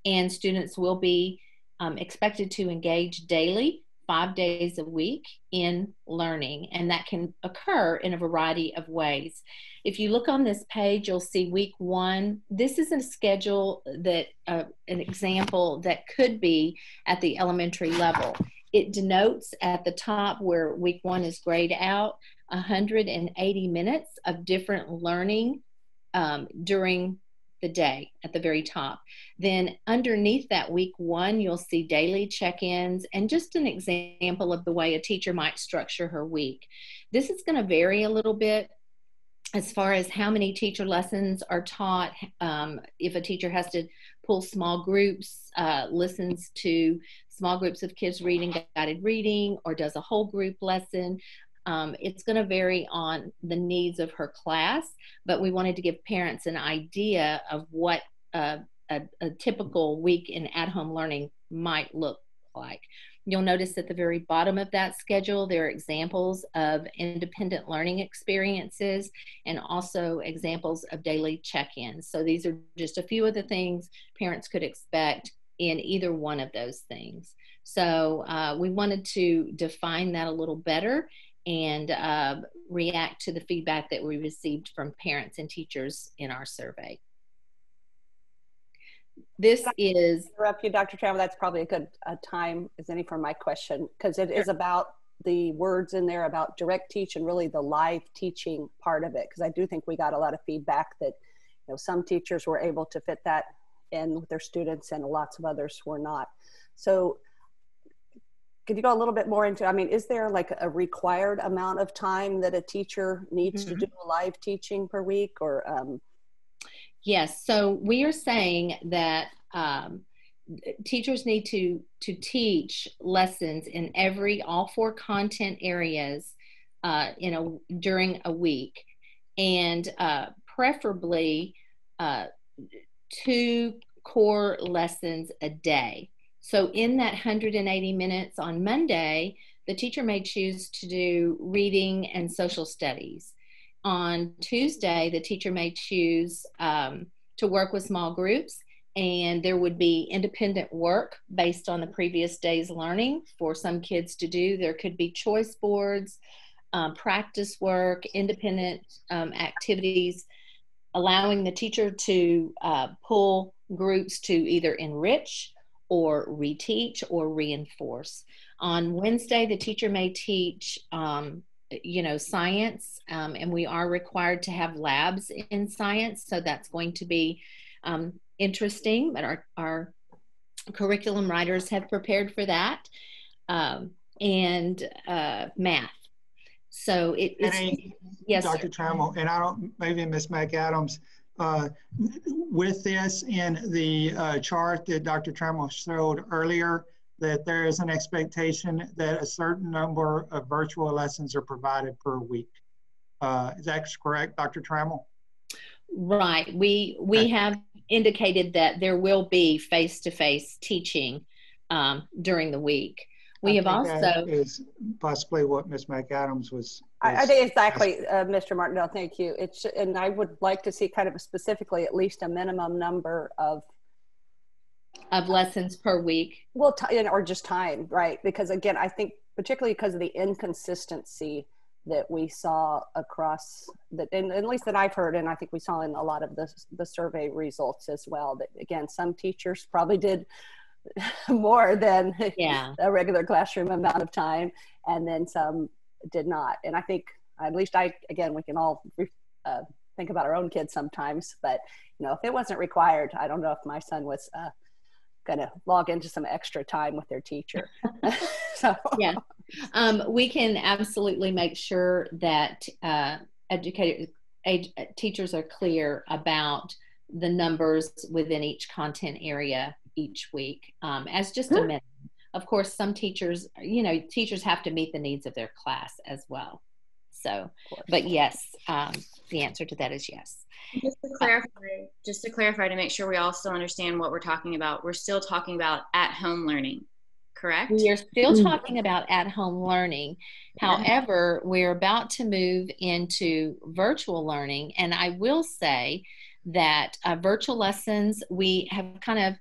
and students will be expected to engage daily, 5 days a week in learning, and that can occur in a variety of ways. If you look on this page, you'll see week 1. This is a schedule that, an example that could be at the elementary level. It denotes at the top where week 1 is grayed out, 180 minutes of different learning during the day at the very top. Then underneath that week 1, you'll see daily check-ins and just an example of the way a teacher might structure her week. This is going to vary a little bit as far as how many teacher lessons are taught. If a teacher has to pull small groups, listens to small groups of kids reading guided reading, or does a whole group lesson. It's going to vary on the needs of her class, but we wanted to give parents an idea of what a typical week in at-home learning might look like. You'll notice at the very bottom of that schedule, there are examples of independent learning experiences and also examples of daily check-ins. So these are just a few of the things parents could expect in either one of those things. So we wanted to define that a little better and react to the feedback that we received from parents and teachers in our survey. This is— interrupt you, Dr. Trammell. That's probably a good time as any for my question, because it is about the words in there about direct teach and really the live teaching part of it. Because I do think we got a lot of feedback that some teachers were able to fit that in with their students, and lots of others were not. So could you go a little bit more into, I mean, is there like a required amount of time that a teacher needs to do live teaching per week, or? Yes, so we are saying that teachers need to teach lessons in all 4 content areas during a week, and preferably 2 core lessons a day. So in that 180 minutes on Monday, the teacher may choose to do reading and social studies. On Tuesday, the teacher may choose to work with small groups, and there would be independent work based on the previous day's learning for some kids to do. There could be choice boards, practice work, independent activities, allowing the teacher to pull groups to either enrich or reteach or reinforce. On Wednesday, the teacher may teach science, and we are required to have labs in science, so that's going to be interesting, but our curriculum writers have prepared for that, and math. So yes, Dr. Trammell, and I don't, maybe Ms. McAdams, with this in the chart that Dr. Trammell showed earlier, that there is an expectation that a certain number of virtual lessons are provided per week. Is that correct, Dr. Trammell? Right. We have indicated that there will be face-to-face teaching during the week. We have also, that is possibly what Ms. McAdams was. I think exactly, Mr. Martindale, thank you. And I would like to see kind of specifically at least a minimum number of lessons per week. Well, or just time, right? Because again, I think particularly because of the inconsistency that we saw across that, and at least that I've heard, and I think we saw in a lot of the survey results as well, that again, some teachers probably did more than a regular classroom amount of time, and then some did not. And I think, at least again, we can all think about our own kids sometimes, but if it wasn't required, I don't know if my son was going to log into some extra time with their teacher. So yeah, we can absolutely make sure that teachers are clear about the numbers within each content area each week, as just a minimum. Of course, some teachers, teachers have to meet the needs of their class as well. So, but yes, the answer to that is yes. Just to clarify, to make sure we all still understand what we're talking about, we're still talking about at-home learning, correct? We are still talking about at-home learning. However, we're about to move into virtual learning, and I will say that virtual lessons, we have kind of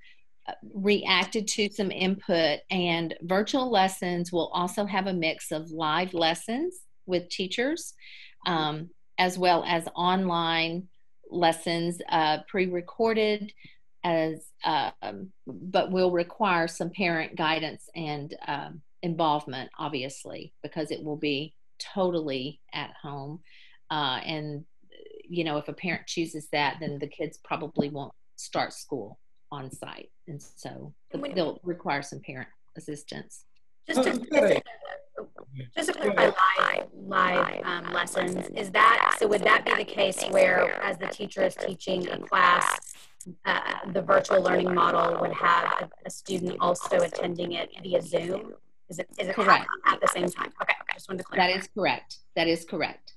reacted to some input, and virtual lessons will also have a mix of live lessons with teachers, as well as online lessons, pre-recorded, but will require some parent guidance and involvement, obviously, because it will be totally at home. And if a parent chooses that, then the kids probably won't start school on site, and so they'll require some parent assistance. Just to clarify, live lessons, is that, so would that be the case where, as the teacher is teaching a class, the virtual learning model would have a student also attending it via Zoom? Is it correct at the same time? Okay, just wanted to clarify. That is correct. That is correct.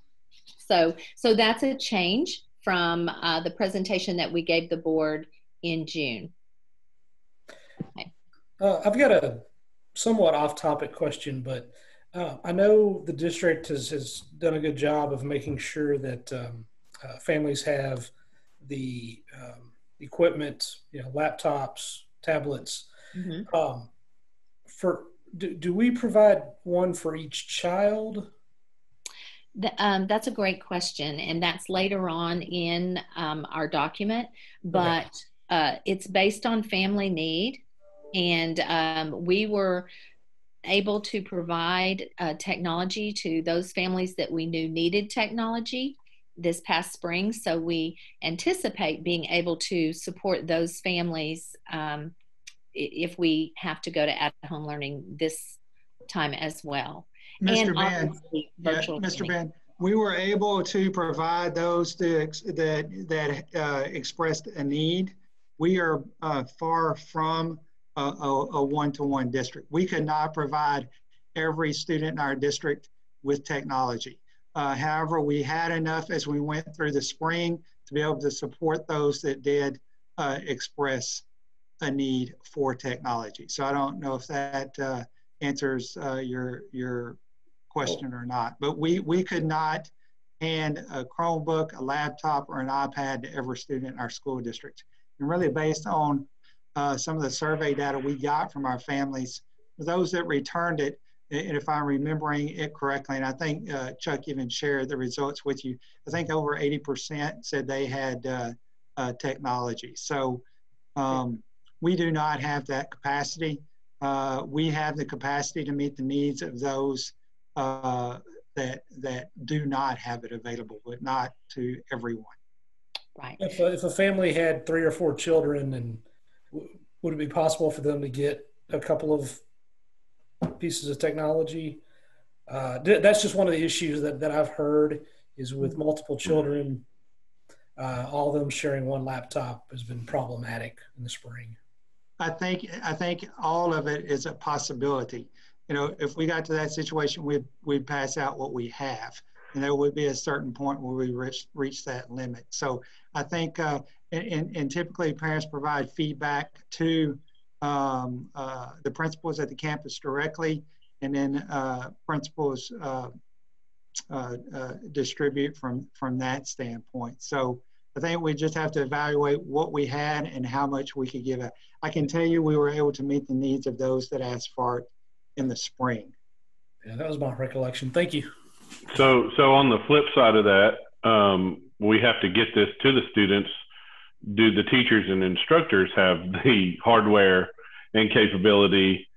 So that's a change from the presentation that we gave the board in June. Okay. I've got a somewhat off-topic question, but I know the district has done a good job of making sure that families have the equipment, laptops, tablets. Mm-hmm. Do we provide one for each child? That's a great question, and that's later on in our document, but it's based on family need, and we were able to provide technology to those families that we knew needed technology, this past spring. So we anticipate being able to support those families if we have to go to at-home learning this time as well. Mr. Ben, Mr. Ben, we were able to provide those that expressed a need. We are far from a one-to-one district. We could not provide every student in our district with technology. However, we had enough as we went through the spring to be able to support those that did express a need for technology. So I don't know if that answers your question or not, but we could not hand a Chromebook, a laptop, or an iPad to every student in our school district. And really based on some of the survey data we got from our families, those that returned it, and if I'm remembering it correctly, and I think Chuck even shared the results with you, I think over 80% said they had technology. So we do not have that capacity. We have the capacity to meet the needs of those that do not have it available, but not to everyone. Right. If a family had 3 or 4 children, and would it be possible for them to get a couple of pieces of technology? That's just one of the issues that I've heard is with multiple children, all of them sharing one laptop has been problematic in the spring. I think all of it is a possibility. You know, if we got to that situation, we'd pass out what we have, and there would be a certain point where we reach that limit. So I think, and typically parents provide feedback to the principals at the campus directly, and then principals distribute from that standpoint. So I think we just have to evaluate what we had and how much we could give out. I can tell you we were able to meet the needs of those that asked for it in the spring. Yeah, that was my recollection. Thank you. So on the flip side of that, we have to get this to the students. Do the teachers and instructors have the hardware and capability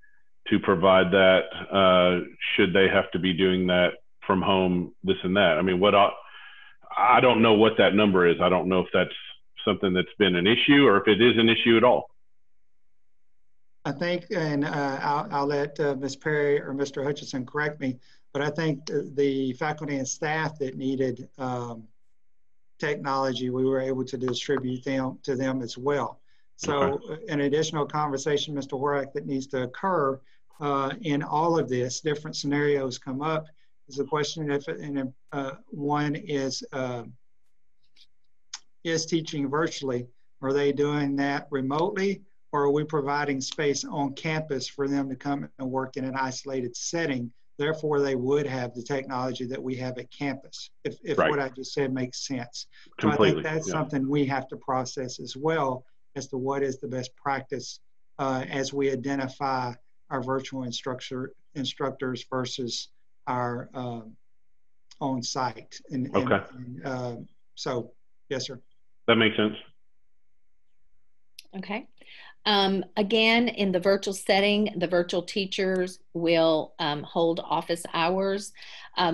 to provide that? Should they have to be doing that from home, this and that? I mean, I don't know what that number is. I don't know if that's something that's been an issue or if it is an issue at all. I think, and I'll let Ms. Perry or Mr. Hutchinson correct me, but I think the faculty and staff that needed technology, we were able to distribute to them as well. So an additional conversation, Mr. Warwick, that needs to occur in all of this, different scenarios come up, is the question if one is teaching virtually. Are they doing that remotely, or are we providing space on campus for them to come and work in an isolated setting? Therefore, they would have the technology that we have at campus, if right. What I just said makes sense. Completely. So I think that's something we have to process as well as to what is the best practice as we identify our virtual instructors versus our on-site. So, yes, sir. That makes sense. Okay. Again, in the virtual setting, the virtual teachers will hold office hours.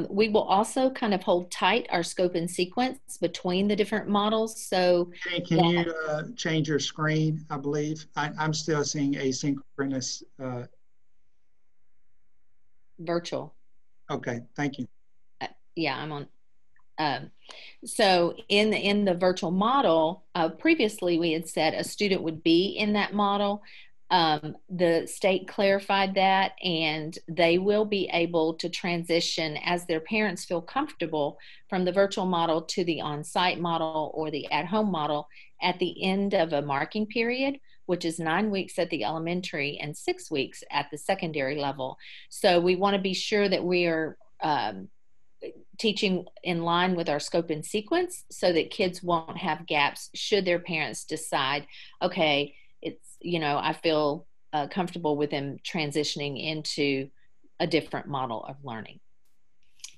We will also kind of hold tight our scope and sequence between the different models. So can you change your screen, I believe? I'm still seeing asynchronous. Virtual. Okay, thank you. Yeah, I'm on. So in the virtual model, previously we had said a student would be in that model. The state clarified that, and they will be able to transition as their parents feel comfortable from the virtual model to the on-site model or the at-home model at the end of a marking period, which is 9 weeks at the elementary and 6 weeks at the secondary level. So we want to be sure that we are teaching in line with our scope and sequence so that kids won't have gaps should their parents decide, okay, it's, you know, I feel comfortable with them transitioning into a different model of learning.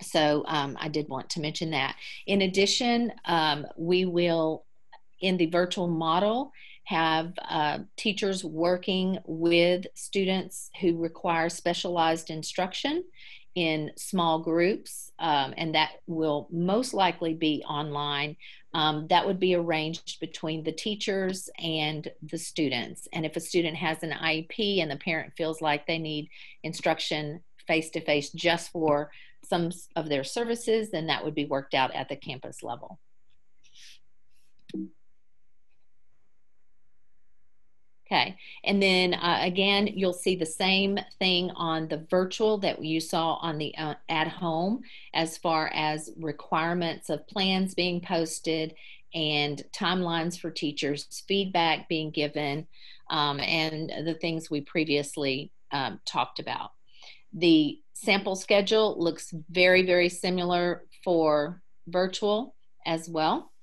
So I did want to mention that. In addition, we will, in the virtual model, have teachers working with students who require specialized instruction in small groups, and that will most likely be online. That would be arranged between the teachers and the students. And if a student has an IEP and the parent feels like they need instruction face-to-face just for some of their services, then that would be worked out at the campus level. Okay, and then again, you'll see the same thing on the virtual that you saw on the at home, as far as requirements of plans being posted and timelines for teachers, feedback being given, and the things we previously talked about. The sample schedule looks very, very similar for virtual as well.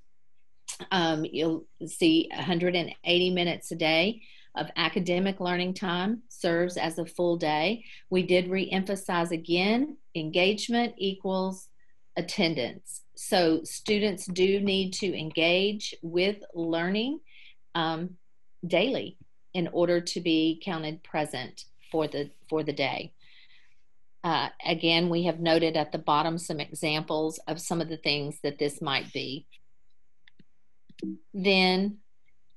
You'll see 180 minutes a day of academic learning time serves as a full day. We did re-emphasize again, engagement equals attendance. So students do need to engage with learning daily in order to be counted present for the day. Again, we have noted at the bottom some examples of some of the things that this might be. Then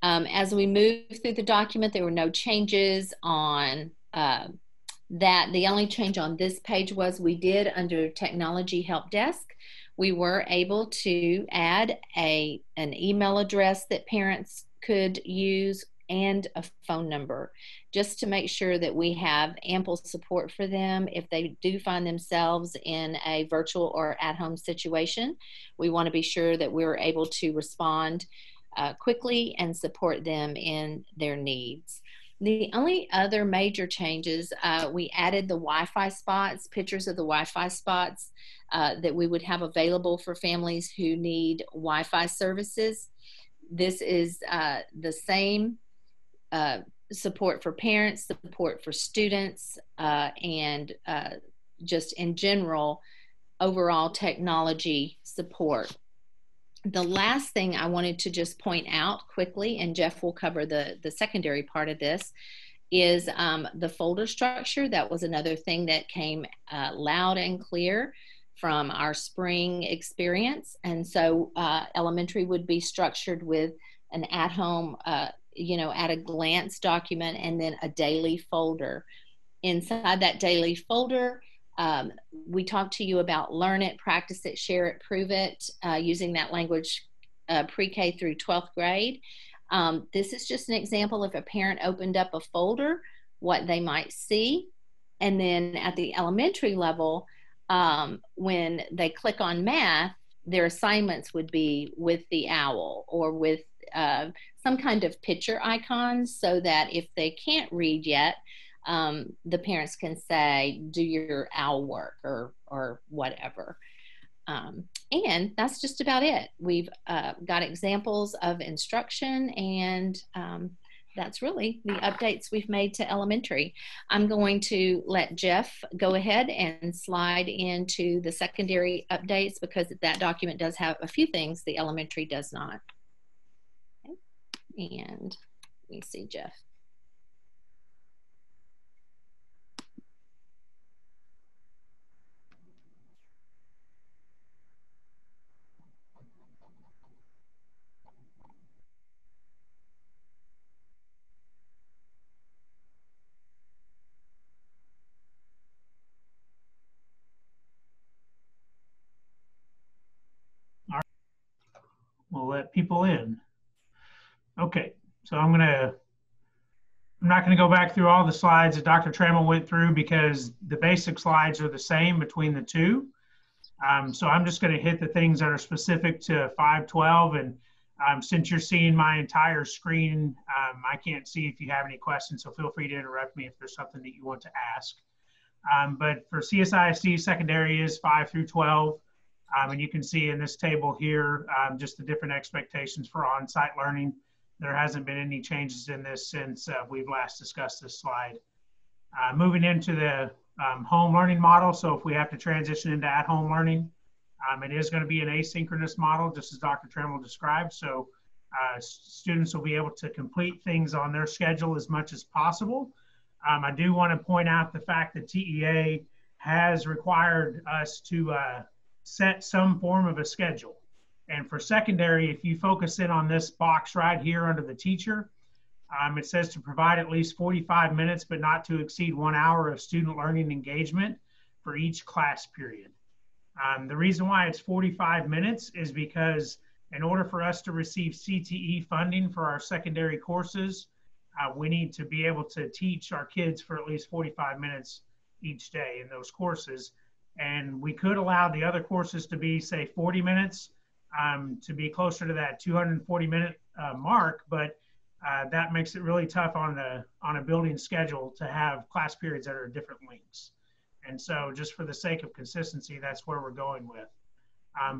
as we move through the document, there were no changes on that. The only change on this page was we did, under Technology Help Desk, we were able to add an email address that parents could use and a phone number, just to make sure that we have ample support for them if they do find themselves in a virtual or at-home situation. We want to be sure that we're able to respond quickly and support them in their needs. The only other major changes, we added the Wi-Fi spots, pictures of the Wi-Fi spots that we would have available for families who need Wi-Fi services. This is the same support for parents, support for students, and just in general, overall technology support. The last thing I wanted to just point out quickly, and Jeff will cover the secondary part of this, is the folder structure. That was another thing that came loud and clear from our spring experience. And so elementary would be structured with an at-home, at a glance document, and then a daily folder. Inside that daily folder, we talked to you about learn it, practice it, share it, prove it, using that language pre-K through 12th grade. This is just an example if a parent opened up a folder, what they might see. And then at the elementary level, when they click on math, their assignments would be with the owl or with some kind of picture icons, so that if they can't read yet, the parents can say, do your owl work or whatever. And that's just about it. We've got examples of instruction, and that's really the updates we've made to elementary. I'm going to let Jeff go ahead and slide into the secondary updates, because that document does have a few things the elementary does not. Okay. And let me see, Jeff. We'll let people in. Okay, so I'm not gonna go back through all the slides that Dr. Trammell went through, because the basic slides are the same between the two. So I'm just gonna hit the things that are specific to 512, and since you're seeing my entire screen, I can't see if you have any questions, so feel free to interrupt me if there's something that you want to ask. But for CSISD, secondary is 5 through 12. And you can see in this table here, just the different expectations for on-site learning. There hasn't been any changes in this since we've last discussed this slide. Moving into the home learning model. So if we have to transition into at-home learning, it is going to be an asynchronous model, just as Dr. Trammell described. So students will be able to complete things on their schedule as much as possible. I do want to point out the fact that TEA has required us to set some form of a schedule. And for secondary, if you focus in on this box right here under the teacher, it says to provide at least 45 minutes, but not to exceed 1 hour of student learning engagement for each class period. The reason why it's 45 minutes is because in order for us to receive CTE funding for our secondary courses, we need to be able to teach our kids for at least 45 minutes each day in those courses. And we could allow the other courses to be, say, 40 minutes to be closer to that 240-minute mark, but that makes it really tough on a building schedule to have class periods that are different lengths. And so just for the sake of consistency, that's where we're going with.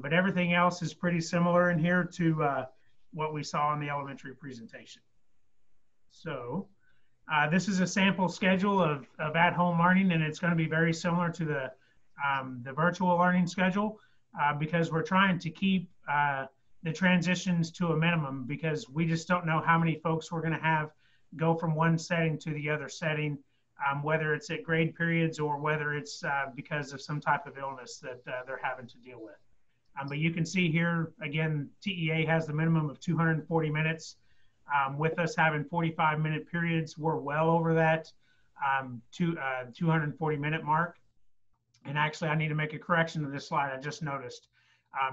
But everything else is pretty similar in here to what we saw in the elementary presentation. So this is a sample schedule of at-home learning, and it's going to be very similar to the virtual learning schedule because we're trying to keep the transitions to a minimum because we just don't know how many folks we're going to have go from one setting to the other setting, whether it's at grade periods or whether it's because of some type of illness that they're having to deal with. But you can see here, again, TEA has the minimum of 240 minutes. With us having 45-minute periods, we're well over that 240-minute mark. And actually, I need to make a correction to this slide I just noticed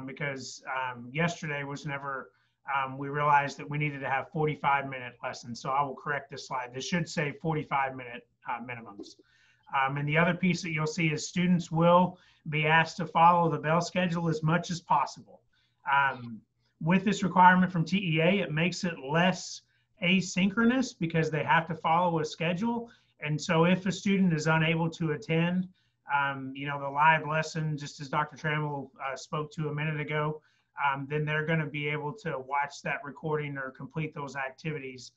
because yesterday was never, we realized that we needed to have 45-minute lessons. So I will correct this slide. This should say 45-minute minimums. And the other piece that you'll see is students will be asked to follow the bell schedule as much as possible. With this requirement from TEA, it makes it less asynchronous because they have to follow a schedule. And so if a student is unable to attend, you know, the live lesson, just as Dr. Trammell spoke to a minute ago, then they're going to be able to watch that recording or complete those activities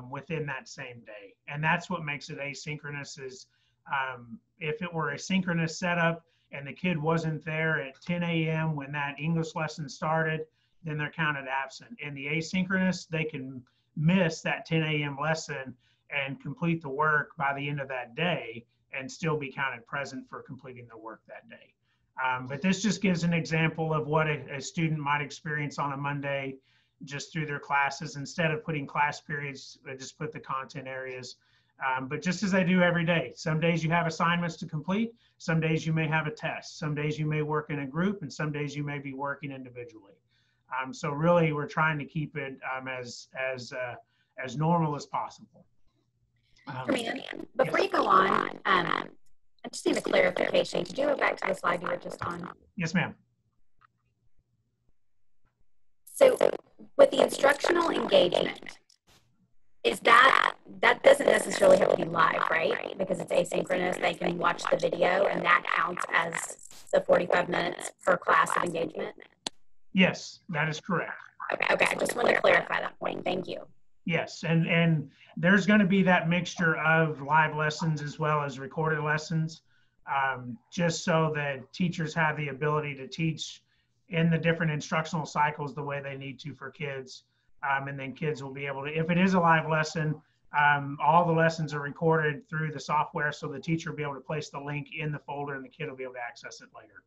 within that same day. And that's what makes it asynchronous is if it were a synchronous setup and the kid wasn't there at 10 a.m. when that English lesson started, then they're counted absent. In the asynchronous, they can miss that 10 a.m. lesson and complete the work by the end of that day and still be counted present for completing the work that day. But this just gives an example of what a student might experience on a Monday just through their classes. Instead of putting class periods, they just put the content areas. But just as they do every day, some days you have assignments to complete, some days you may have a test, some days you may work in a group, and some days you may be working individually. So really, we're trying to keep it as normal as possible. Before you go on, I just need a clarification. Could you go back to the slide you were just on? Yes, ma'am. So with the instructional engagement, is that doesn't necessarily have to be live, right? Because it's asynchronous, they can watch the video and that counts as the 45 minutes per class of engagement? Yes, that is correct. Okay, I just wanted to clarify that point. Thank you. Yes, and there's going to be that mixture of live lessons as well as recorded lessons, just so that teachers have the ability to teach in the different instructional cycles the way they need to for kids. And then kids will be able to, if it is a live lesson, all the lessons are recorded through the software, so the teacher will be able to place the link in the folder and the kid will be able to access it later.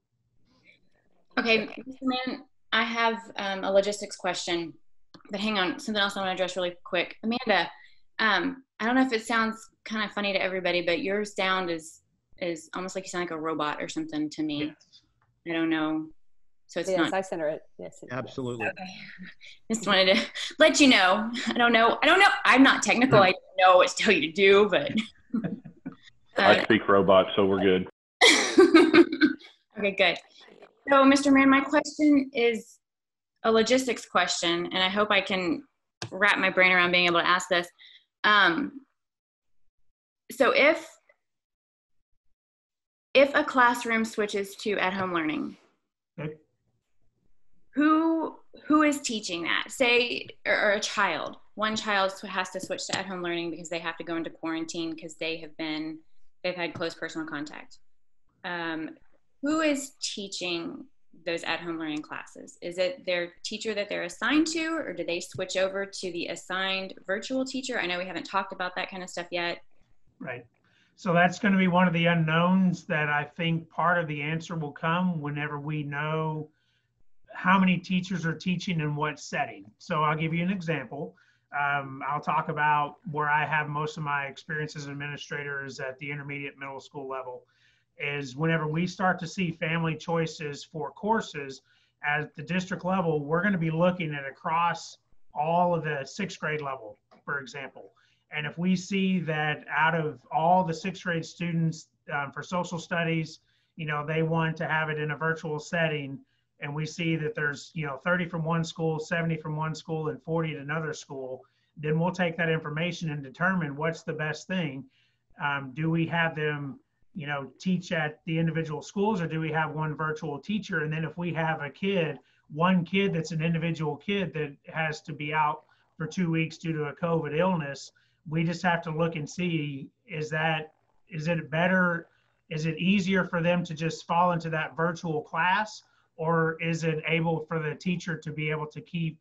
Okay, Mr. Mann, I have a logistics question, but hang on, something else I want to address really quick. Amanda, I don't know if it sounds kind of funny to everybody, but your sound is almost like you sound like a robot or something to me. Yes. I don't know. So it's not. I center it. Yes. Absolutely. Okay. Just wanted to let you know. I don't know. I'm not technical. I don't know what to tell you to do, but. I speak robot, so we're good. Okay, good. So, Mr. Mann, my question is a logistics question, and I hope I can wrap my brain around being able to ask this. So if a classroom switches to at-home learning, okay, who is teaching that? Say, or a child. One child has to switch to at-home learning because they have to go into quarantine because they've had close personal contact. Who is teaching those at-home learning classes? Is it their teacher that they're assigned to, or do they switch over to the assigned virtual teacher? I know we haven't talked about that kind of stuff yet. Right. So that's going to be one of the unknowns that I think part of the answer will come whenever we know how many teachers are teaching in what setting. So I'll give you an example. I'll talk about where I have most of my experience as an administrator is at the intermediate middle school level, is whenever we start to see family choices for courses at the district level, we're going to be looking at across all of the sixth grade level, for example. And if we see that out of all the sixth grade students for social studies, you know, they want to have it in a virtual setting, and we see that there's, you know, 30 from one school, 70 from one school, and 40 at another school, then we'll take that information and determine what's the best thing. Do we have them, you know, teach at the individual schools, or do we have one virtual teacher? And then if we have a kid, one kid that's an individual kid that has to be out for 2 weeks due to a COVID illness, we just have to look and see, is it better? Is it easier for them to just fall into that virtual class? Or is it able for the teacher to be able to keep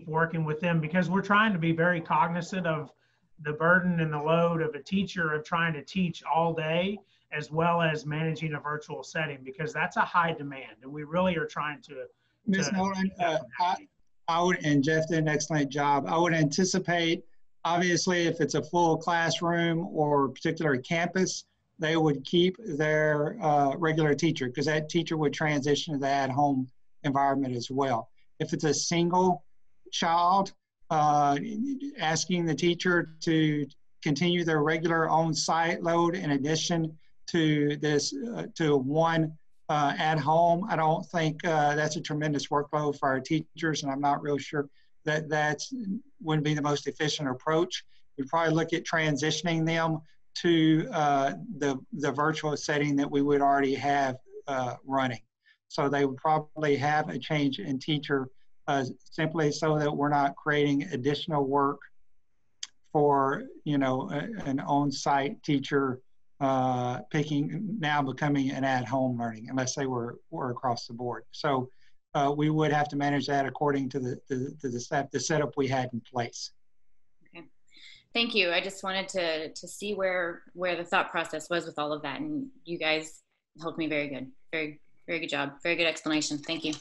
working with them? Because we're trying to be very cognizant of the burden and the load of a teacher of trying to teach all day, as well as managing a virtual setting, because that's a high demand. And we really are trying to. Ms. Nolan, I would, and Jeff did an excellent job. I would anticipate, obviously, if it's a full classroom or particular campus, they would keep their regular teacher, because that teacher would transition to the at-home environment as well. If it's a single child, asking the teacher to continue their regular on-site load in addition to this, to one at home, I don't think that's a tremendous workload for our teachers, and I'm not real sure that wouldn't be the most efficient approach. We'd probably look at transitioning them to the virtual setting that we would already have running. So they would probably have a change in teacher simply so that we're not creating additional work for, you know, an on-site teacher becoming an at-home learning, unless they were across the board. So we would have to manage that according to the setup we had in place. Thank you. I just wanted to see where the thought process was with all of that, and you guys helped me very good. Very good job. Very good explanation. Thank you.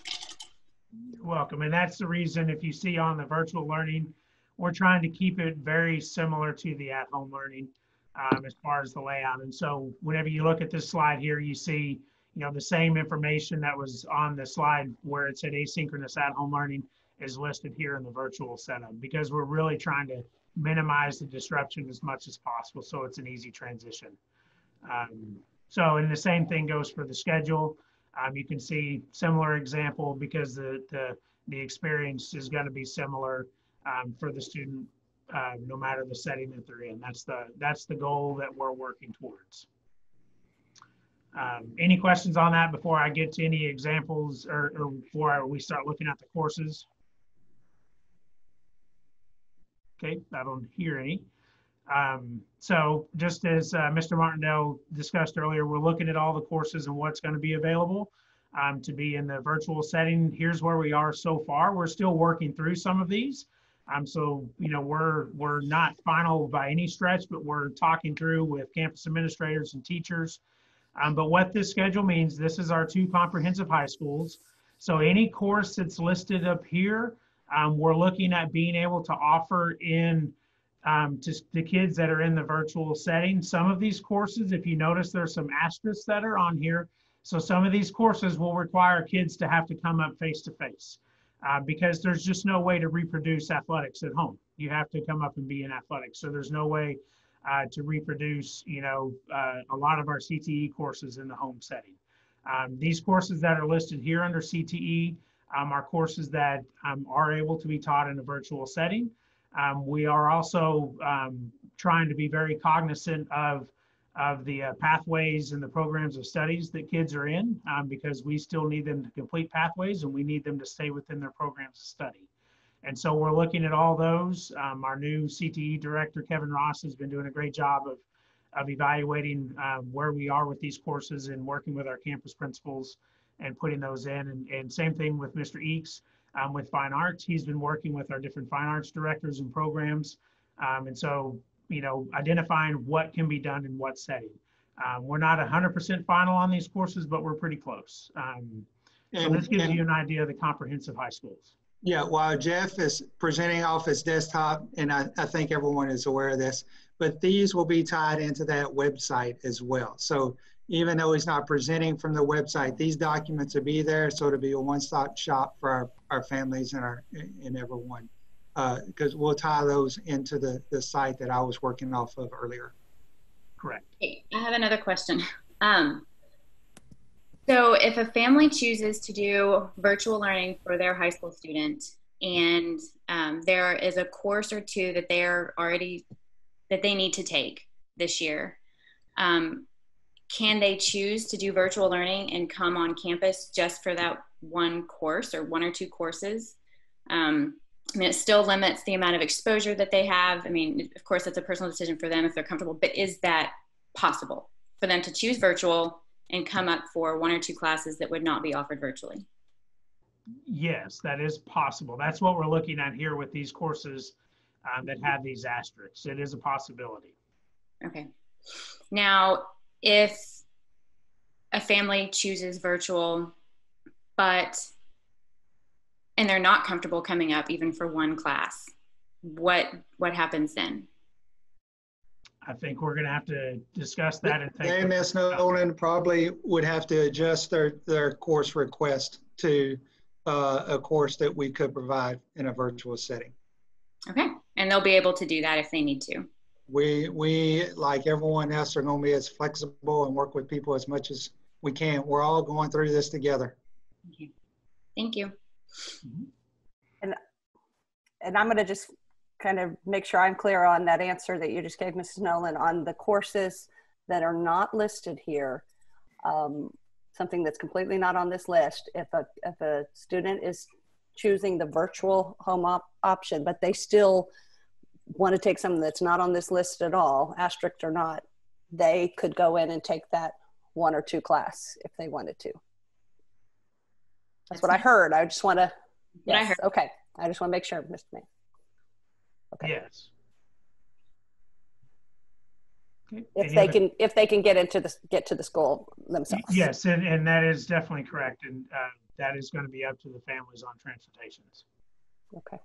You're welcome. And that's the reason, if you see on the virtual learning, we're trying to keep it very similar to the at-home learning as far as the layout. And so whenever you look at this slide here, you see, you know, the same information that was on the slide where it said asynchronous at-home learning is listed here in the virtual setup, because we're really trying to minimize the disruption as much as possible, so it's an easy transition. So, and the same thing goes for the schedule. You can see similar example, because the experience is going to be similar for the student, no matter the setting that they're in. That's the goal that we're working towards. Any questions on that before I get to any examples, or before we start looking at the courses? Okay, I don't hear any. So just as Mr. Martindale discussed earlier, we're looking at all the courses and what's going to be available to be in the virtual setting. Here's where we are so far. We're still working through some of these. So, you know, we're not final by any stretch, but we're talking through with campus administrators and teachers. But what this schedule means, this is our 2 comprehensive high schools. So any course that's listed up here, we're looking at being able to offer in to the kids that are in the virtual setting. Some of these courses, if you notice, there's some asterisks that are on here. So some of these courses will require kids to have to come up face-to-face because there's just no way to reproduce athletics at home. You have to come up and be in athletics. So there's no way to reproduce, you know, a lot of our CTE courses in the home setting. These courses that are listed here under CTE are courses that are able to be taught in a virtual setting. We are also trying to be very cognizant of the pathways and the programs of studies that kids are in, because we still need them to complete pathways and we need them to stay within their programs of study. And so we're looking at all those. Our new CTE director, Kevin Ross, has been doing a great job of evaluating where we are with these courses and working with our campus principals and putting those in. And same thing with Mr. Eakes with fine arts. He's been working with our different fine arts directors and programs. And so you know, identifying what can be done in what setting. We're not 100% final on these courses, but we're pretty close. So this gives you an idea of the comprehensive high schools. Yeah, while Jeff is presenting off his desktop, and I think everyone is aware of this, but these will be tied into that website as well. So even though he's not presenting from the website, these documents will be there. So it'll be a one-stop shop for our families and everyone, because we'll tie those into the site that I was working off of earlier. Correct. I have another question. So if a family chooses to do virtual learning for their high school student, and there is a course or two that they need to take this year, can they choose to do virtual learning and come on campus just for that one course or one or two courses? I mean, it still limits the amount of exposure that they have. I mean, of course, it's a personal decision for them if they're comfortable, but is that possible for them to choose virtual and come up for one or two classes that would not be offered virtually? Yes, that is possible. That's what we're looking at here with these courses that have these asterisks. It is a possibility. Okay. Now, if a family chooses virtual, and they're not comfortable coming up even for one class, what happens then? I think we're going to have to discuss that. And they, Ms. Nolan, probably would have to adjust their course request to a course that we could provide in a virtual setting. Okay, and they'll be able to do that if they need to. We like everyone else, are going to be as flexible and work with people as much as we can. We're all going through this together. Okay. Thank you. And I'm going to just kind of make sure I'm clear on that answer that you just gave, Mrs. Nolan, on the courses that are not listed here. Something that's completely not on this list. If a student is choosing the virtual home option, but they still want to take something that's not on this list at all, asterisk or not, they could go in and take that one or two class if they wanted to. That's what I heard. I just want to, yes, okay. I just want to make sure, Mr. May. Okay. Yes. Okay. If they can get to the school themselves. Yes, and that is definitely correct, and that is going to be up to the families on transportations. Okay.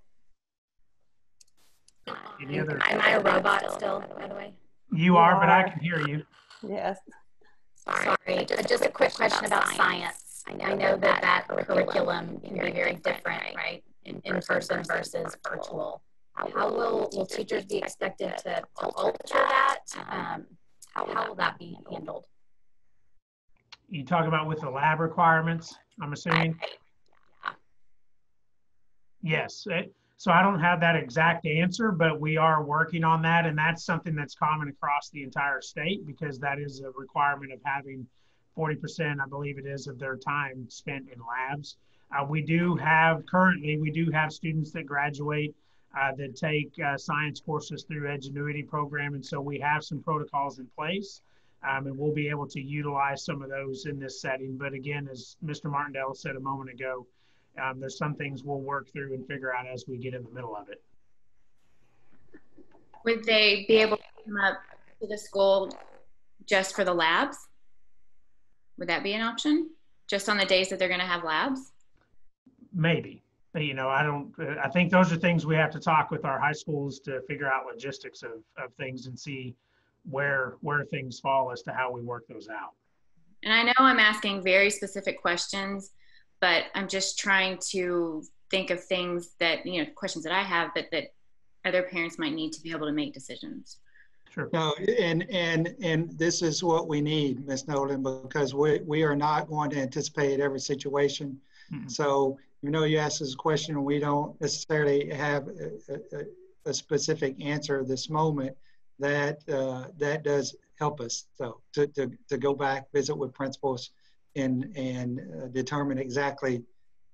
Am I a robot still, by the way? You are, but I can hear you. Yes. Sorry. Just a quick question about science. I know that curriculum can be very different, right? In person versus virtual. How will teachers be expected to alter that? How will that be handled? You talk about with the lab requirements, I'm assuming? Yes. So I don't have that exact answer, but we are working on that. And that's something that's common across the entire state, because that is a requirement of having 40%, I believe it is, of their time spent in labs. We do have students that graduate that take science courses through Edgenuity program. And so we have some protocols in place, and we'll be able to utilize some of those in this setting. But again, as Mr. Martindale said a moment ago, there's some things we'll work through and figure out as we get in the middle of it. Would they be able to come up to the school just for the labs? Would that be an option? Just on the days that they're going to have labs? Maybe. You know, I think those are things we have to talk with our high schools to figure out logistics of things and see where things fall as to how we work those out. And I know I'm asking very specific questions, but I'm just trying to think of things that, you know, questions that I have, but that other parents might need to be able to make decisions. Sure. No, and this is what we need, Ms. Nolan, because we are not going to anticipate every situation. Mm-hmm. So, you know, you asked us a question and we don't necessarily have a specific answer this moment. That does help us, so to go back, visit with principals, and determine exactly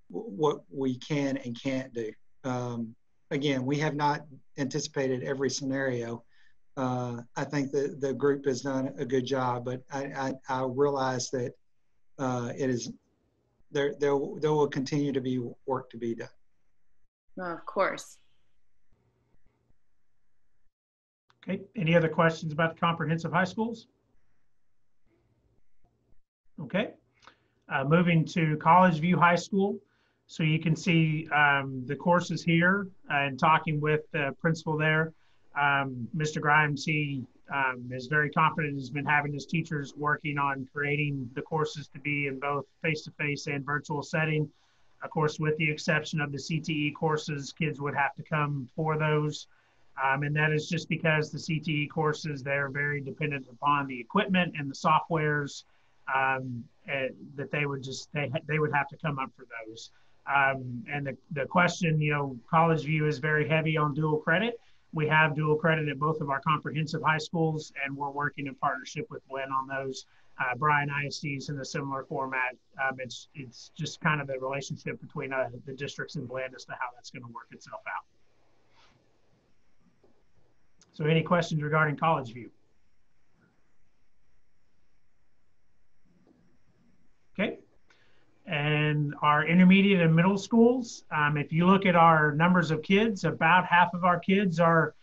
what we can and can't do. Again, we have not anticipated every scenario. I think the group has done a good job, but I realize that it is there will continue to be work to be done. Well, of course. Okay, any other questions about the comprehensive high schools? Okay, moving to College View High School. So you can see the courses here and talking with the principal there. Mr. Grimes, he is very confident, has been having his teachers working on creating the courses to be in both face-to-face and virtual setting. Of course, with the exception of the CTE courses, kids would have to come for those. And that is just because the CTE courses, they're very dependent upon the equipment and the softwares that they would have to come up for those. And the question, you know, College View is very heavy on dual credit. We have dual credit at both of our comprehensive high schools, and we're working in partnership with Glenn on those. Bryan ISD is in a similar format. It's just kind of the relationship between the districts and Glenn as to how that's going to work itself out. So any questions regarding College View? Okay. And our intermediate and middle schools, if you look at our numbers of kids, about half of our kids are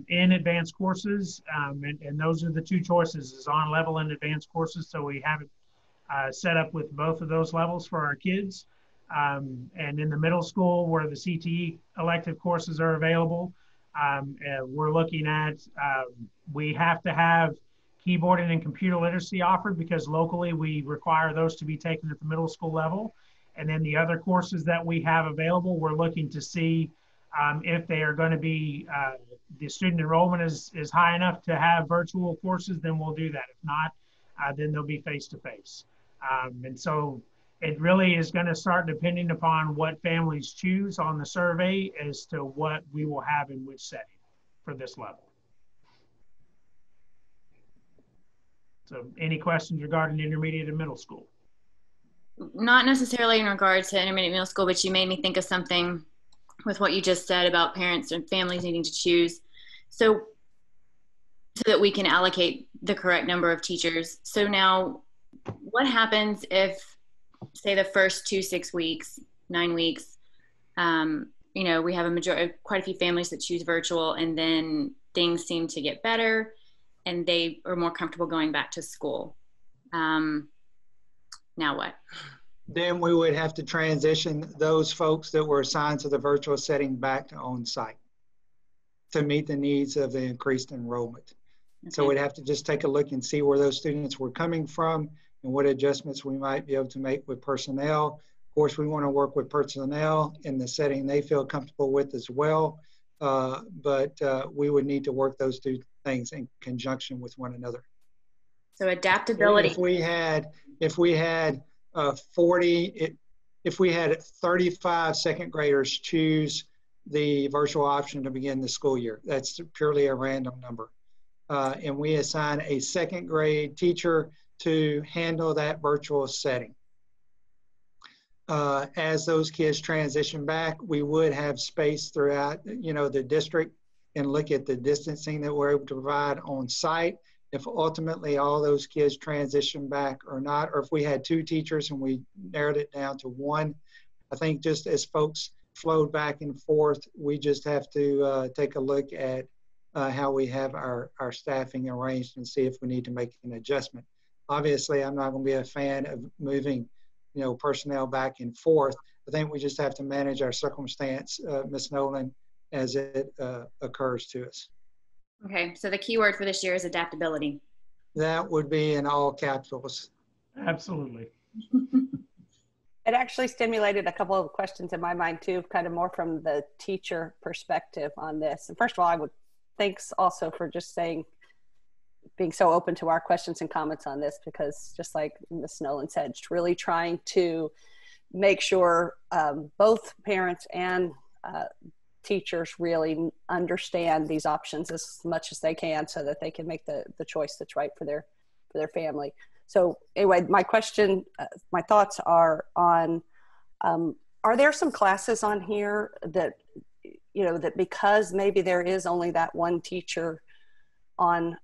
in advanced courses, and those are the two choices, is on level and advanced courses. So we have it set up with both of those levels for our kids. And in the middle school, where the CTE elective courses are available, we're looking at, we have to have keyboarding and computer literacy offered because locally we require those to be taken at the middle school level. And then the other courses that we have available, we're looking to see if they are going to be, the student enrollment is high enough to have virtual courses, then we'll do that. If not, then they'll be face-to-face. And so it really is going to start depending upon what families choose on the survey as to what we will have in which setting for this level. So any questions regarding intermediate and middle school? Not necessarily in regards to intermediate middle school, but you made me think of something with what you just said about parents and families needing to choose. So that we can allocate the correct number of teachers. So now what happens if, say, the first 2, 6 weeks, 9 weeks, you know, we have quite a few families that choose virtual, and then things seem to get better and they are more comfortable going back to school. Now what? Then we would have to transition those folks that were assigned to the virtual setting back to on-site to meet the needs of the increased enrollment. Okay. So we'd have to just take a look and see where those students were coming from and what adjustments we might be able to make with personnel. Of course, we want to work with personnel in the setting they feel comfortable with as well. But we would need to work those two things in conjunction with one another. So adaptability. If we had 35 second graders choose the virtual option to begin the school year, that's purely a random number. And we assign a second grade teacher to handle that virtual setting. As those kids transition back, we would have space throughout, you know, the district and look at the distancing that we're able to provide on site. If ultimately all those kids transition back or not, or if we had 2 teachers and we narrowed it down to 1, I think just as folks flowed back and forth, we just have to take a look at how we have our staffing arranged and see if we need to make an adjustment. Obviously, I'm not going to be a fan of moving, you know, personnel back and forth. I think we just have to manage our circumstance, Ms. Nolan, as it occurs to us. Okay, so the key word for this year is adaptability. That would be in all capitals. Absolutely. It actually stimulated a couple of questions in my mind too, kind of more from the teacher perspective on this. And first of all, I would thanks also for just being so open to our questions and comments on this, because just like Ms. Nolan said, it's really trying to make sure both parents and teachers really understand these options as much as they can so that they can make the choice that's right for their family. So anyway, my question, my thoughts are on, are there some classes on here that, you know, that because maybe there is only that one teacher on,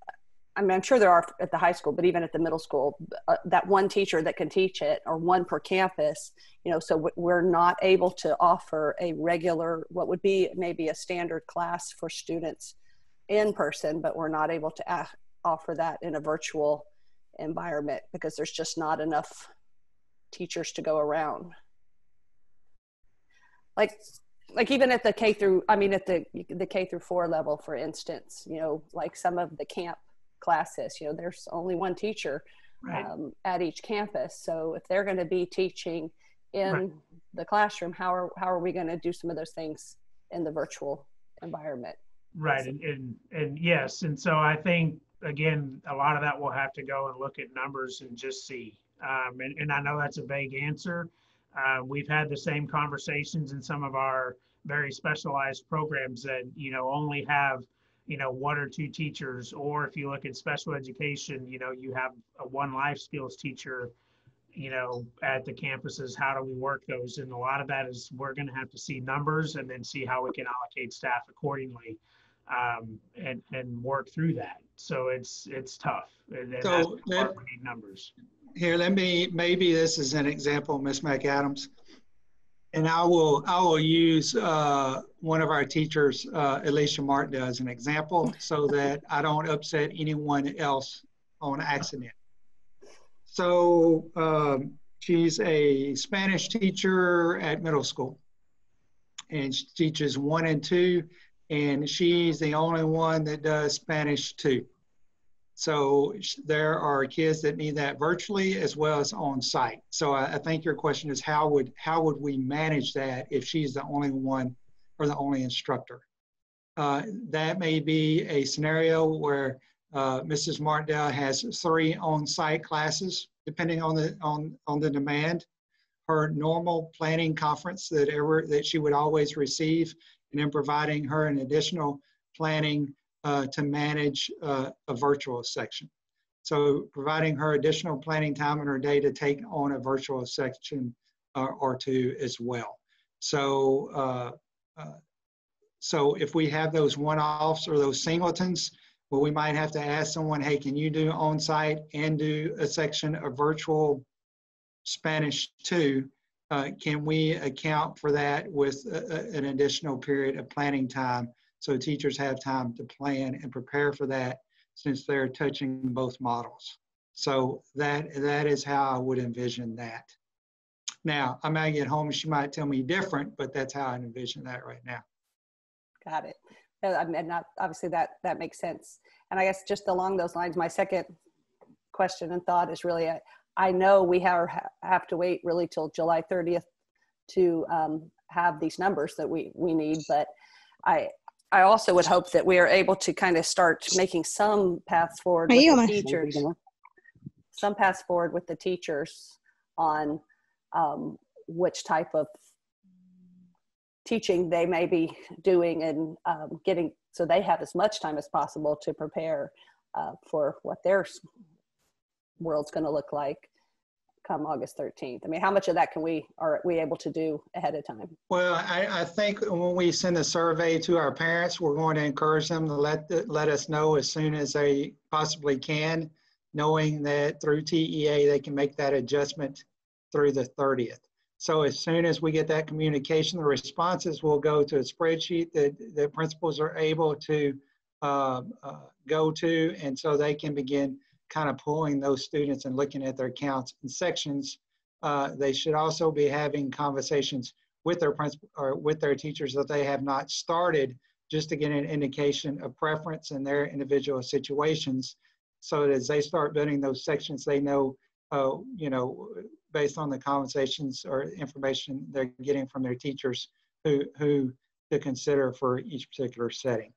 I mean, I'm sure there are at the high school, but even at the middle school, that one teacher that can teach it, or one per campus, you know, so we're not able to offer a regular, what would be maybe a standard class for students in person, but we're not able to offer that in a virtual environment because there's just not enough teachers to go around. Like even at the K through, I mean, at the K through 4 level, for instance, you know, like some of the camp classes, you know, there's only one teacher at each campus. So if they're going to be teaching in the classroom, how are we going to do some of those things in the virtual environment? Right, and yes, and so I think, again, a lot of that will have to go and look at numbers and just see. And I know that's a vague answer. We've had the same conversations in some of our very specialized programs that, you know, only have, you know, 1 or 2 teachers, or if you look at special education, you know, you have a 1 life skills teacher, you know, at the campuses. How do we work those? And a lot of that is we're going to have to see numbers and then see how we can allocate staff accordingly, and work through that. So it's tough. And So we need numbers. Here, maybe this is an example, Ms. McAdams, and I will use one of our teachers, Alicia Martin, as an example so that I don't upset anyone else on accident. So she's a Spanish teacher at middle school, and she teaches 1 and 2, and she's the only one that does Spanish 2. So there are kids that need that virtually as well as on site. So I think your question is how would we manage that if she's the only one or the only instructor? That may be a scenario where Mrs. Martindale has 3 on-site classes, depending on the demand. Her normal planning conference that she would always receive, and then providing her an additional planning to manage a virtual section. So providing her additional planning time in her day to take on a virtual section or 2 as well. So, so if we have those one-offs or those singletons, well, we might have to ask someone, hey, can you do on-site and do a section of virtual Spanish 2? Can we account for that with an additional period of planning time so teachers have time to plan and prepare for that since they're touching both models? So that is how I would envision that. Now, I might get home and she might tell me different, but that's how I envision that right now. Got it. And obviously that makes sense. And I guess just along those lines, my second question and thought is really, I know we have to wait really till July 30th to have these numbers that we need, but I also would hope that we are able to kind of start making some paths forward with the teachers, on which type of teaching they may be doing and getting, so they have as much time as possible to prepare for what their world's going to look like come August 13th. I mean, how much of that are we able to do ahead of time? Well, I think when we send a survey to our parents, we're going to encourage them to let us know as soon as they possibly can, knowing that through TEA, they can make that adjustment through the 30th. So as soon as we get that communication, the responses will go to a spreadsheet that the principals are able to go to, and so they can begin kind of pulling those students and looking at their counts and sections. They should also be having conversations with their principal or with their teachers that they have not started, just to get an indication of preference in their individual situations, so that as they start building those sections, they know, you know, based on the conversations or information they're getting from their teachers, who to consider for each particular setting.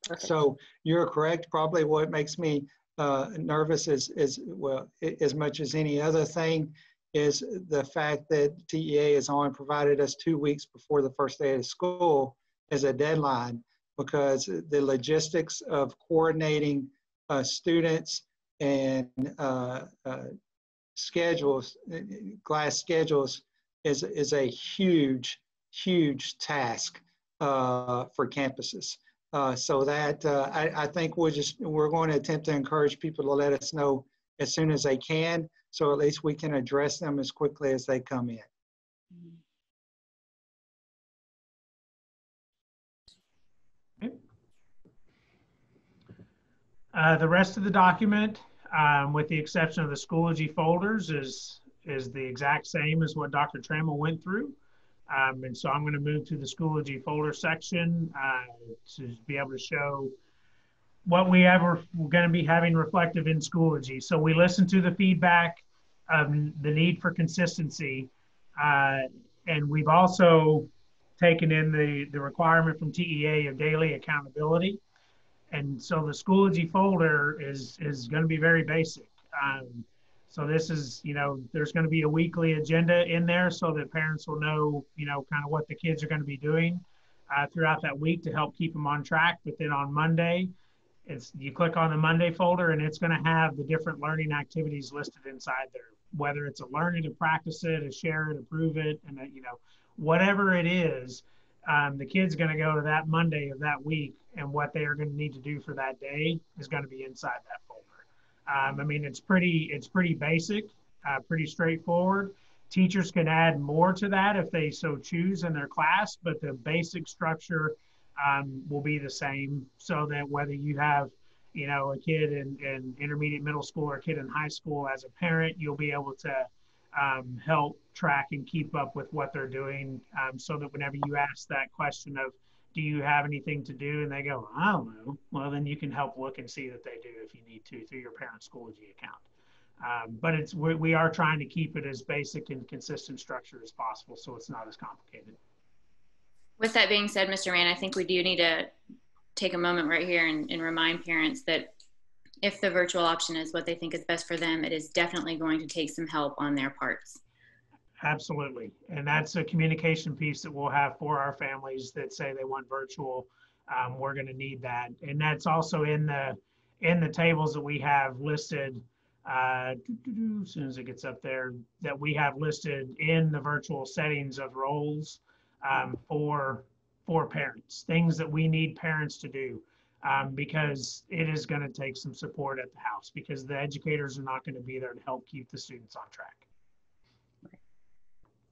Perfect. So you're correct. Probably what makes me nervous is, well, as much as any other thing, is the fact that TEA has only provided us 2 weeks before the first day of school as a deadline, because the logistics of coordinating students and schedules, class schedules, is a huge task for campuses. So that I think we're going to attempt to encourage people to let us know as soon as they can, so at least we can address them as quickly as they come in. The rest of the document, with the exception of the Schoology folders, is the exact same as what Dr. Trammell went through. And so I'm going to move to the Schoology folder section to be able to show what we're going to be having reflective in Schoology. So we listened to the feedback, the need for consistency, and we've also taken in the requirement from TEA of daily accountability. And so the Schoology folder is going to be very basic. So this is, there's going to be a weekly agenda in there so that parents will know, kind of what the kids are going to be doing throughout that week to help keep them on track. But then on Monday, you click on the Monday folder and it's going to have the different learning activities listed inside there, whether it's a learn it, a practice it, a share it, approve it, and whatever it is, the kid's going to go to that Monday of that week, and what they are going to need to do for that day is going to be inside that folder. I mean, it's pretty basic, pretty straightforward. Teachers can add more to that if they so choose in their class, but the basic structure will be the same, so that whether you have, a kid in intermediate middle school or a kid in high school, as a parent, you'll be able to help track and keep up with what they're doing, so that whenever you ask that question of, do you have anything to do? And they go, I don't know. Well, then you can help look and see that they do if you need to through your parent Schoology account. But we are trying to keep it as basic and consistent structure as possible, so it's not as complicated. With that being said, Mr. Mann, I think we do need to take a moment right here and remind parents that if the virtual option is what they think is best for them, it is definitely going to take some help on their parts. Absolutely. And that's a communication piece that we'll have for our families that say they want virtual. We're going to need that. And that's also in the tables that we have listed, as soon as it gets up there, that we have listed in the virtual settings of roles for parents, things that we need parents to do. Because it is going to take some support at the house, because the educators are not going to be there to help keep the students on track.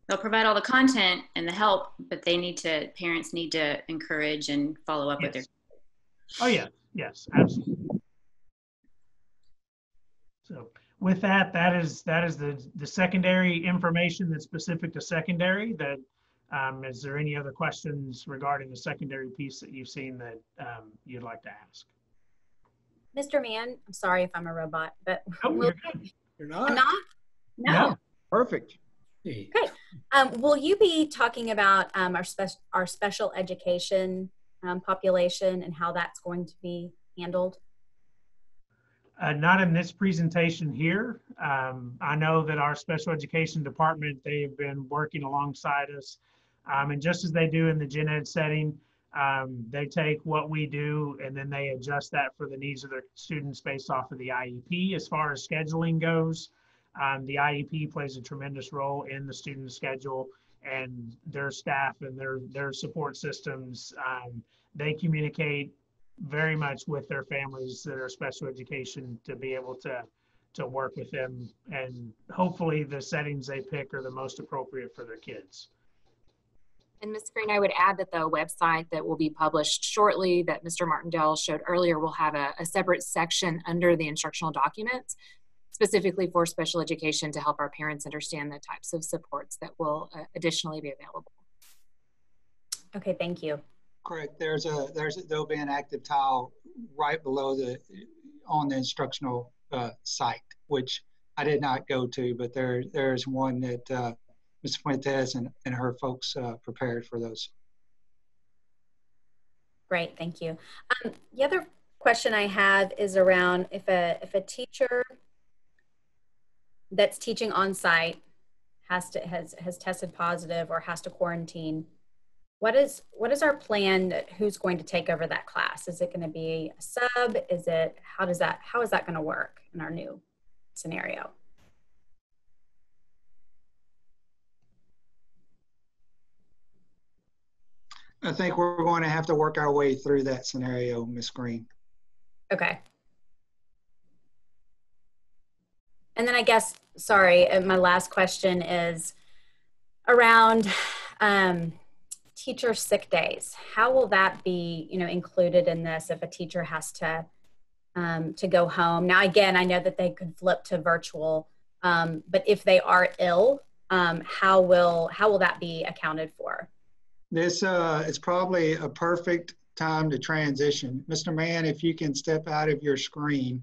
They'll provide all the content and the help, but parents need to encourage and follow up with their. Oh yeah, yes, absolutely. So with that is the secondary information that's specific to secondary. That is there any other questions regarding the secondary piece that you've seen that you'd like to ask? Mr. Mann, I'm sorry if I'm a robot, but you're good. You're not. I'm not? No. Perfect. Great. Will you be talking about our special education population and how that's going to be handled? Not in this presentation here. I know that our special education department, they've been working alongside us. And just as they do in the gen ed setting, they take what we do and then they adjust that for the needs of their students based off of the IEP. As far as scheduling goes, the IEP plays a tremendous role in the student schedule, and their staff and their support systems. They communicate very much with their families that are special education to be able to work with them, and hopefully the settings they pick are the most appropriate for their kids. And Ms. Green, I would add that the website that will be published shortly that Mr. Martindale showed earlier will have a separate section under the instructional documents specifically for special education to help our parents understand the types of supports that will additionally be available. Okay, thank you. Correct. There'll be an active tile right below on the instructional site, which I did not go to, but there's one that Ms. Fuentes and her folks prepared for those. Great, thank you. The other question I have is around if a teacher that's teaching on site has tested positive or has to quarantine, what is our plan? Who's going to take over that class? Is it going to be a sub? How is that going to work in our new scenario? I think we're going to have to work our way through that scenario, Ms. Green. Okay. And then I guess, sorry, my last question is around teacher sick days. How will that be, included in this if a teacher has to to go home. Now, again, I know that they could flip to virtual, but if they are ill, how will that be accounted for? This is probably a perfect time to transition. Mr. Mann, if you can step out of your screen.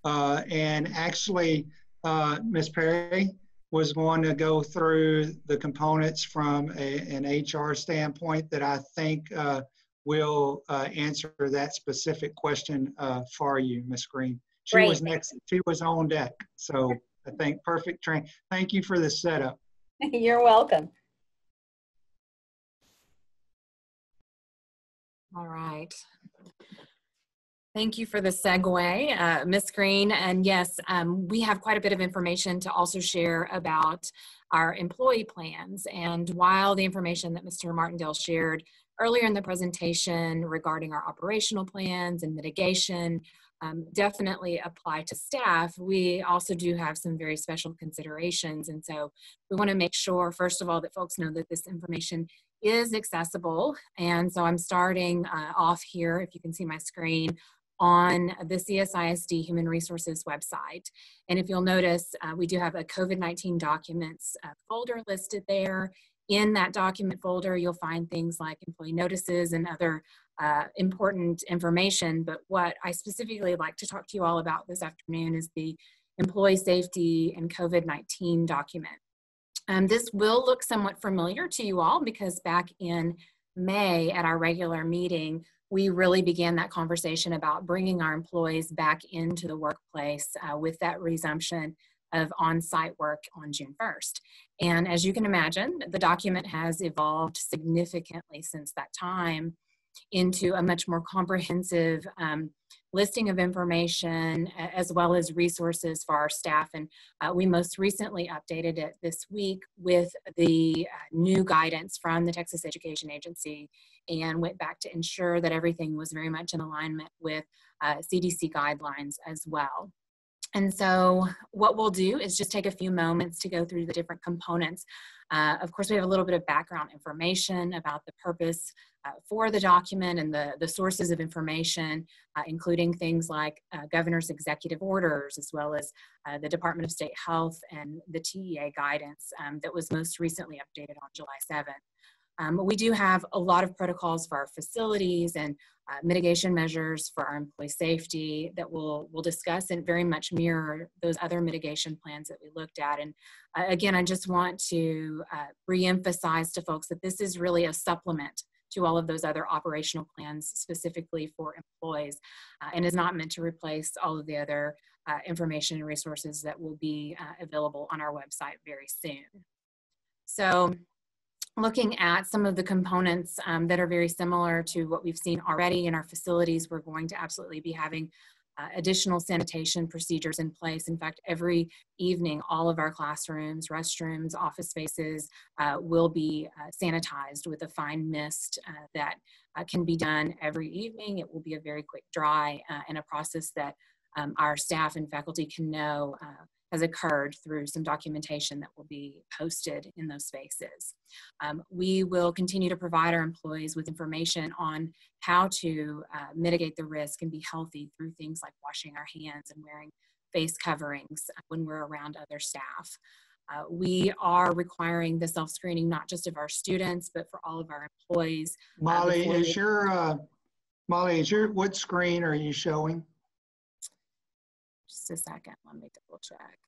And actually, Ms. Perry was going to go through the components from an HR standpoint that I think will answer that specific question for you, Ms. Green. She Great. was next. She was on deck. So I think perfect train. Thank you for the setup. You're welcome. All right. Thank you for the segue, Ms. Green. And yes, we have quite a bit of information to also share about our employee plans. And while the information that Mr. Martindale shared earlier in the presentation regarding our operational plans and mitigation definitely apply to staff, we also do have some very special considerations. And so we want to make sure, first of all, that folks know that this information is accessible. And so I'm starting off here, if you can see my screen, on the CSISD Human Resources website. And if you'll notice, we do have a COVID-19 documents folder listed there. In that document folder, you'll find things like employee notices and other important information. But what I specifically like to talk to you all about this afternoon is the employee safety and COVID-19 document. This will look somewhat familiar to you all because back in May at our regular meeting, we really began that conversation about bringing our employees back into the workplace with that resumption of on-site work on June 1st. And as you can imagine, the document has evolved significantly since that time into a much more comprehensive listing of information as well as resources for our staff. And we most recently updated it this week with the new guidance from the Texas Education Agency and went back to ensure that everything was very much in alignment with CDC guidelines as well. And so what we'll do is just take a few moments to go through the different components. Of course, we have a little bit of background information about the purpose for the document and the sources of information, including things like governor's executive orders, as well as the Department of State Health and the TEA guidance that was most recently updated on July 7th. We do have a lot of protocols for our facilities and mitigation measures for our employee safety that we'll discuss and very much mirror those other mitigation plans that we looked at. And again, I just want to reemphasize to folks that this is really a supplement to all of those other operational plans specifically for employees and is not meant to replace all of the other information and resources that will be available on our website very soon. So looking at some of the components that are very similar to what we've seen already in our facilities, we're going to absolutely be having additional sanitation procedures in place. In fact, every evening, all of our classrooms, restrooms, office spaces will be sanitized with a fine mist that can be done every evening. It will be a very quick dry and a process that our staff and faculty can know has occurred through some documentation that will be posted in those spaces. We will continue to provide our employees with information on how to mitigate the risk and be healthy through things like washing our hands and wearing face coverings when we're around other staff. We are requiring the self-screening not just of our students, but for all of our employees. Molly, what screen are you showing? Just a second, let me double check.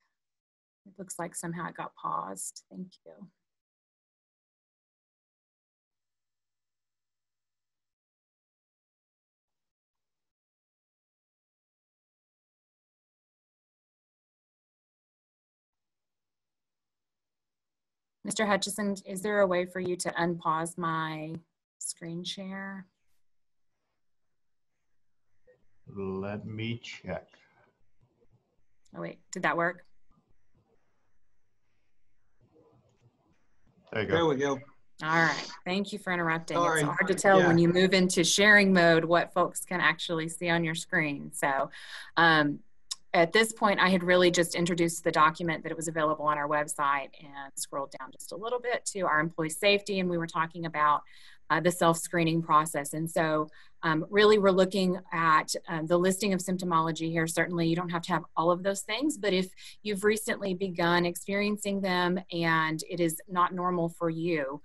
It looks like somehow it got paused. Thank you. Mr. Hutchison, is there a way for you to unpause my screen share? Let me check. Oh wait, did that work? There you go. There we go. All right, thank you for interrupting. Sorry. It's hard to tell when you move into sharing mode what folks can actually see on your screen. So at this point, I had really just introduced the document that it was available on our website and scrolled down just a little bit to our employee safety. And we were talking about the self-screening process. And so really we're looking at the listing of symptomology here. Certainly you don't have to have all of those things, but if you've recently begun experiencing them and it is not normal for you,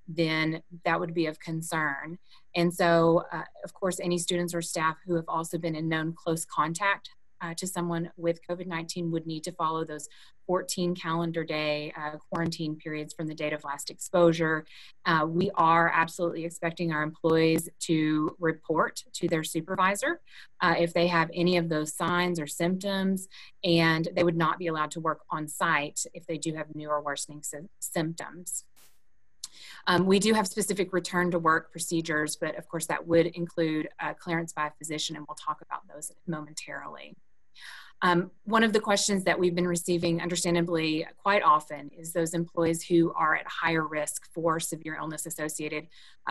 then that would be of concern. And so, of course, any students or staff who have also been in known close contact to someone with COVID-19 would need to follow those 14 calendar day quarantine periods from the date of last exposure. We are absolutely expecting our employees to report to their supervisor if they have any of those signs or symptoms, and they would not be allowed to work on site if they do have new or worsening symptoms. We do have specific return to work procedures, but of course that would include clearance by a physician, and we'll talk about those momentarily. One of the questions that we've been receiving, understandably, quite often is those employees who are at higher risk for severe illness associated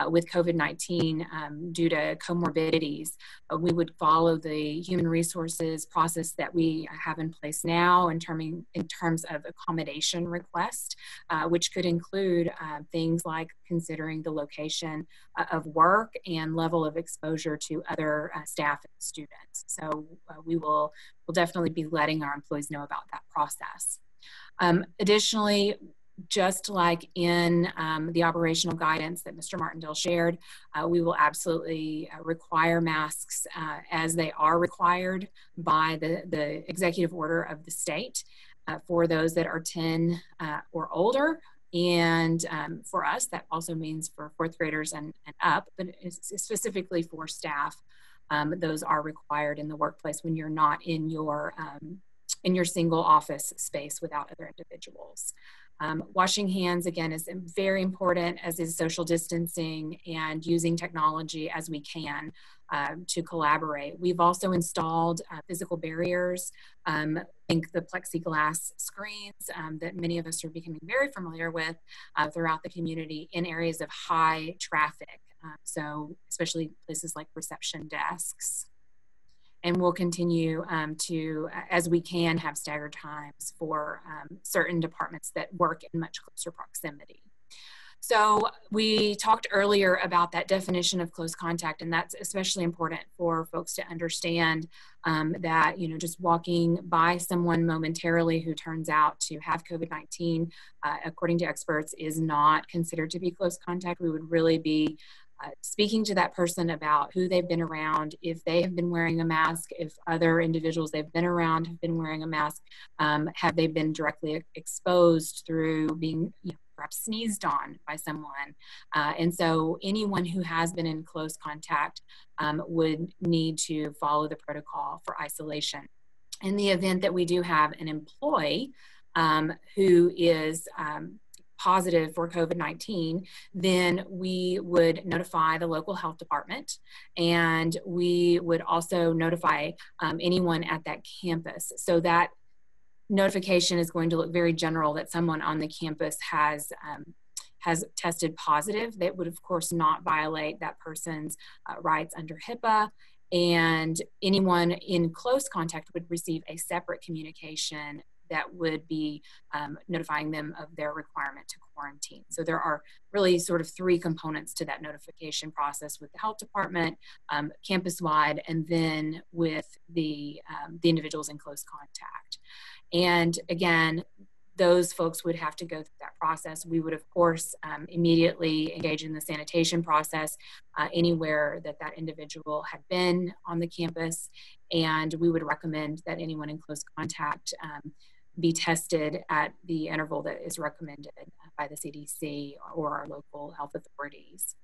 with COVID-19 due to comorbidities. We would follow the human resources process that we have in place now in terms of accommodation request, which could include things like considering the location of work and level of exposure to other staff and students. So we'll definitely be letting our employees know about that process. Additionally, just like in the operational guidance that Mr. Martindale shared, we will absolutely require masks as they are required by the executive order of the state for those that are 10 or older. And for us, that also means for fourth graders and up, but it's specifically for staff. Those are required in the workplace when you're not in your single office space without other individuals. Washing hands, again, is very important, as is social distancing and using technology as we can to collaborate. We've also installed physical barriers, think the plexiglass screens that many of us are becoming very familiar with throughout the community in areas of high traffic. So especially places like reception desks. And we'll continue to, as we can, have staggered times for certain departments that work in much closer proximity. So we talked earlier about that definition of close contact, and that's especially important for folks to understand that, you know, just walking by someone momentarily who turns out to have COVID-19, according to experts, is not considered to be close contact. We would really be speaking to that person about who they've been around, if they have been wearing a mask, if other individuals they've been around have been wearing a mask, have they been directly exposed through being, you know, perhaps sneezed on by someone. And so anyone who has been in close contact would need to follow the protocol for isolation. In the event that we do have an employee who is positive for COVID-19, then we would notify the local health department, and we would also notify anyone at that campus. So that notification is going to look very general, that someone on the campus has tested positive. That would, of course, not violate that person's rights under HIPAA, and anyone in close contact would receive a separate communication that would be notifying them of their requirement to quarantine. So there are really sort of three components to that notification process: with the health department, campus-wide, and then with the individuals in close contact. And again, those folks would have to go through that process. We would, of course, immediately engage in the sanitation process anywhere that that individual had been on the campus, and we would recommend that anyone in close contact be tested at the interval that is recommended by the CDC or our local health authorities.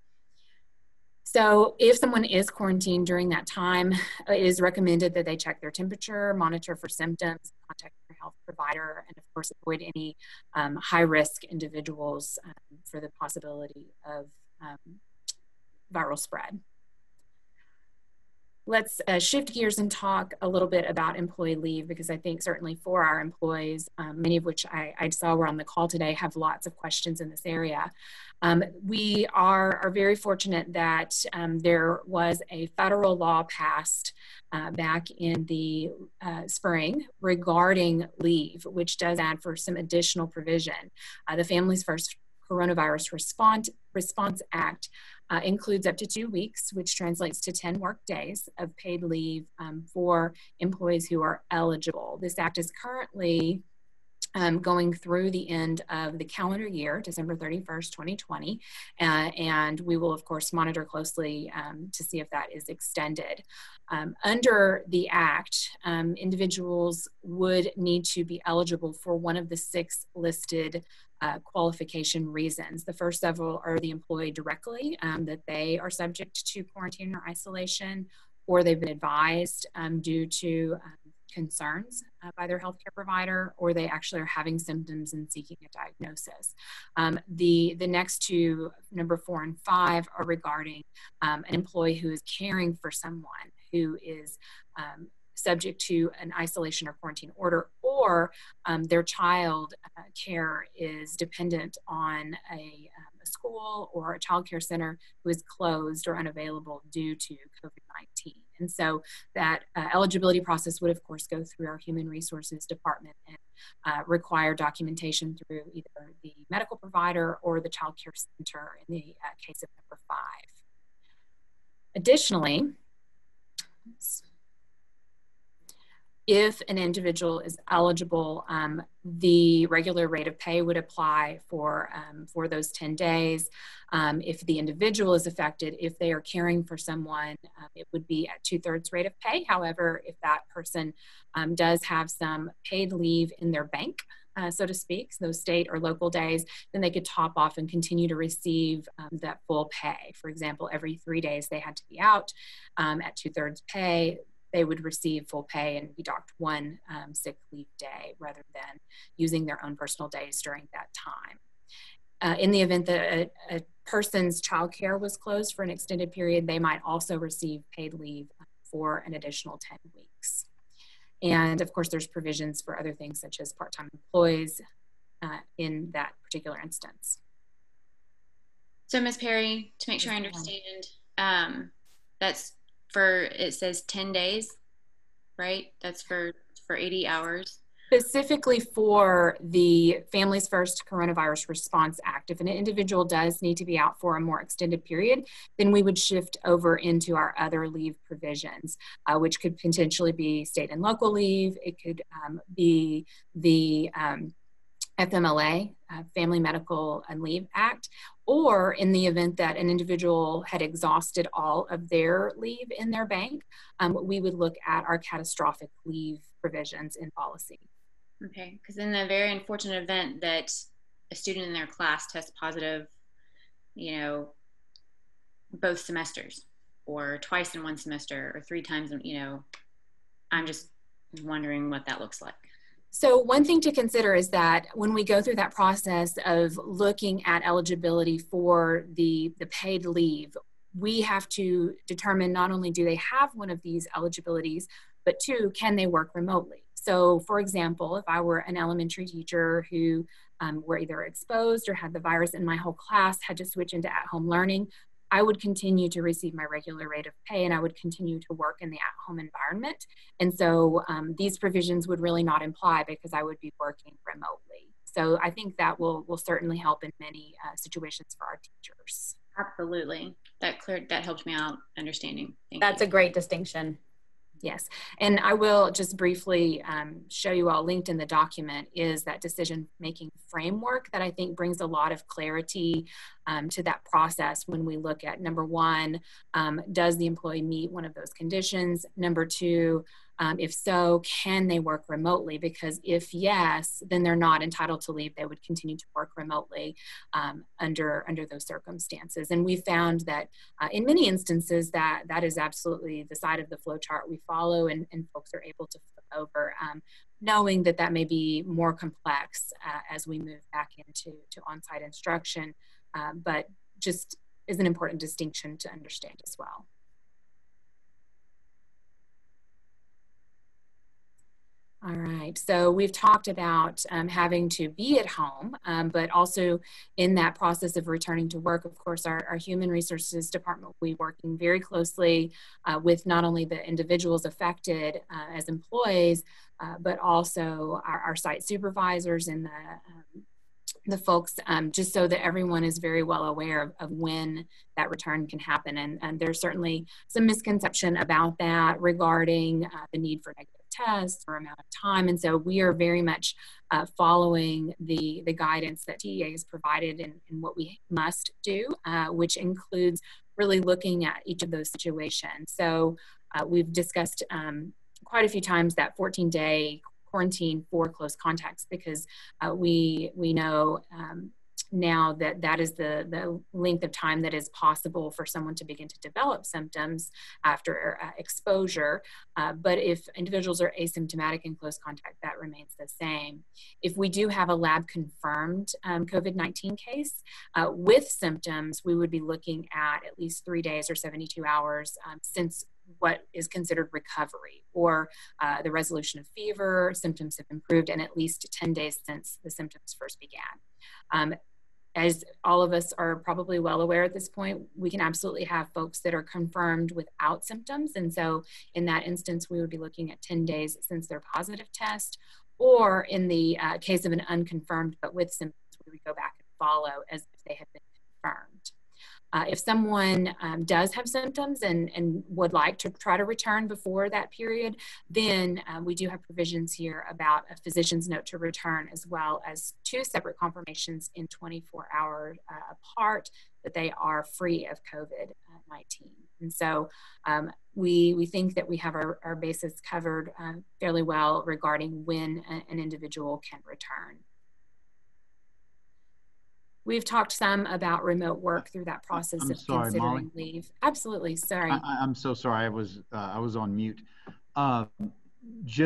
So if someone is quarantined during that time, it is recommended that they check their temperature, monitor for symptoms, contact their health provider, and of course avoid any high-risk individuals for the possibility of viral spread. Let's shift gears and talk a little bit about employee leave, because I think certainly for our employees, many of which I saw were on the call today, have lots of questions in this area. We are very fortunate that there was a federal law passed back in the spring regarding leave, which does add for some additional provision. The Families First Coronavirus Response Act includes up to 2 weeks, which translates to 10 work days of paid leave for employees who are eligible. This act is currently going through the end of the calendar year, December 31st, 2020, and we will, of course, monitor closely to see if that is extended. Under the Act, individuals would need to be eligible for one of the 6 listed qualification reasons. The first several are the employee directly, that they are subject to quarantine or isolation, or they've been advised due to concerns by their healthcare provider, or they actually are having symptoms and seeking a diagnosis. The next 2, number 4 and 5, are regarding an employee who is caring for someone who is subject to an isolation or quarantine order, or their child care is dependent on a school or a child care center who is closed or unavailable due to COVID-19. And so that eligibility process would, of course, go through our Human Resources Department and require documentation through either the medical provider or the child care center in the case of number 5. Additionally, if an individual is eligible, the regular rate of pay would apply for those 10 days. If the individual is affected, if they are caring for someone, it would be at 2/3 rate of pay. However, if that person does have some paid leave in their bank, so to speak, so those state or local days, then they could top off and continue to receive that full pay. For example, every 3 days they had to be out at 2/3 pay, they would receive full pay and be docked 1 sick leave day rather than using their own personal days during that time. In the event that a person's childcare was closed for an extended period, they might also receive paid leave for an additional 10 weeks. And of course, there's provisions for other things such as part-time employees in that particular instance. So Ms. Perry, to make sure I understand, that's for, it says 10 days, right? That's for 80 hours. Specifically for the Families First Coronavirus Response Act, if an individual does need to be out for a more extended period, then we would shift over into our other leave provisions, which could potentially be state and local leave. It could be the FMLA, Family Medical and Leave Act, or in the event that an individual had exhausted all of their leave in their bank, we would look at our catastrophic leave provisions in policy. Okay, because in the very unfortunate event that a student in their class tests positive, you know, both semesters, or twice in 1 semester, or 3 times, you know, I'm just wondering what that looks like. So one thing to consider is that when we go through that process of looking at eligibility for the paid leave, we have to determine not only do they have one of these eligibilities, but 2, can they work remotely? So for example, if I were an elementary teacher who were either exposed or had the virus and my whole class had to switch into at-home learning, I would continue to receive my regular rate of pay and I would continue to work in the at-home environment. And so these provisions would really not apply because I would be working remotely. So I think that will certainly help in many situations for our teachers. Absolutely. That helped me out understanding. That's a great distinction. Yes, and I will just briefly show you all, linked in the document is that decision-making framework that I think brings a lot of clarity to that process when we look at, number 1, does the employee meet one of those conditions? Number 2, if so, can they work remotely? Because if yes, then they're not entitled to leave. They would continue to work remotely under those circumstances. And we found that in many instances that is absolutely the side of the flow chart we follow, and folks are able to flip over, knowing that that may be more complex as we move back into on-site instruction, but just is an important distinction to understand as well. All right, so we've talked about having to be at home, but also in that process of returning to work, of course, our Human Resources Department will be working very closely with not only the individuals affected as employees, but also our site supervisors and the the folks, just so that everyone is very well aware of when that return can happen. And there's certainly some misconception about that regarding the need for negative tests or amount of time. And so we are very much following the guidance that TEA has provided in what we must do, which includes really looking at each of those situations. So we've discussed quite a few times that 14-day quarantine for close contacts, because we know now that that is the length of time that is possible for someone to begin to develop symptoms after exposure. But if individuals are asymptomatic in close contact, that remains the same. If we do have a lab confirmed COVID-19 case with symptoms, we would be looking at least 3 days or 72 hours since what is considered recovery, or the resolution of fever, symptoms have improved, and at least 10 days since the symptoms first began. As all of us are probably well aware at this point, we can absolutely have folks that are confirmed without symptoms. And so in that instance, we would be looking at 10 days since their positive test, or in the case of an unconfirmed but with symptoms, we would go back and follow as if they had been confirmed. If someone does have symptoms and would like to try to return before that period, then we do have provisions here about a physician's note to return, as well as 2 separate confirmations in 24 hours apart that they are free of COVID-19. And so we think that we have our bases covered fairly well regarding when an individual can return. We've talked some about remote work through that process of considering Molly. leave. Absolutely, sorry. I'm so sorry. I was on mute.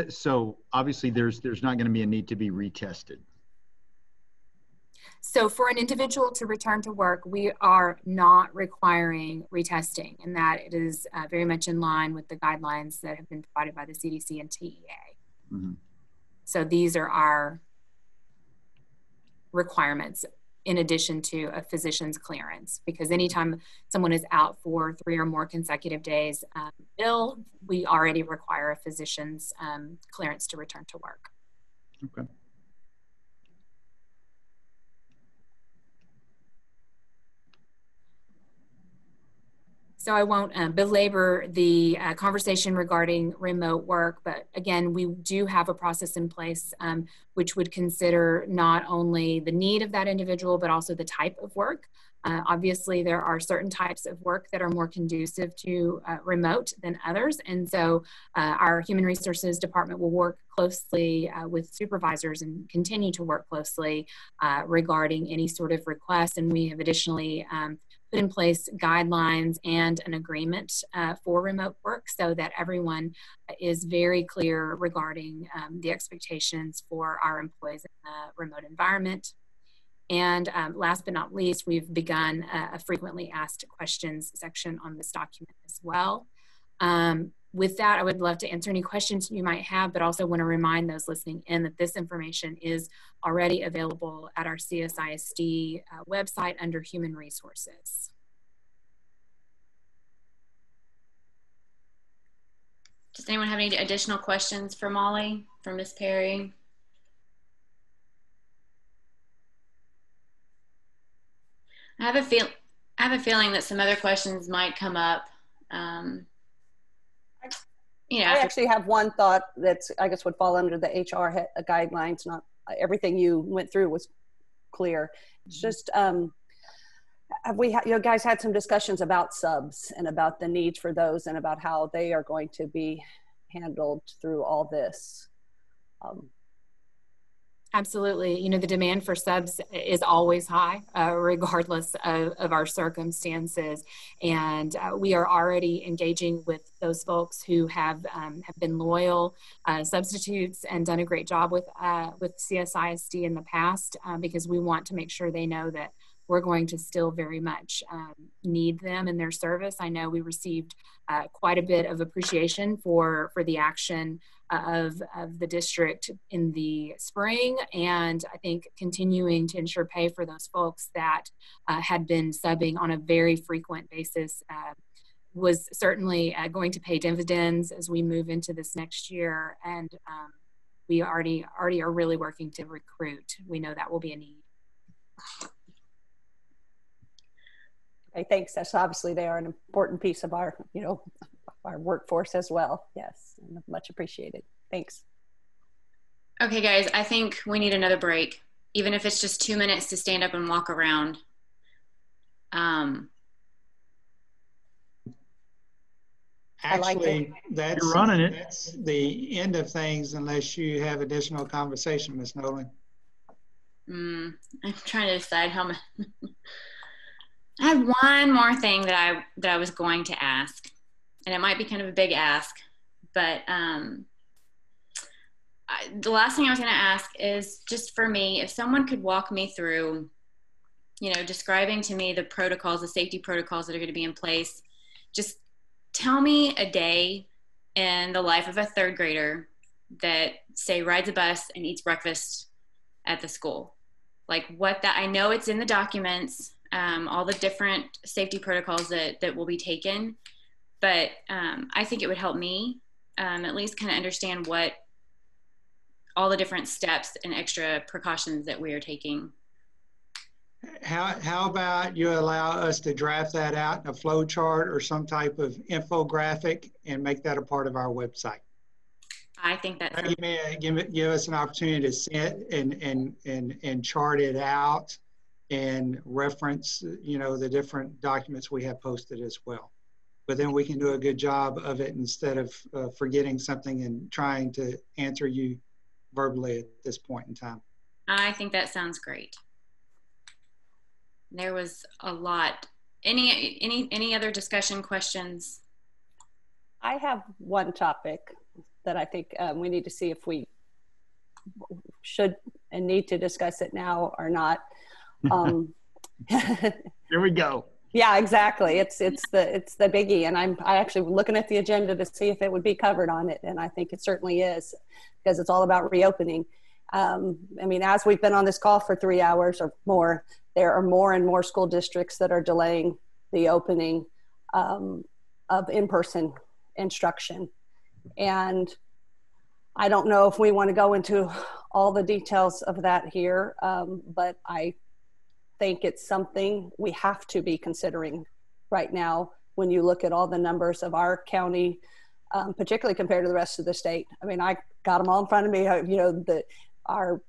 So obviously, there's not going to be a need to be retested. So for an individual to return to work, we are not requiring retesting, and that it is very much in line with the guidelines that have been provided by the CDC and TEA. Mm-hmm. So these are our requirements, in addition to a physician's clearance, because anytime someone is out for 3 or more consecutive days ill, we already require a physician's clearance to return to work. Okay. So I won't belabor the conversation regarding remote work, but again, we do have a process in place which would consider not only the need of that individual, but also the type of work. Obviously, there are certain types of work that are more conducive to remote than others. And so our Human Resources Department will work closely with supervisors and continue to work closely regarding any sort of request. And we have additionally put in place guidelines and an agreement for remote work so that everyone is very clear regarding the expectations for our employees in the remote environment. And last but not least, we've begun a frequently asked questions section on this document as well. With that, I would love to answer any questions you might have, but also want to remind those listening in that this information is already available at our CSISD website under Human Resources. Does anyone have any additional questions for Molly, for Ms. Perry? I have a feeling that some other questions might come up. You know, I actually have one thought that's, I guess, would fall under the HR guidelines. Not everything you went through was clear. It's just, have you guys had some discussions about subs and about the needs for those and about how they are going to be handled through all this? Absolutely. You know, the demand for subs is always high, regardless of our circumstances. And we are already engaging with those folks who have been loyal substitutes and done a great job with CSISD in the past, because we want to make sure they know that we're going to still very much need them in their service. I know we received quite a bit of appreciation for the action of the district in the spring, and I think continuing to ensure pay for those folks that had been subbing on a very frequent basis was certainly going to pay dividends as we move into this next year, and we already are really working to recruit. We know that will be a need. Okay, thanks. That's obviously they are an important piece of our, you know, our workforce as well. Yes, much appreciated. Thanks. Okay, guys, I think we need another break, even if it's just 2 minutes to stand up and walk around. Actually, that's, you're running it. That's the end of things unless you have additional conversation, Ms. Nolan. I'm trying to decide how much. I had one more thing that I was going to ask, and it might be kind of a big ask, but the last thing I was going to ask is just for me, if someone could walk me through, you know, describing to me the protocols, the safety protocols that are going to be in place. Just tell me a day in the life of a third grader that, say, rides a bus and eats breakfast at the school. Like what that, I know it's in the documents, all the different safety protocols that will be taken, but I think it would help me at least kind of understand what all the different steps and extra precautions that we are taking. How about you allow us to draft that out in a flow chart or some type of infographic and make that a part of our website? I think that's give us an opportunity to sit and chart it out and reference, you know, the different documents we have posted as well. But then we can do a good job of it instead of forgetting something and trying to answer you verbally at this point in time. I think that sounds great. There was a lot. Any other discussion, questions? I have one topic that I think we need to see if we should and need to discuss it now or not. Here we go. Yeah, exactly. It's the biggie, and I actually looking at the agenda to see if it would be covered on it, and I think it certainly is, because it's all about reopening. I mean, as we've been on this call for 3 hours or more, there are more and more school districts that are delaying the opening of in-person instruction. And I don't know if we want to go into all the details of that here, but I think it's something we have to be considering right now when you look at all the numbers of our county, particularly compared to the rest of the state. I mean, I got them all in front of me. You know, our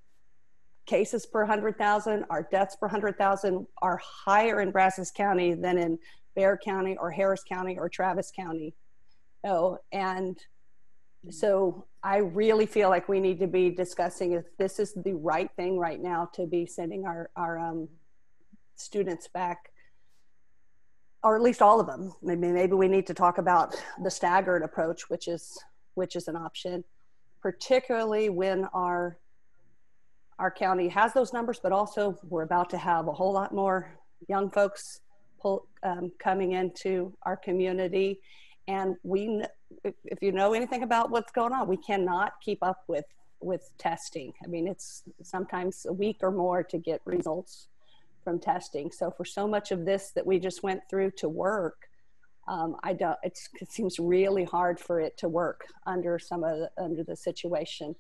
cases per 100,000, our deaths per 100,000 are higher in Brazos County than in Bexar County or Harris County or Travis County. Oh, and so I really feel like we need to be discussing if this is the right thing right now to be sending our students back, or at least all of them. Maybe we need to talk about the staggered approach, which is an option, particularly when our county has those numbers, but also we're about to have a whole lot more young folks coming into our community. And if you know anything about what's going on, we cannot keep up with testing. I mean, it's sometimes a week or more to get results from testing. So for so much of this that we just went through to work, it seems really hard for it to work under the situation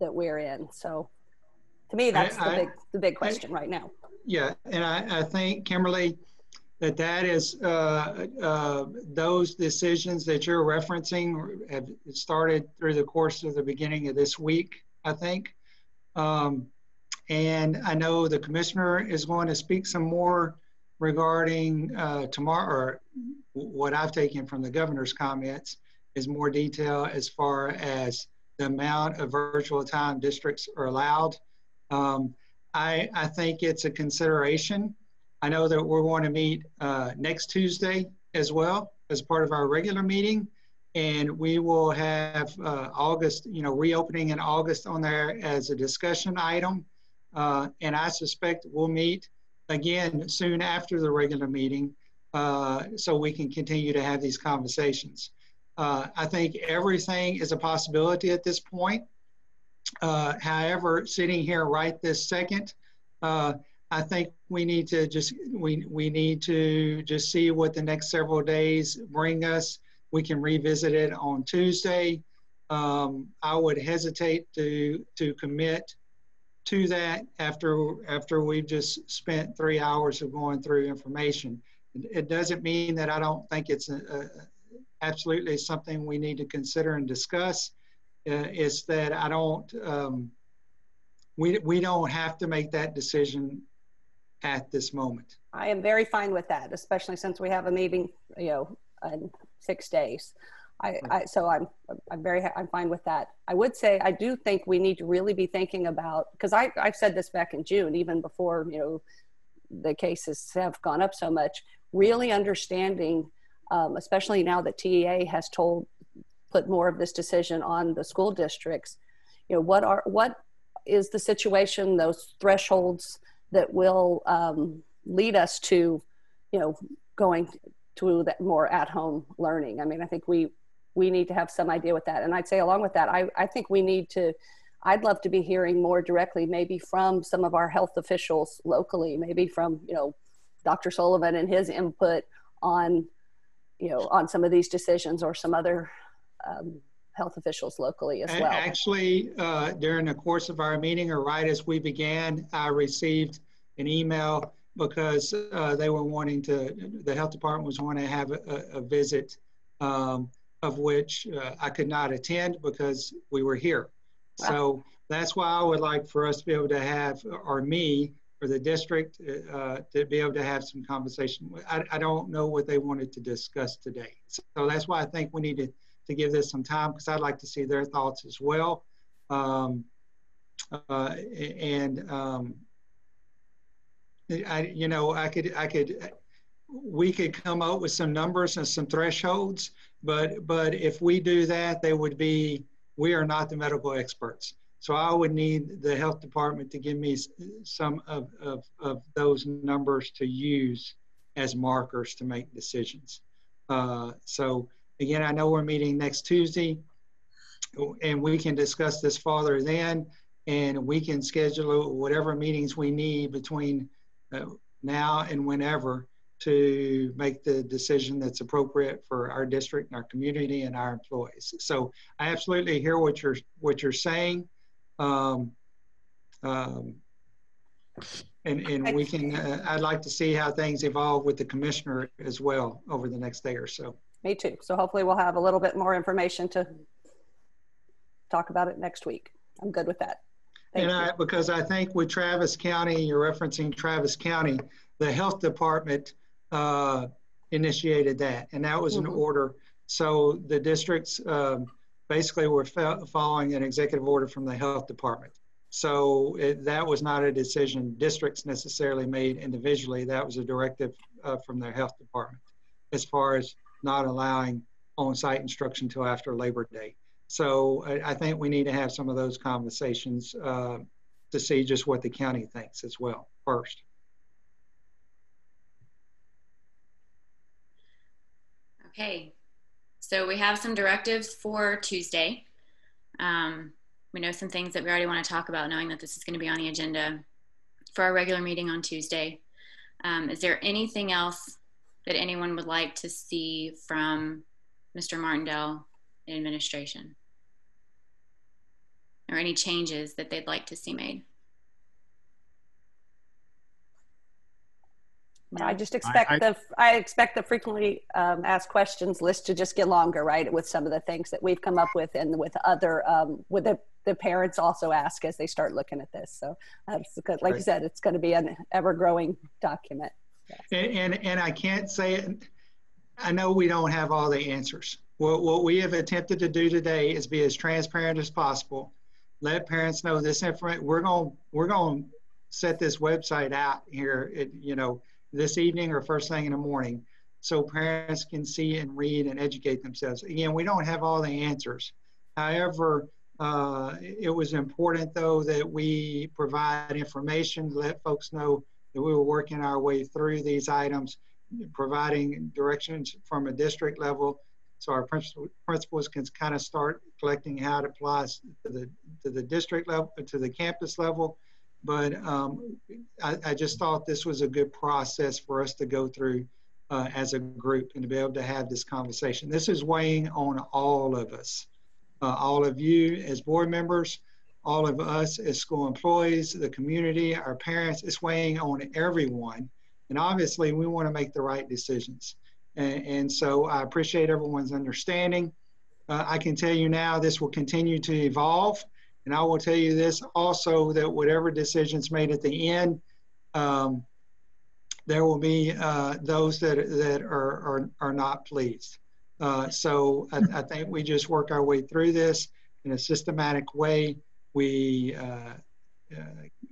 that we're in. So to me, that's the big question right now. Yeah, and I think, Kimberly, that is those decisions that you're referencing have started through the course of the beginning of this week, I think. And I know the commissioner is going to speak some more regarding tomorrow, or what I've taken from the governor's comments is more detail as far as the amount of virtual time districts are allowed. I think it's a consideration. I know that we're going to meet next Tuesday as well as part of our regular meeting, and we will have August, reopening in August on there as a discussion item. And I suspect we'll meet again soon after the regular meeting so we can continue to have these conversations. I think everything is a possibility at this point. However, sitting here right this second, I think we need to just see what the next several days bring us. We can revisit it on Tuesday. I would hesitate to commit to that after we've just spent 3 hours of going through information. It doesn't mean that I don't think it's absolutely something we need to consider and discuss. It's that I don't, we don't have to make that decision at this moment. I am very fine with that, especially since we have a meeting, you know, in 6 days. So I'm fine with that. I would say I do think we need to really be thinking about, because I've said this back in June, even before, you know, the cases have gone up so much, really understanding, especially now that TEA has put more of this decision on the school districts, you know, what is the situation, those thresholds that will lead us to, you know, going to that more at-home learning. I mean, I think we need to have some idea with that. And I'd say along with that, I think we need to, I'd love to be hearing more directly, maybe from some of our health officials locally, maybe from, you know, Dr. Sullivan and his input on, you know, on some of these decisions, or some other health officials locally as well. Actually, during the course of our meeting, or right as we began, I received an email because they were wanting to, the health department was wanting to have a visit, of which I could not attend because we were here. Wow. So that's why I would like for us to be able to have, or me, or the district, to be able to have some conversation. I don't know what they wanted to discuss today. So that's why I think we need to give this some time, because I'd like to see their thoughts as well. We could come up with some numbers and some thresholds, but if we do that, we are not the medical experts. So I would need the health department to give me some of those numbers to use as markers to make decisions. So again, I know we're meeting next Tuesday, and we can discuss this farther then, and we can schedule whatever meetings we need between now and whenever to make the decision that's appropriate for our district and our community and our employees. So I absolutely hear what you're saying, and we can. I'd like to see how things evolve with the commissioner as well over the next day or so. Me too. So hopefully we'll have a little bit more information to talk about it next week. I'm good with that. Because I think with Travis County, you're referencing Travis County, the health department initiated that, and that was an order. So the districts basically were following an executive order from the health department. So that was not a decision districts necessarily made individually. That was a directive from their health department as far as not allowing on-site instruction until after Labor Day. So I think we need to have some of those conversations to see just what the county thinks as well first. Okay, so we have some directives for Tuesday. We know some things that we already want to talk about, knowing that this is going to be on the agenda for our regular meeting on Tuesday. Is there anything else that anyone would like to see from Mr. Martindale in administration? Or any changes that they'd like to see made? No. I just expect I expect the frequently asked questions list to just get longer, right? With some of the things that we've come up with, and with other, with the parents also ask as they start looking at this. So like you said, it's going to be an ever-growing document. Yeah. And I can't say it. I know we don't have all the answers. What we have attempted to do today is be as transparent as possible. Let parents know this information. We're going to set this website out here, this evening or first thing in the morning, so parents can see and read and educate themselves. Again, we don't have all the answers. However, it was important, though, that we provide information to let folks know that we were working our way through these items, providing directions from a district level, so our principals can kind of start collecting how it applies to the district level, to the campus level. But I just thought this was a good process for us to go through as a group, and to be able to have this conversation. This is weighing on all of us, all of you as board members, all of us as school employees, the community, our parents. It's weighing on everyone. And obviously, we want to make the right decisions. And so I appreciate everyone's understanding. I can tell you now this will continue to evolve. And I will tell you this also, that whatever decisions made at the end, there will be those that are not pleased. So I think we just work our way through this in a systematic way. We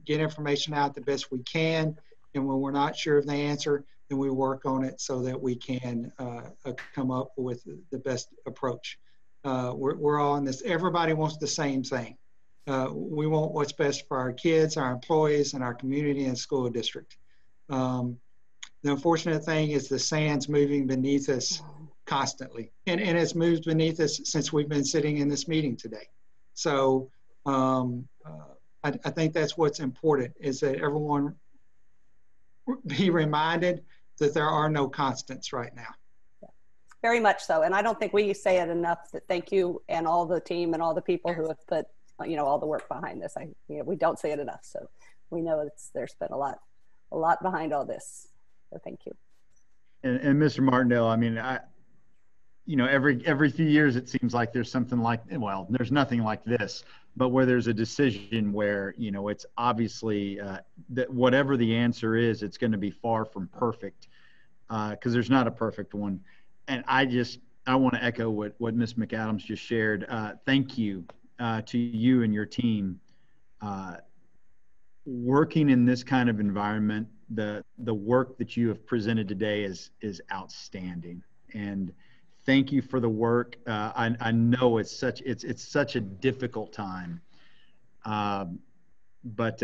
get information out the best we can. And when we're not sure of the answer, then we work on it so that we can come up with the best approach. We're all in this. Everybody wants the same thing. We want what's best for our kids, our employees, and our community and school district. The unfortunate thing is the sand's moving beneath us constantly. And it's moved beneath us since we've been sitting in this meeting today. So I think that's what's important, is that everyone be reminded that there are no constants right now. Very much so. And I don't think we say it enough that thank you and all the team and all the people who have put, all the work behind this. We don't say it enough. So we know there's been a lot behind all this. So thank you. And Mr. Martindale, I mean, every few years it seems like there's something like, well, there's nothing like this, but where there's a decision where, it's obviously that whatever the answer is, it's going to be far from perfect, because there's not a perfect one. And I want to echo what Ms. McAdams just shared. Thank you to you and your team. Working in this kind of environment, the work that you have presented today is outstanding. And thank you for the work. I know it's such a difficult time, but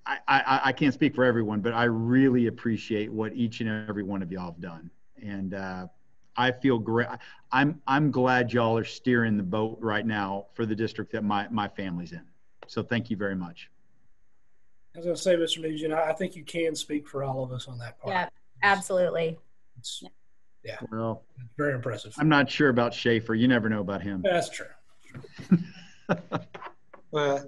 I can't speak for everyone, but I really appreciate what each and every one of y'all have done. And I feel great. I'm glad y'all are steering the boat right now for the district that my family's in. So thank you very much. I was going to say, Mr. Nugent, I think you can speak for all of us on that part. Yeah, absolutely. Yeah. Well, it's very impressive. I'm not sure about Schaefer. You never know about him. That's true. Well,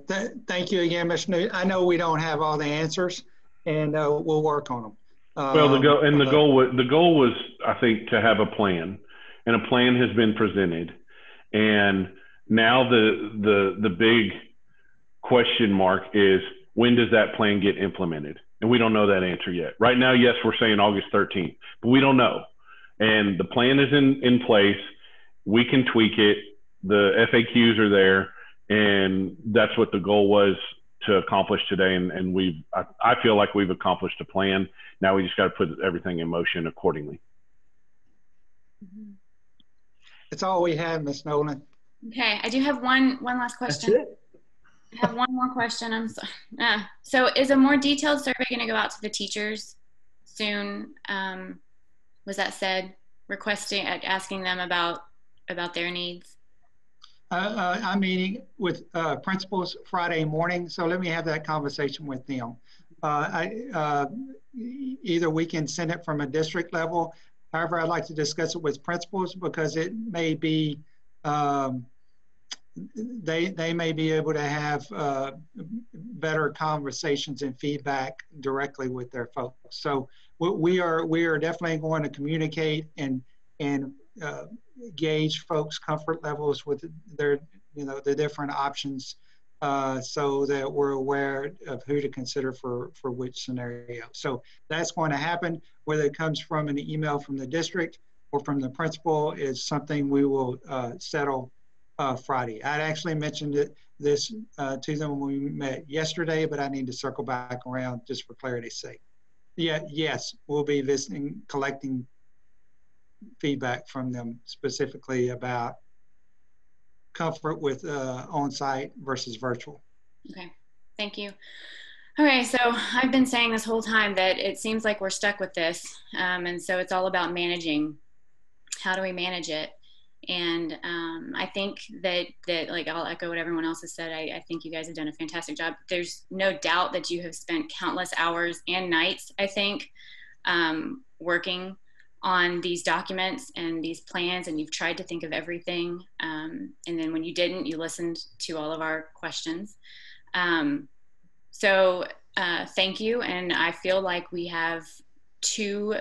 thank you again, Mr. Nugent. I know we don't have all the answers, and we'll work on them. Well, the goal was, I think, to have a plan, and a plan has been presented, and now the big question mark is, when does that plan get implemented? And we don't know that answer yet. Right now, yes, we're saying August 13th, but we don't know. And the plan is in place. We can tweak it. The FAQs are there, and that's what the goal was to accomplish today. And I feel like we've accomplished a plan. Now we just got to put everything in motion accordingly. That's all we have, Ms. Nolan. Okay, I do have one last question. That's it. I have one more question. I'm sorry. So is a more detailed survey going to go out to the teachers soon? Was that said? Asking them about their needs? I'm meeting with principals Friday morning, so let me have that conversation with them. Either we can send it from a district level. However, I'd like to discuss it with principals, because it may be they may be able to have better conversations and feedback directly with their folks. So we are definitely going to communicate and gauge folks' comfort levels with their the different options, so that we're aware of who to consider for which scenario. So that's going to happen. Whether it comes from an email from the district or from the principal is something we will settle Friday. I'd actually mentioned this to them when we met yesterday, but I need to circle back around just for clarity's sake. Yes, we'll be visiting, collecting feedback from them specifically about comfort with on-site versus virtual. Okay, thank you. Okay, so I've been saying this whole time that it seems like we're stuck with this, and so it's all about managing. How do we manage it? And I think that like, I'll echo what everyone else has said. I think you guys have done a fantastic job. There's no doubt that you have spent countless hours and nights, I think, working on these documents and these plans, and you've tried to think of everything. And then when you didn't, you listened to all of our questions. So thank you. And I feel like we have two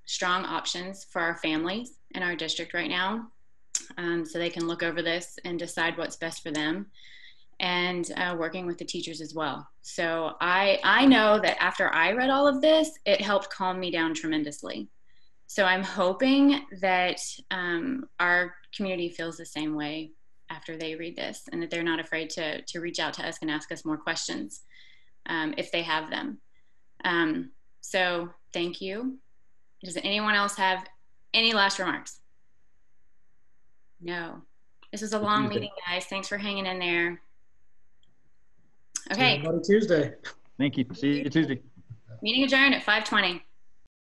strong options for our families in our district right now. So they can look over this and decide what's best for them, and working with the teachers as well. So I know that after I read all of this, it helped calm me down tremendously. So I'm hoping that our community feels the same way after they read this, and that they're not afraid to reach out to us and ask us more questions if they have them. So thank you. Does anyone else have any last remarks? No. This was a long meeting, guys. Thanks for hanging in there. Okay. See you Tuesday. Thank you. See you Tuesday. Meeting adjourned at 5:20.